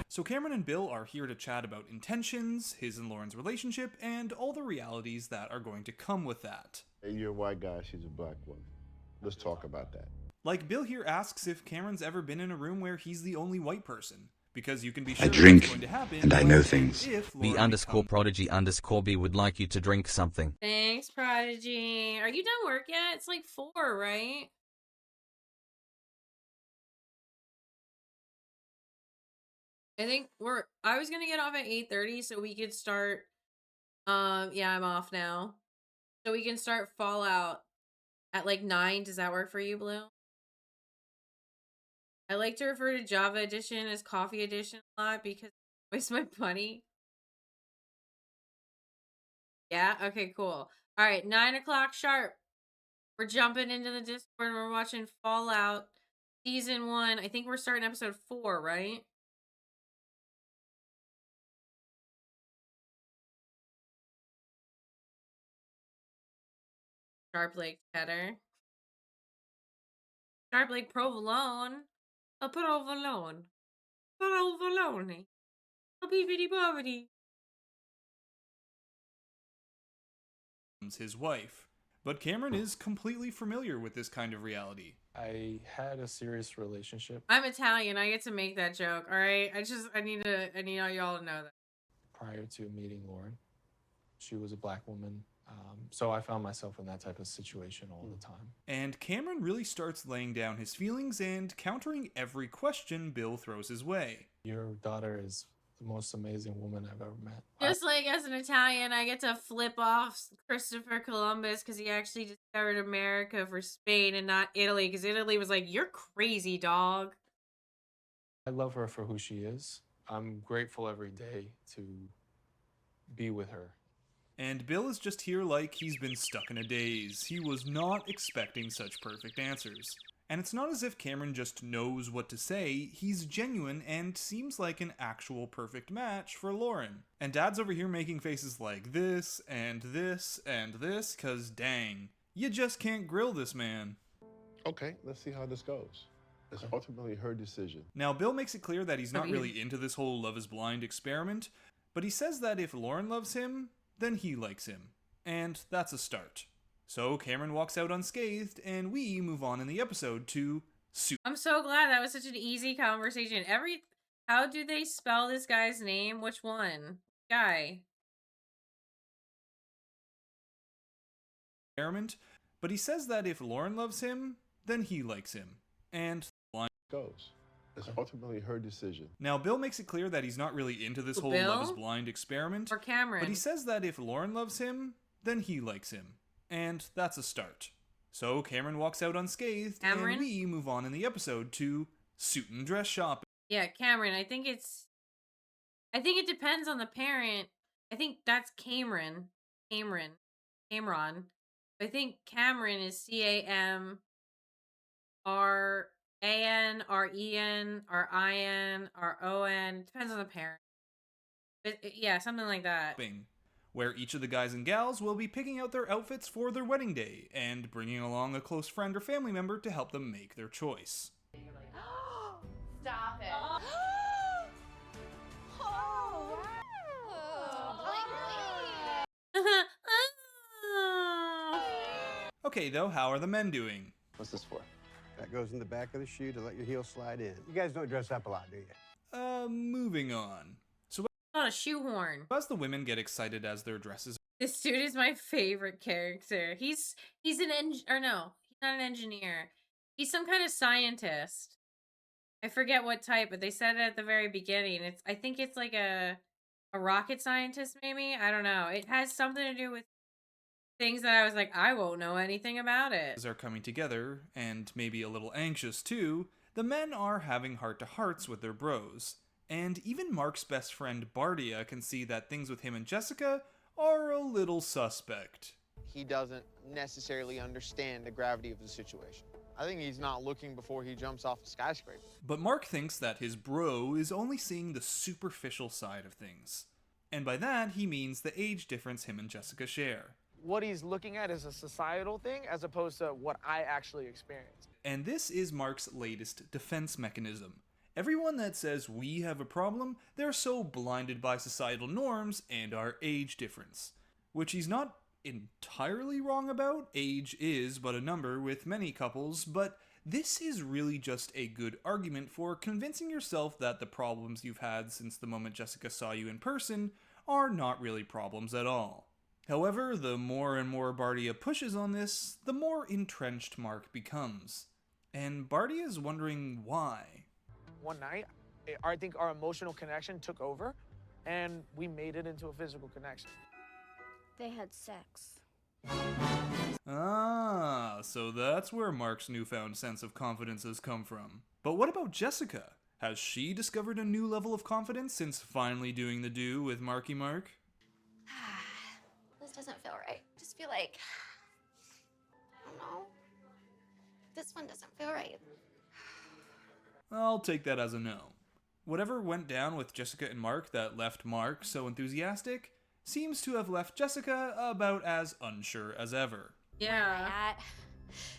So Cameron and Bill are here to chat about intentions, his and Lauren's relationship, and all the realities that are going to come with that. Hey, you're a white guy, she's a black woman. Let's talk about that. Like, Bill here asks if Cameron's ever been in a room where he's the only white person. Because you can be sure I drink, what's going to happen, and I know but things. if B Lauren _ prodigy _ B would like you to drink something. Thanks, Prodigy. Are you done work yet? It's like 4, right? I think I was gonna get off at 8:30 so we could start, yeah, I'm off now. So we can start Fallout at like 9. Does that work for you, Blue? I like to refer to Java Edition as Coffee Edition a lot because it's my bunny. Yeah? Okay, cool. Alright, 9 o'clock sharp. We're jumping into the Discord and we're watching Fallout Season 1. I think we're starting episode 4, right? Sharp Lake Cheddar. Sharp Lake Provolone. A provolone. Provolone. A beepity bobbity. his wife. But Cameron is completely familiar with this kind of reality. I had a serious relationship I'm Italian. I get to make that joke. All right. I need y'all to know that. prior to meeting Lauren. She was a black woman. So I found myself in that type of situation all the time. And Cameron really starts laying down his feelings and countering every question Bill throws his way. Your daughter is the most amazing woman I've ever met. Just like as an Italian, I get to flip off Christopher Columbus because he actually discovered America for Spain and not Italy, because Italy was like, you're crazy, dog. I love her for who she is. I'm grateful every day to be with her. And Bill is just here like he's been stuck in a daze. He was not expecting such perfect answers. And it's not as if Cameron just knows what to say, he's genuine and seems like an actual perfect match for Lauren. And Dad's over here making faces like this, and this, and this, cause dang, you just can't grill this man. Okay, let's see how this goes. It's ultimately her decision. Now, Bill makes it clear that he's not really into this whole Love is Blind experiment, but he says that if Lauren loves him, then he likes him. And that's a start. So Cameron walks out unscathed, and we move on in the episode to Sue. I'm so glad that was such an easy conversation. How do they spell this guy's name? Which one? Guy. But he says that if Lauren loves him, then he likes him. And goes. It's ultimately her decision. Now, Bill makes it clear that he's not really into this whole Bill? Love is Blind experiment. Or Cameron. But he says that if Lauren loves him, then he likes him. And that's a start. So Cameron walks out unscathed, and we move on in the episode to suit and dress shopping. Yeah, Cameron. I think it depends on the parent. I think that's Cameron. I think Cameron is CAMRAN, REN, RIN, RON. Depends on the parent. But yeah, something like that. Where each of the guys and gals will be picking out their outfits for their wedding day and bringing along a close friend or family member to help them make their choice. Stop it. Okay, though, how are the men doing? What's this for? That goes in the back of the shoe to let your heel slide in. You guys don't dress up a lot, do you? Moving on. So, Not a shoehorn. as the women get excited as their dresses This dude is my favorite character. He's an he's not an engineer. He's some kind of scientist. I forget what type, but they said it at the very beginning. I think it's like a rocket scientist, maybe. I don't know. It has something to do with things that I was like, I won't know anything about it. are coming together, and maybe a little anxious too, the men are having heart-to-hearts with their bros. And even Mark's best friend Bardia can see that things with him and Jessica are a little suspect. He doesn't necessarily understand the gravity of the situation. I think he's not looking before he jumps off the skyscraper. But Mark thinks that his bro is only seeing the superficial side of things. And by that, he means the age difference him and Jessica share. What he's looking at is a societal thing as opposed to what I actually experienced. And this is Mark's latest defense mechanism. Everyone that says we have a problem, they're so blinded by societal norms and our age difference. Which he's not entirely wrong about. Age is but a number with many couples, but this is really just a good argument for convincing yourself that the problems you've had since the moment Jessica saw you in person are not really problems at all. However, the more and more Bardia pushes on this, the more entrenched Mark becomes. And Bardia is wondering why. One night, I think our emotional connection took over, and we made it into a physical connection. They had sex. Ah, so that's where Mark's newfound sense of confidence has come from. But what about Jessica? Has she discovered a new level of confidence since finally doing the do with Marky Mark? This doesn't feel right. I just feel like, I don't know. This one doesn't feel right. I'll take that as a no. Whatever went down with Jessica and Mark that left Mark so enthusiastic seems to have left Jessica about as unsure as ever. Yeah.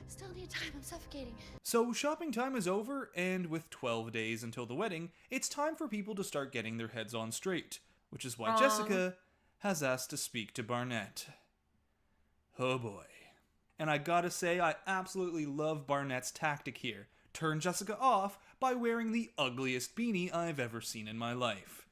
Still need time, I'm suffocating. So shopping time is over, and with 12 days until the wedding, it's time for people to start getting their heads on straight, which is why Jessica has asked to speak to Barnett. Oh boy. And I gotta say, I absolutely love Barnett's tactic here. Turn Jessica off by wearing the ugliest beanie I've ever seen in my life.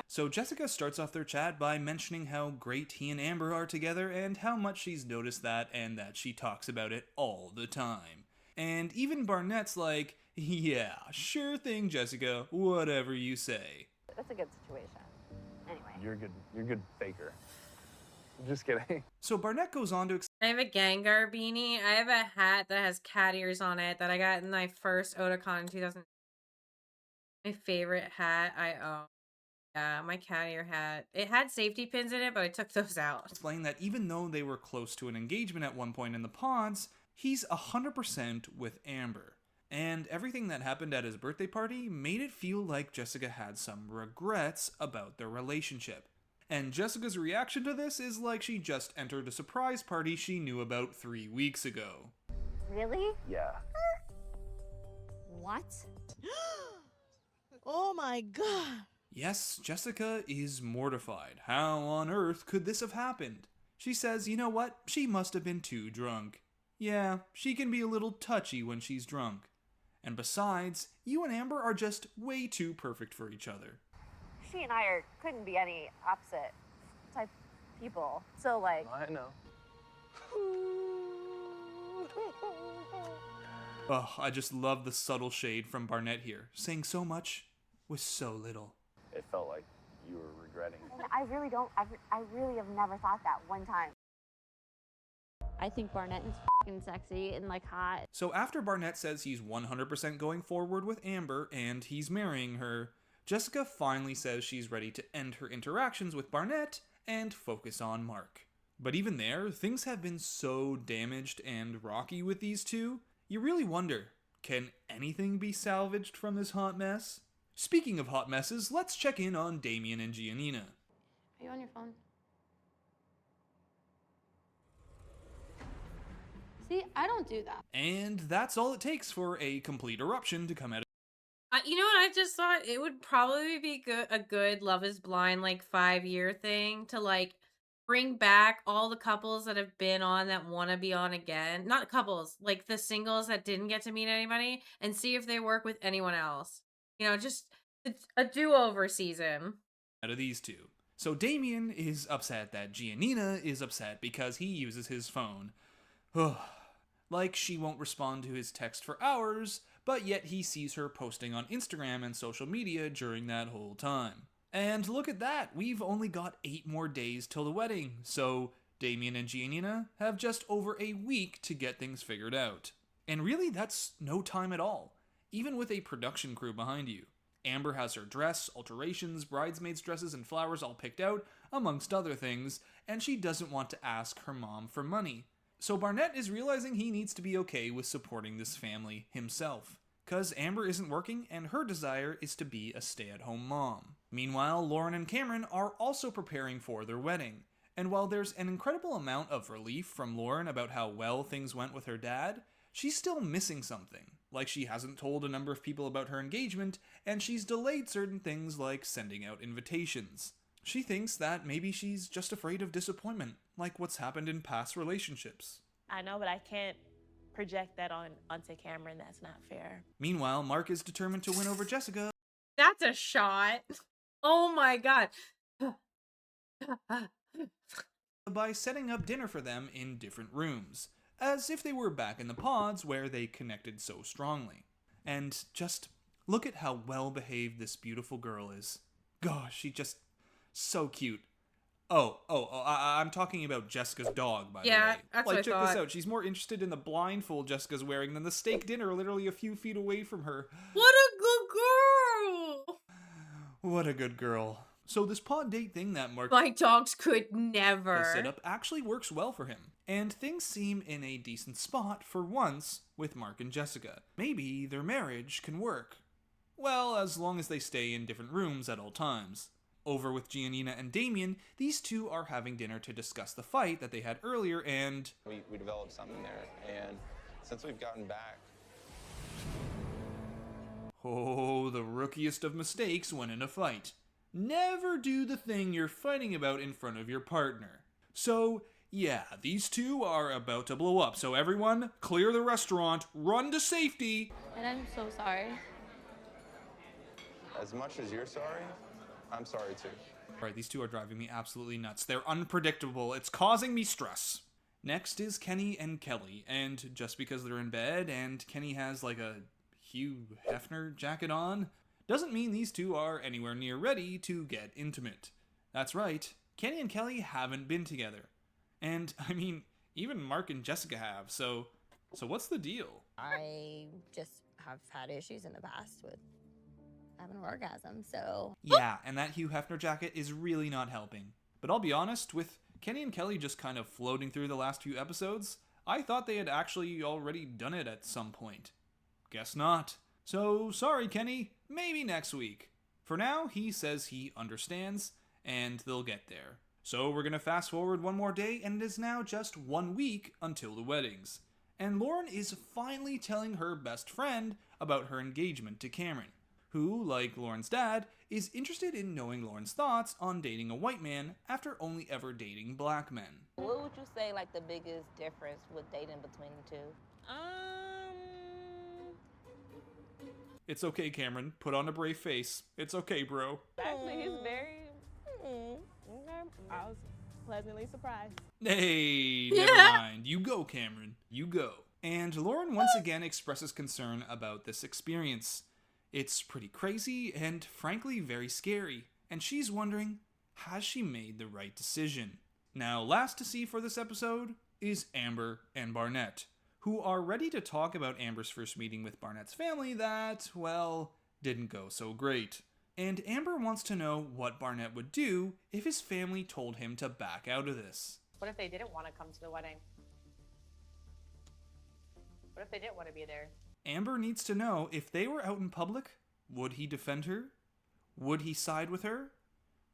So Jessica starts off their chat by mentioning how great he and Amber are together and how much she's noticed that and that she talks about it all the time. And even Barnett's like, yeah, sure thing, Jessica, whatever you say. That's a good situation. Anyway. You're good faker. Just kidding. So Barnett goes on to I have a Gengar beanie. I have a hat that has cat ears on it that I got in my first Otakon in 2000. My favorite hat I own. Yeah, my cat ear hat. It had safety pins in it, but I took those out. explain that even though they were close to an engagement at one point in the pods, he's 100% with Amber. And everything that happened at his birthday party made it feel like Jessica had some regrets about their relationship. And Jessica's reaction to this is like she just entered a surprise party she knew about 3 weeks ago. Really? Yeah. What? Oh my god. Yes, Jessica is mortified. How on earth could this have happened? She says, you know what? She must have been too drunk. Yeah, she can be a little touchy when she's drunk. And besides, you and Amber are just way too perfect for each other. She and I couldn't be any opposite type people. So like. I know. Oh, I just love the subtle shade from Barnett here, saying so much with so little. It felt like you were regretting. I really don't. I really have never thought that one time. I think Barnett is fucking sexy and like hot. So after Barnett says he's 100% going forward with Amber and he's marrying her, Jessica finally says she's ready to end her interactions with Barnett and focus on Mark. But even there, things have been so damaged and rocky with these two, you really wonder, can anything be salvaged from this hot mess? Speaking of hot messes, let's check in on Damien and Giannina. Are you on your phone? See, I don't do that. And that's all it takes for a complete eruption to come out of. You know what? I just thought it would probably be a good Love is Blind like 5-year thing to like bring back all the couples that have been on that want to be on again. Not couples, like the singles that didn't get to meet anybody, and see if they work with anyone else. You know, just it's a do-over season. Out of these two. So Damien is upset that Giannina is upset because he uses his phone. Like she won't respond to his text for hours, but yet he sees her posting on Instagram and social media during that whole time. And look at that, we've only got 8 more days till the wedding, so Damien and Giannina have just over a week to get things figured out. And really, that's no time at all, even with a production crew behind you. Amber has her dress, alterations, bridesmaids' dresses, and flowers all picked out, amongst other things, and she doesn't want to ask her mom for money. So Barnett is realizing he needs to be okay with supporting this family himself, cause Amber isn't working and her desire is to be a stay-at-home mom. Meanwhile, Lauren and Cameron are also preparing for their wedding, and while there's an incredible amount of relief from Lauren about how well things went with her dad, she's still missing something, like she hasn't told a number of people about her engagement, and she's delayed certain things like sending out invitations. She thinks that maybe she's just afraid of disappointment, like what's happened in past relationships. I know, but I can't project that onto Cameron. That's not fair. Meanwhile, Mark is determined to win over Jessica. That's a shot. Oh my god. By setting up dinner for them in different rooms, as if they were back in the pods where they connected so strongly. And just look at how well behaved this beautiful girl is. Gosh, she just so cute. I'm talking about Jessica's dog, by the way. Yeah, that's what I check thought. this out. She's more interested in the blindfold Jessica's wearing than the steak dinner literally a few feet away from her. What a good girl! What a good girl. So this pod date thing that Mark My dogs could never. has set up actually works well for him. And things seem in a decent spot for once with Mark and Jessica. Maybe their marriage can work. Well, as long as they stay in different rooms at all times. Over with Giannina and Damien, these two are having dinner to discuss the fight that they had earlier and... We developed something there, and since we've gotten back... Oh, the rookiest of mistakes when in a fight. Never do the thing you're fighting about in front of your partner. So, yeah, these two are about to blow up, so everyone, clear the restaurant, run to safety! And I'm so sorry. As much as you're sorry, I'm sorry too. Alright, these two are driving me absolutely nuts. They're unpredictable. It's causing me stress. Next is Kenny and Kelly, and just because they're in bed and Kenny has like a Hugh Hefner jacket on, doesn't mean these two are anywhere near ready to get intimate. That's right, Kenny and Kelly haven't been together. And, I mean, even Mark and Jessica have, so what's the deal? I just have had issues in the past with having an orgasm, so... Yeah, and that Hugh Hefner jacket is really not helping. But I'll be honest, with Kenny and Kelly just kind of floating through the last few episodes, I thought they had actually already done it at some point. Guess not. So, sorry Kenny, maybe next week. For now, he says he understands, and they'll get there. So we're gonna fast forward one more day, and it is now just 1 week until the weddings. And Lauren is finally telling her best friend about her engagement to Cameron, who, like Lauren's dad, is interested in knowing Lauren's thoughts on dating a white man after only ever dating black men. What would you say like the biggest difference with dating between the two? It's okay, Cameron. Put on a brave face. It's okay, bro. Actually, he's very. I was pleasantly surprised. Hey, never mind. You go, Cameron. You go. And Lauren once again expresses concern about this experience. It's pretty crazy and frankly very scary, and she's wondering, has she made the right decision? Now, last to see for this episode is Amber and Barnett, who are ready to talk about Amber's first meeting with Barnett's family that, well, didn't go so great. And Amber wants to know what Barnett would do if his family told him to back out of this. What if they didn't want to come to the wedding? What if they didn't want to be there? Amber needs to know if they were out in public, would he defend her? Would he side with her?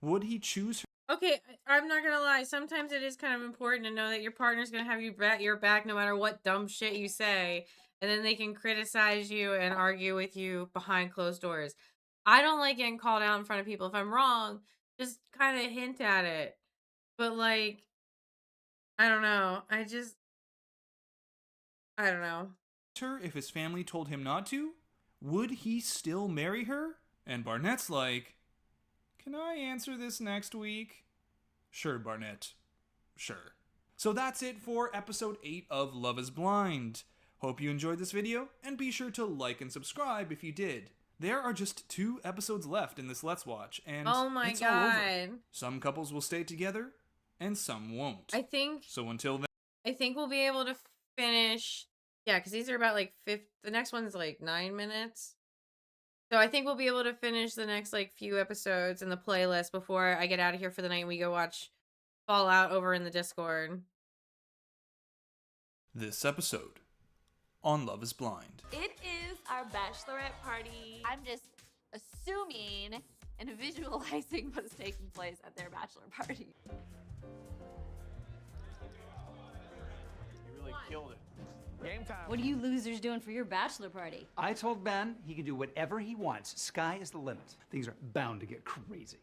Would he choose her? Okay, I'm not gonna lie. Sometimes it is kind of important to know that your partner's gonna have your back no matter what dumb shit you say, and then they can criticize you and argue with you behind closed doors. I don't like getting called out in front of people. If I'm wrong, just kind of hint at it. But like, I don't know. I don't know. Her if his family told him not to? Would he still marry her? And Barnett's like, can I answer this next week? Sure, Barnett. Sure. So that's it for episode 8 of Love is Blind. Hope you enjoyed this video, and be sure to like and subscribe if you did. There are just 2 episodes left in this Let's Watch, and Oh my it's all over. God. Some couples will stay together, and some won't. I think So until then, we'll be able to finish. Yeah, because these are about like the next one's like 9 minutes. So I think we'll be able to finish the next like few episodes in the playlist before I get out of here for the night and we go watch Fallout over in the Discord. this episode on Love is Blind. It is our bachelorette party. I'm just assuming and visualizing what's taking place at their bachelor party. You really killed it. Game time. What are you losers doing for your bachelor party? I told Ben he can do whatever he wants. Sky is the limit. Things are bound to get crazy.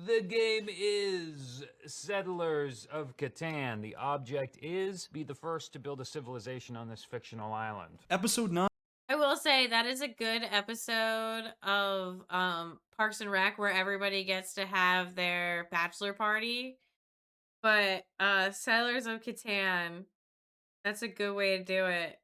The game is Settlers of Catan. The object is be the first to build a civilization on this fictional island. Episode 9. I will say that is a good episode of Parks and Rec where everybody gets to have their bachelor party. But Settlers of Catan, that's a good way to do it.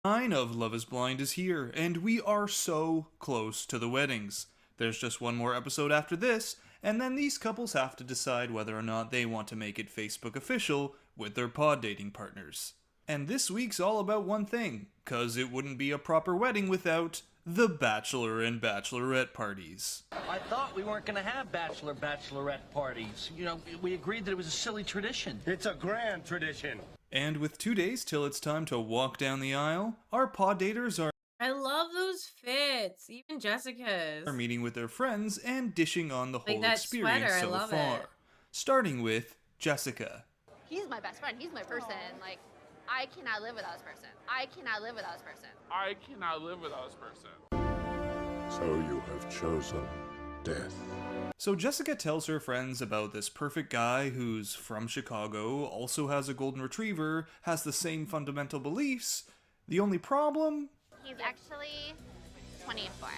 9 of Love is Blind is here, and we are so close to the weddings. There's just one more episode after this, and then these couples have to decide whether or not they want to make it Facebook official with their pod dating partners. And this week's all about one thing, cause it wouldn't be a proper wedding without the Bachelor and Bachelorette parties. I thought we weren't going to have bachelorette parties. You know, we agreed that it was a silly tradition. It's a grand tradition. And with 2 days till it's time to walk down the aisle, our pod daters are I love those fits, even Jessica's. meeting with their friends and dishing on the whole that experience sweater, I so love far. it. Starting with Jessica. He's my best friend. He's my person. Like, I cannot live without this person. I cannot live without this person. I cannot live without this person. So you have chosen death. So Jessica tells her friends about this perfect guy who's from Chicago, also has a golden retriever, has the same fundamental beliefs. The only problem? He's actually 24.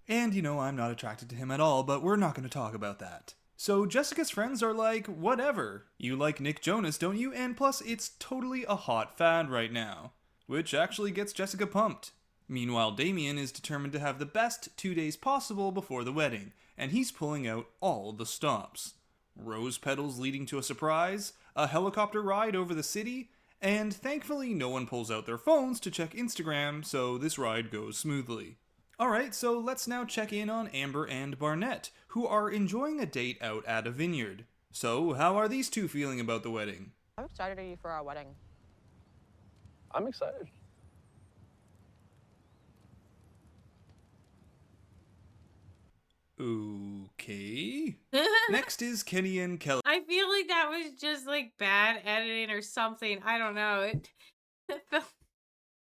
And you know, I'm not attracted to him at all, but we're not going to talk about that. So Jessica's friends are like, whatever. You like Nick Jonas, don't you? And plus, it's totally a hot fad right now. Which actually gets Jessica pumped. Meanwhile, Damien is determined to have the best 2 days possible before the wedding, and he's pulling out all the stops. Rose petals leading to a surprise, a helicopter ride over the city, and thankfully no one pulls out their phones to check Instagram, so this ride goes smoothly. Alright, so let's now check in on Amber and Barnett, who are enjoying a date out at a vineyard. So, how are these two feeling about the wedding? How excited are you for our wedding? I'm excited. Okay. Next is Kenny and Kelly. I feel like that was just like bad editing or something. I don't know.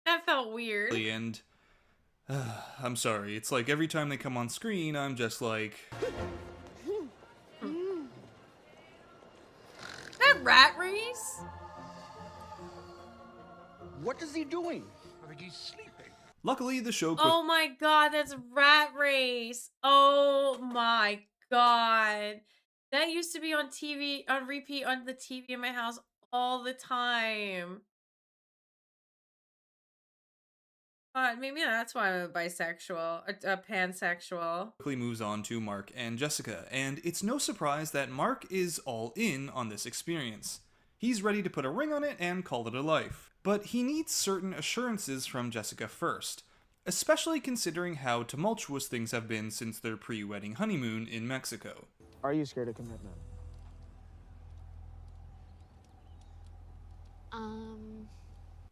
That felt weird. And I'm sorry, it's like every time they come on screen, I'm just like... That rat race? What is he doing? I think he's sleeping. Luckily, the show... Oh my god, that's Rat Race. Oh my god. That used to be on TV, on repeat on the TV in my house all the time. Maybe that's why I'm a bisexual, a pansexual. Quickly moves on to Mark and Jessica, and it's no surprise that Mark is all in on this experience. He's ready to put a ring on it and call it a life. But he needs certain assurances from Jessica first, especially considering how tumultuous things have been since their pre-wedding honeymoon in Mexico. Are you scared of commitment?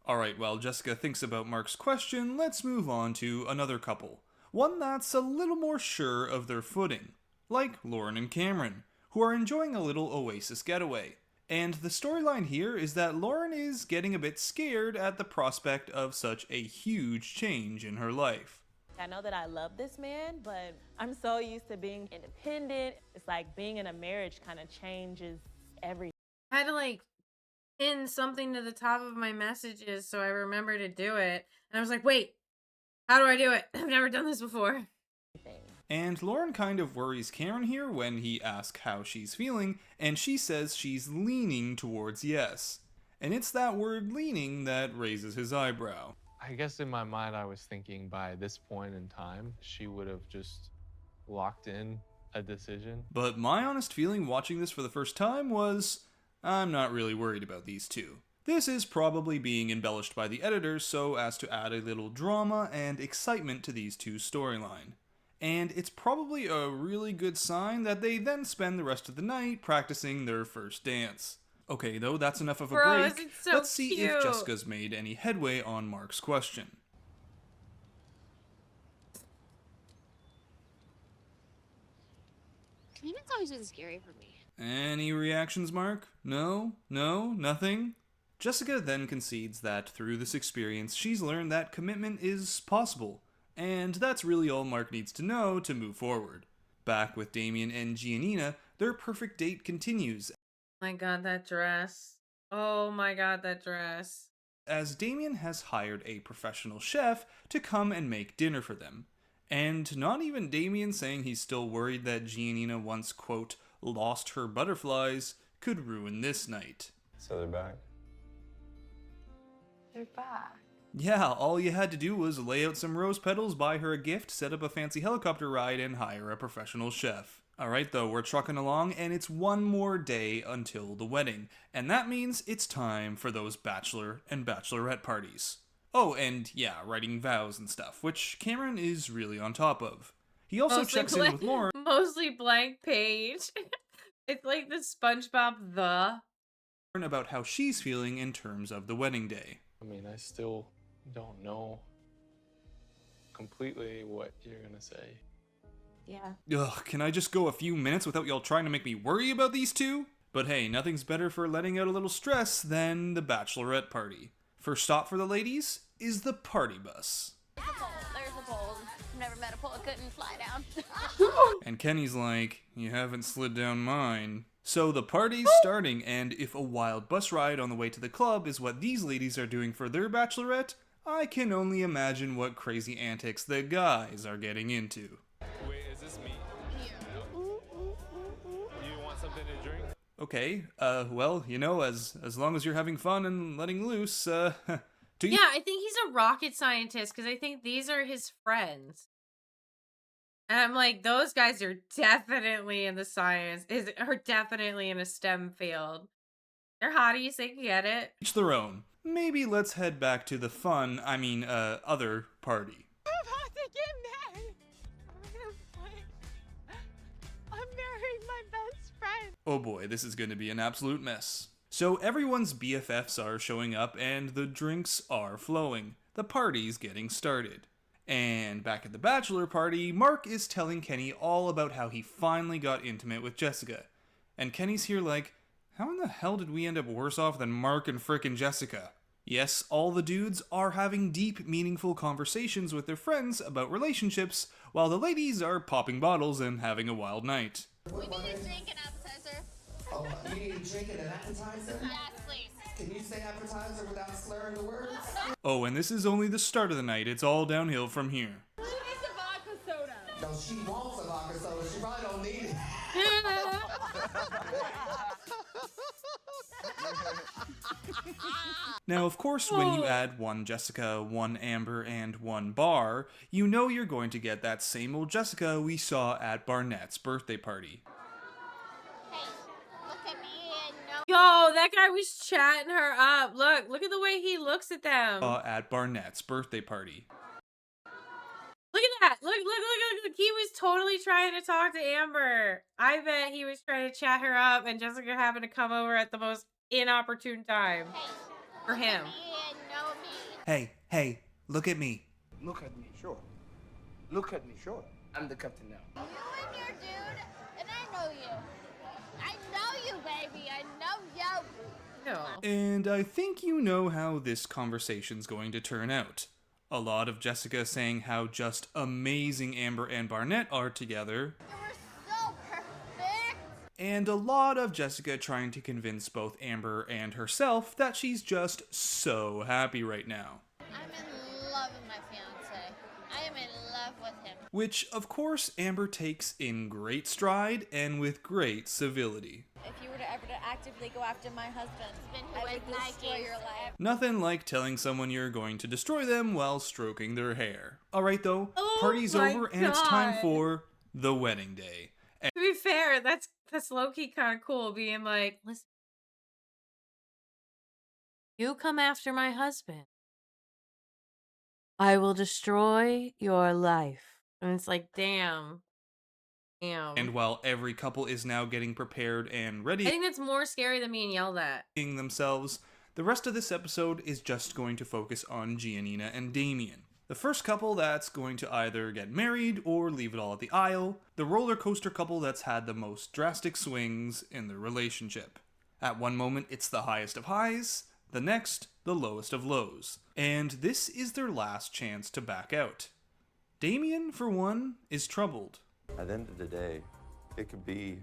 Alright, while Jessica thinks about Mark's question, let's move on to another couple. One that's a little more sure of their footing, like Lauren and Cameron, who are enjoying a little Oasis getaway. And the storyline here is that Lauren is getting a bit scared at the prospect of such a huge change in her life. I know that I love this man, but I'm so used to being independent. It's like being in a marriage kind of changes everything. I had to like pin something to the top of my messages so I remember to do it. And I was like, wait, how do I do it? I've never done this before. And Lauren kind of worries Karen here when he asks how she's feeling, and she says she's leaning towards yes. And it's that word leaning that raises his eyebrow. I guess in my mind, I was thinking by this point in time, she would have just locked in a decision. But my honest feeling watching this for the first time was, I'm not really worried about these two. This is probably being embellished by the editors so as to add a little drama and excitement to these two storyline. And it's probably a really good sign that they then spend the rest of the night practicing their first dance. Okay, though, that's enough of a Bros, break. it's so Let's see cute. if Jessica's made any headway on Mark's question. Commitment's always been scary for me. Any reactions, Mark? No? Nothing? Jessica then concedes that through this experience, she's learned that commitment is possible. And that's really all Mark needs to know to move forward. Back with Damien and Giannina, their perfect date continues. Oh my god, that dress. Oh my god, that dress. As Damien has hired a professional chef to come and make dinner for them. And not even Damien saying he's still worried that Giannina once, quote, lost her butterflies, could ruin this night. So they're back. They're back. Yeah, all you had to do was lay out some rose petals, buy her a gift, set up a fancy helicopter ride, and hire a professional chef. Alright though, we're trucking along, and it's one more day until the wedding. And that means it's time for those bachelor and bachelorette parties. Oh, and yeah, writing vows and stuff, which Cameron is really on top of. He also checks in with Lauren. Mostly blank page. It's like the SpongeBob the. About how she's feeling in terms of the wedding day. I mean, I still don't know completely what you're gonna say. Yeah. Ugh, can I just go a few minutes without y'all trying to make me worry about these two? But hey, nothing's better for letting out a little stress than the bachelorette party. First stop for the ladies is the party bus. There's a pole. There's a pole. Never met a pole that couldn't fly down. And Kenny's like, you haven't slid down mine. So the party's starting, and if a wild bus ride on the way to the club is what these ladies are doing for their bachelorette, I can only imagine what crazy antics the guys are getting into. Wait, is this me? You want something to drink? Okay, well, you know, as long as you're having fun and letting loose, Yeah, I think he's a rocket scientist because I think these are his friends. And I'm like, those guys are definitely in the science, are definitely in a STEM field. They're hotties, they get it. each their own. Maybe let's head back to the fun, other party. I'm about to get married. I'm marrying my best friend. Oh boy, this is going to be an absolute mess. So everyone's BFFs are showing up and the drinks are flowing. The party's getting started. And back at the bachelor party, Mark is telling Kenny all about how he finally got intimate with Jessica. And Kenny's here like, how in the hell did we end up worse off than Mark and frickin' Jessica? Yes, all the dudes are having deep, meaningful conversations with their friends about relationships, while the ladies are popping bottles and having a wild night. We need a drink and appetizer. Oh, you need a drink and an appetizer? Yes, please. Can you say appetizer without slurring the words? Oh, and this is only the start of the night. It's all downhill from here. She needs a vodka soda. No, she wants a vodka soda. She probably don't need it. Now, of course, when you add one Jessica, one Amber, and one Bar, you know you're going to get that same old Jessica we saw at Barnett's birthday party. Look at me and no. Yo, that guy was chatting her up. Look at the way he looks at them. At Barnett's birthday party. Look at that. Look. He was totally trying to talk to Amber. I bet he was trying to chat her up and Jessica happened to come over at the most inopportune time for him. Hey, look at me. Look at me, sure. Look at me, sure. I'm the captain now. You and your dude, and I know you. I know you, baby. I know you. No. And I think you know how this conversation's going to turn out. A lot of Jessica saying how just amazing Amber and Barnett are together. So perfect. And a lot of Jessica trying to convince both Amber and herself that she's just so happy right now. I'm in love with my fiance. I am in love with him. Which, of course, Amber takes in great stride and with great civility. If you were to ever actively go after my husband, I would destroy your life. Nothing like telling someone you're going to destroy them while stroking their hair. Alright though, party's over and it's time for the wedding day. To be fair, that's low-key kind of cool, being like, listen, you come after my husband, I will destroy your life. And it's like, damn. And while every couple is now getting prepared and I ready, think that's more scary than being yelled at. themselves, the rest of this episode is just going to focus on Giannina and Damien. The first couple that's going to either get married or leave it all at the aisle, the roller coaster couple that's had the most drastic swings in their relationship. At one moment it's the highest of highs, the next the lowest of lows, and this is their last chance to back out. Damien, for one, is troubled. At the end of the day, it could be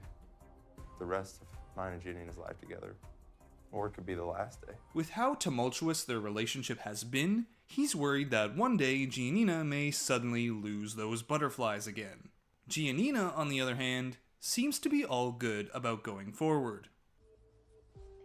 the rest of mine and Giannina's life together, or it could be the last day. With how tumultuous their relationship has been, he's worried that one day Giannina may suddenly lose those butterflies again. Giannina, on the other hand, seems to be all good about going forward.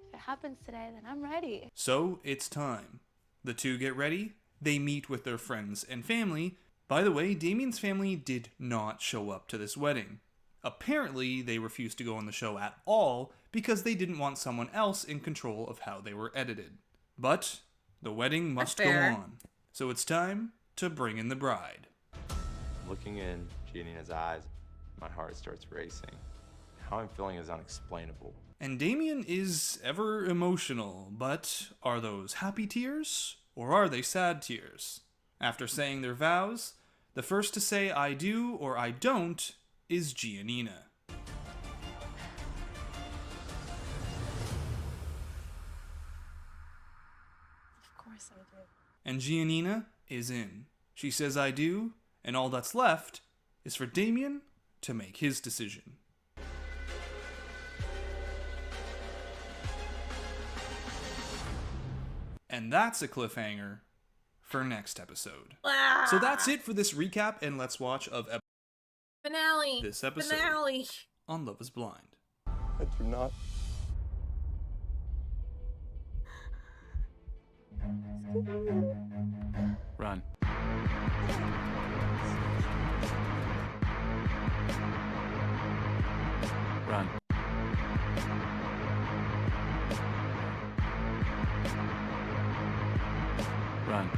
If it happens today, then I'm ready. So it's time. The two get ready, they meet with their friends and family. By the way, Damien's family did not show up to this wedding. Apparently, they refused to go on the show at all because they didn't want someone else in control of how they were edited. But the wedding must go on, so it's time to bring in the bride. Looking in Giannina's eyes, my heart starts racing. How I'm feeling is unexplainable. And Damien is ever emotional, but are those happy tears or are they sad tears? After saying their vows, the first to say I do or I don't is Giannina. Of course I do. And Giannina is in. She says I do, and all that's left is for Damien to make his decision. And that's a cliffhanger for next episode. So that's it for this recap and let's watch of Finale. this episode Finale. on Love is Blind. I do not. Run. Run. Run.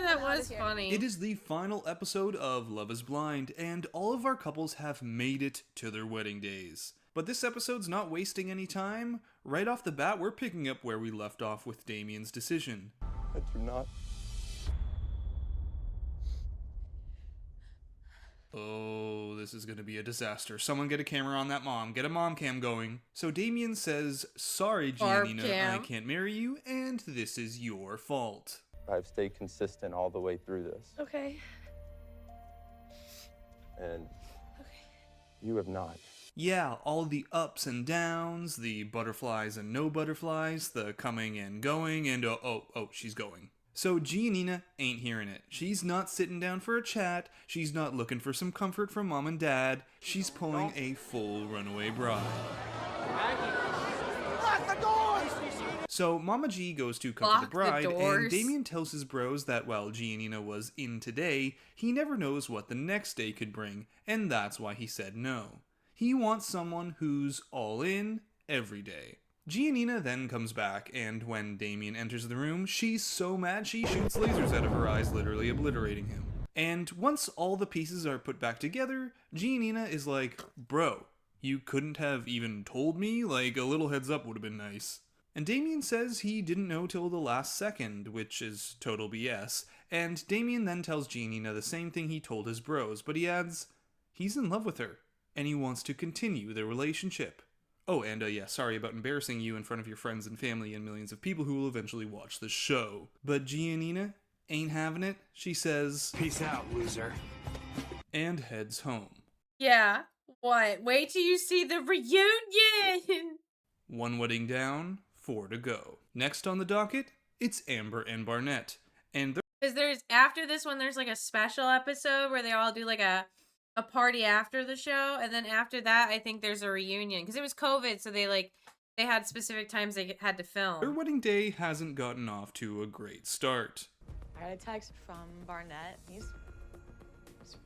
That was funny. It is the final episode of Love is Blind, and all of our couples have made it to their wedding days. But this episode's not wasting any time. Right off the bat, we're picking up where we left off with Damien's decision. I do not. Oh, this is gonna be a disaster. Someone get a camera on that mom. Get a mom cam going. So Damien says, sorry, Giannina, I can't marry you, and this is your fault. I've stayed consistent all the way through this, Okay. and you have not. Yeah, all the ups and downs, the butterflies and no butterflies, the coming and going, and oh, she's going. So Giannina ain't hearing it. She's not sitting down for a chat. She's not looking for some comfort from mom and dad. She's pulling a full runaway bride. Lock the doors! So Mama G goes to comfort the bride, and Damien tells his bros that while Giannina was in today, he never knows what the next day could bring, and that's why he said no. He wants someone who's all in every day. Giannina then comes back, and when Damien enters the room, she's so mad she shoots lasers out of her eyes, literally obliterating him. And once all the pieces are put back together, Giannina is like, bro, you couldn't have even told me? Like, a little heads up would have been nice. And Damien says he didn't know till the last second, which is total BS, and Damien then tells Giannina the same thing he told his bros, but he adds, he's in love with her, and he wants to continue their relationship. Oh, and yeah, sorry about embarrassing you in front of your friends and family and millions of people who will eventually watch the show. But Giannina ain't having it. She says, "Peace out, loser," and heads home. Yeah. What? Wait till you see the reunion! 1 wedding down, 4 to go. Next on the docket, it's Amber and Barnett. And Because after this one, there's like a special episode where they all do like a party after the show. And then after that, I think there's a reunion. Because it was COVID, so they had specific times they had to film. their wedding day hasn't gotten off to a great start. I got a text from Barnett. He's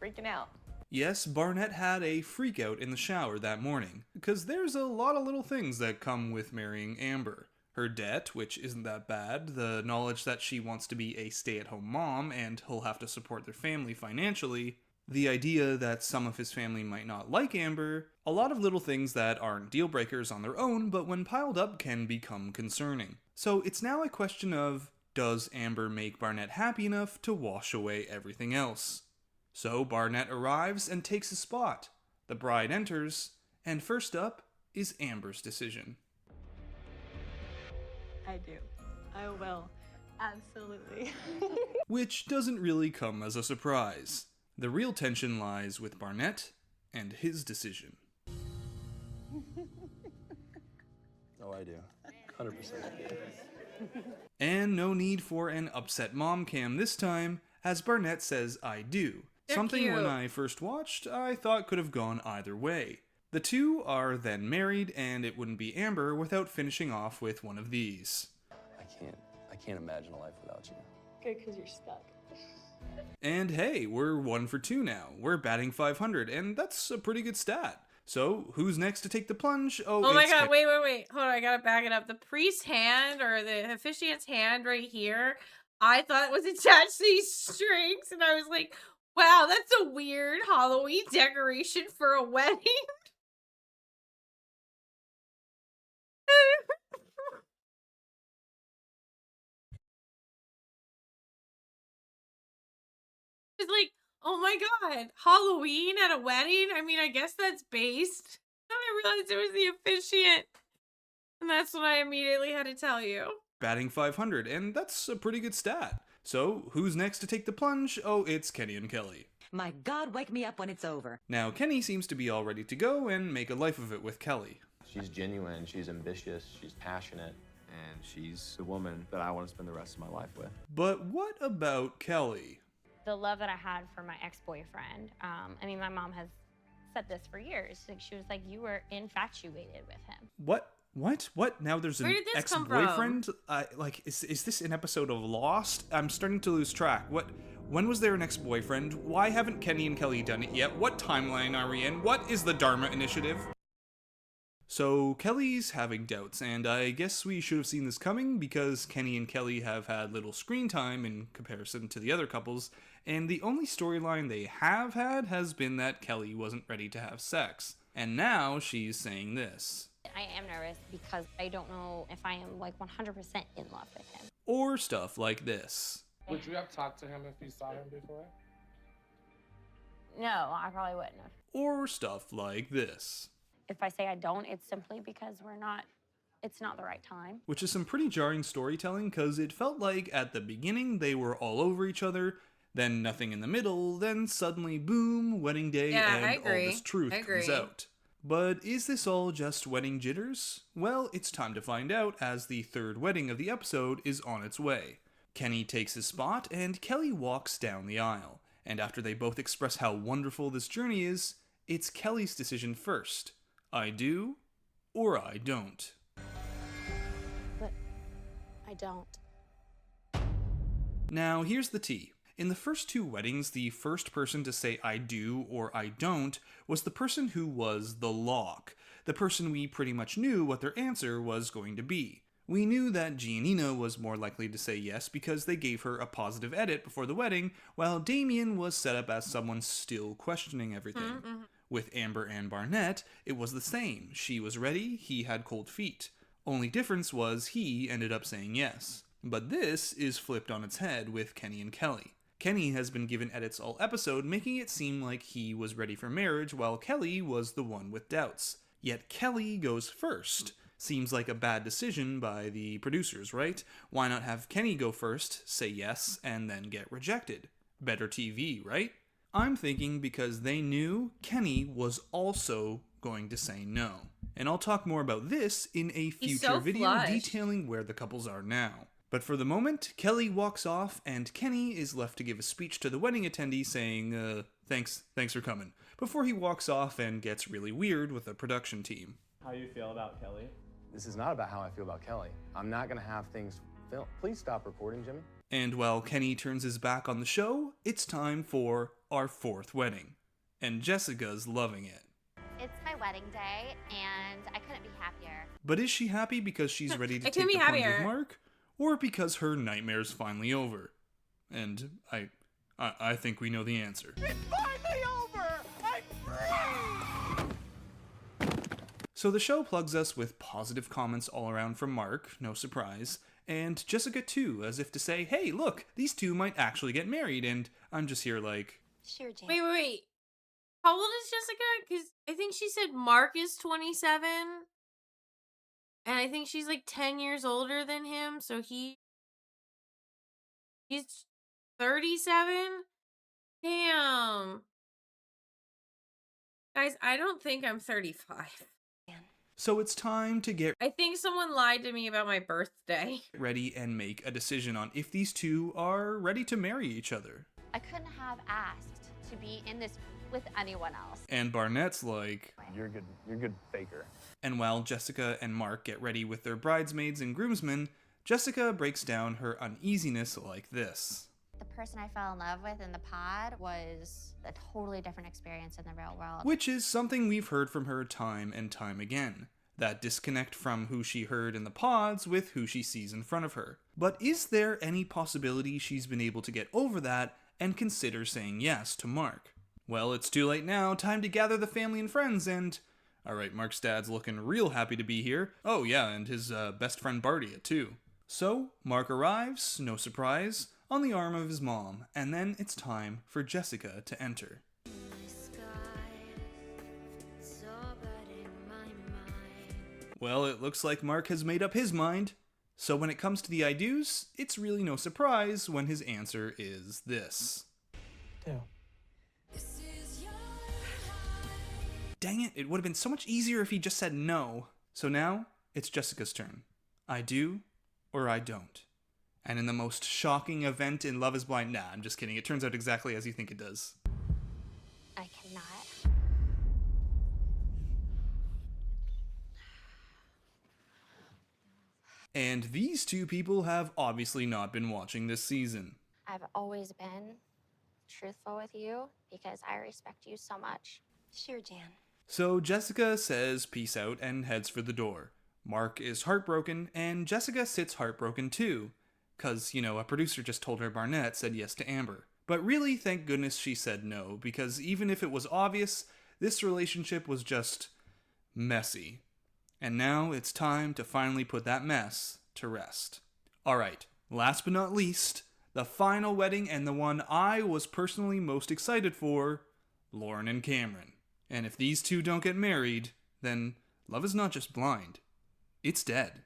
freaking out. Yes, Barnett had a freak out in the shower that morning, because there's a lot of little things that come with marrying Amber. Her debt, which isn't that bad, the knowledge that she wants to be a stay-at-home mom and he'll have to support their family financially, the idea that some of his family might not like Amber, a lot of little things that aren't deal breakers on their own, but when piled up can become concerning. So it's now a question of, does Amber make Barnett happy enough to wash away everything else? So Barnett arrives and takes his spot. The bride enters, and first up is Amber's decision. I do. I will. Absolutely. Which doesn't really come as a surprise. The real tension lies with Barnett and his decision. Oh, I do. 100%. And no need for an upset mom cam this time, as Barnett says I do. They're Something cute. when I first watched, I thought could have gone either way. The two are then married, and it wouldn't be Amber without finishing off with one of these. I can't imagine a life without you. Good, because you're stuck. And hey, we're 1 for 2 now. We're batting 500, and that's a pretty good stat. So, who's next to take the plunge? Oh my it's god, wait. Hold on, I gotta back it up. The priest's hand, or the officiant's hand right here, I thought it was attached to these strings, and I was like, wow, that's a weird Halloween decoration for a wedding. It's like, oh my god, Halloween at a wedding? I mean, I guess that's based. Then I realized it was the officiant. And that's what I immediately had to tell you. batting 500, and that's a pretty good stat. So, who's next to take the plunge? Oh, it's Kenny and Kelly. My God, wake me up when it's over. Now, Kenny seems to be all ready to go and make a life of it with Kelly. She's genuine, she's ambitious, she's passionate, and she's the woman that I want to spend the rest of my life with. But what about Kelly? The love that I had for my ex-boyfriend, I mean, my mom has said this for years. Like, she was like, you were infatuated with him. What? Now there's an Where did this come ex-boyfriend? Is this an episode of Lost? I'm starting to lose track. When was there an ex-boyfriend? Why haven't Kenny and Kelly done it yet? What timeline are we in? What is the Dharma Initiative? So Kelly's having doubts, and I guess we should have seen this coming because Kenny and Kelly have had little screen time in comparison to the other couples, and the only storyline they have had has been that Kelly wasn't ready to have sex. And now she's saying this. I am nervous because I don't know if I am like 100% in love with him. Or stuff like this. Would you have talked to him if you saw him before? No, I probably wouldn't have. Or stuff like this. If I say I don't, it's simply because it's not the right time. Which is some pretty jarring storytelling because it felt like at the beginning they were all over each other, then nothing in the middle, then suddenly boom, wedding day, and all this truth comes out. But is this all just wedding jitters? Well, it's time to find out as the third wedding of the episode is on its way. Kenny takes his spot and Kelly walks down the aisle. And after they both express how wonderful this journey is, it's Kelly's decision first. I do, or I don't. But I don't. Now, here's the tea. In the first two weddings, the first person to say I do or I don't was the person who was the lock, the person we pretty much knew what their answer was going to be. We knew that Giannina was more likely to say yes because they gave her a positive edit before the wedding, while Damien was set up as someone still questioning everything. With Amber and Barnett, it was the same. She was ready, he had cold feet. Only difference was he ended up saying yes. But this is flipped on its head with Kenny and Kelly. Kenny has been given edits all episode, making it seem like he was ready for marriage while Kelly was the one with doubts. Yet Kelly goes first. Seems like a bad decision by the producers, right? Why not have Kenny go first, say yes, and then get rejected? Better TV, right? I'm thinking because they knew Kenny was also going to say no. And I'll talk more about this in a future video detailing where the couples are now. But for the moment, Kelly walks off and Kenny is left to give a speech to the wedding attendee saying, thanks for coming, before he walks off and gets really weird with the production team. How you feel about Kelly? This is not about how I feel about Kelly. I'm not gonna have things filmed. Please stop recording, Jimmy. And while Kenny turns his back on the show, it's time for our 4th wedding. And Jessica's loving it. It's my wedding day, and I couldn't be happier. But is she happy because she's ready to I take couldn't the be plunge happier. with Mark? Or because her nightmare's finally over? And I think we know the answer. It's finally over! I'm free! So the show plugs us with positive comments all around from Mark, no surprise, and Jessica too, as if to say, hey, look, these two might actually get married, and I'm just here like... Sure, Jane. Wait. How old is Jessica? Because I think she said Mark is 27. And I think she's like 10 years older than him, so he's 37? Damn. Guys, I don't think I'm 35. So it's time to get I think someone lied to me about my birthday. ready and make a decision on if these two are ready to marry each other. I couldn't have asked to be in this with anyone else. And Barnett's like, You're good faker. And while Jessica and Mark get ready with their bridesmaids and groomsmen, Jessica breaks down her uneasiness like this. The person I fell in love with in the pod was a totally different experience in the real world. Which is something we've heard from her time and time again. That disconnect from who she heard in the pods with who she sees in front of her. But is there any possibility she's been able to get over that and consider saying yes to Mark? Well, it's too late now, time to gather the family and friends and... Alright, Mark's dad's looking real happy to be here. Oh yeah, and his best friend Bardia too. So, Mark arrives, no surprise, on the arm of his mom, and then it's time for Jessica to enter. Well, it looks like Mark has made up his mind. So when it comes to the I do's, it's really no surprise when his answer is this. Yeah. Dang it, it would have been so much easier if he just said no. So now, it's Jessica's turn. I do, or I don't. And in the most shocking event in Love is Blind, nah, I'm just kidding, it turns out exactly as you think it does. I cannot. And these two people have obviously not been watching this season. I've always been truthful with you because I respect you so much. Sure, Jan. So Jessica says peace out and heads for the door. Mark is heartbroken, and Jessica sits heartbroken too. 'Cause, you know, a producer just told her Barnett said yes to Amber. But really, thank goodness she said no, because even if it was obvious, this relationship was just messy. And now it's time to finally put that mess to rest. Alright, last but not least, the final wedding and the one I was personally most excited for, Lauren and Cameron. And if these two don't get married, then love is not just blind. It's dead.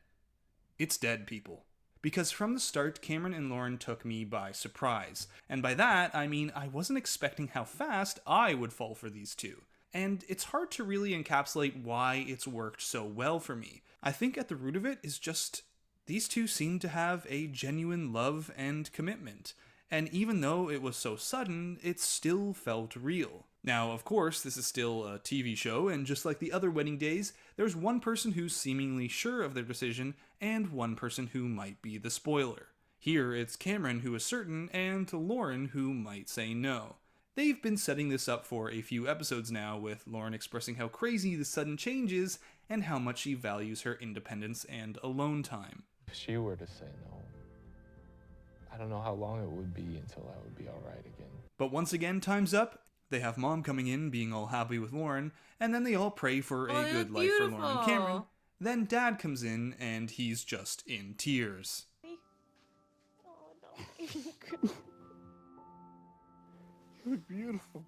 It's dead, people. Because from the start, Cameron and Lauren took me by surprise. And by that, I mean I wasn't expecting how fast I would fall for these two. And it's hard to really encapsulate why it's worked so well for me. I think at the root of it is just these two seem to have a genuine love and commitment. And even though it was so sudden, it still felt real. Now, of course, this is still a TV show, and just like the other wedding days, there's one person who's seemingly sure of their decision, and one person who might be the spoiler. Here, it's Cameron who is certain, and Lauren who might say no. They've been setting this up for a few episodes now, with Lauren expressing how crazy the sudden change is, and how much she values her independence and alone time. If she were to say no, I don't know how long it would be until I would be alright again. But once again, time's up. They have Mom coming in, being all happy with Lauren, and then they all pray for a good life for Lauren and Cameron. Then Dad comes in, and he's just in tears. Oh, no. You look beautiful.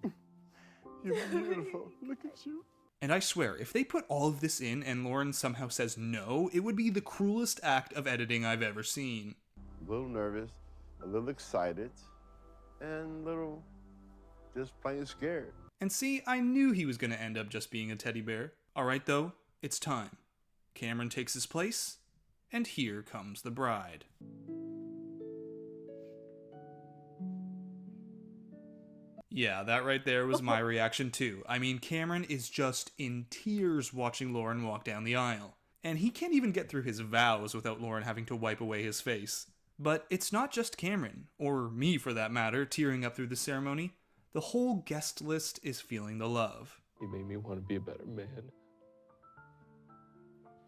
You're beautiful. Look at you. And I swear, if they put all of this in and Lauren somehow says no, it would be the cruelest act of editing I've ever seen. A little nervous, a little excited, and a little just plain scared. And see, I knew he was going to end up just being a teddy bear. Alright though, it's time. Cameron takes his place, and here comes the bride. Yeah, that right there was my reaction too. I mean, Cameron is just in tears watching Lauren walk down the aisle. And he can't even get through his vows without Lauren having to wipe away his face. But it's not just Cameron, or me for that matter, tearing up through the ceremony. The whole guest list is feeling the love. You made me want to be a better man.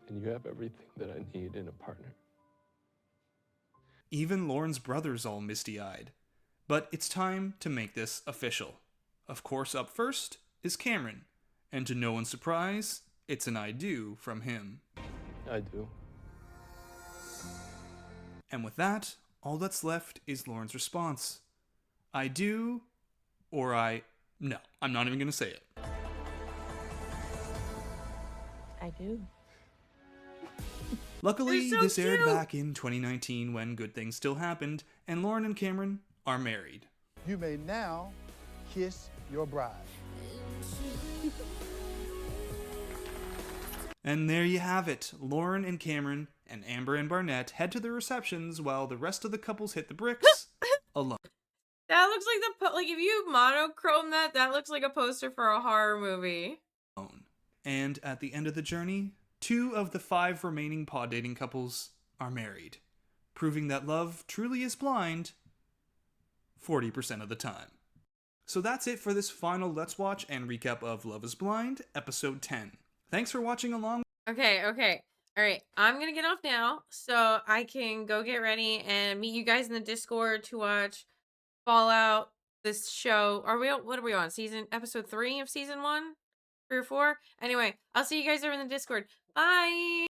And you have everything that I need in a partner. Even Lauren's brother's all misty-eyed. But it's time to make this official. Of course, up first is Cameron. And to no one's surprise, it's an I do from him. I do. And with that, all that's left is Lauren's response. I do, or no, I'm not even going to say it. I do. Luckily, They're so this aired cute. back in 2019 when good things still happened, and Lauren and Cameron are married. You may now kiss your bride. And there you have it. Lauren and Cameron and Amber and Barnett head to their receptions while the rest of the couples hit the bricks alone. That looks like like if you monochrome that looks like a poster for a horror movie. And at the end of the journey, 2 of the 5 remaining pod dating couples are married, proving that love truly is blind 40% of the time. So that's it for this final Let's Watch and recap of Love is Blind, episode 10. Thanks for watching along. Okay. All right. I'm going to get off now so I can go get ready and meet you guys in the Discord to watch Fallout, this show. What are we on? Episode 3 of season 1? 3 or 4? Anyway, I'll see you guys over in the Discord. Bye!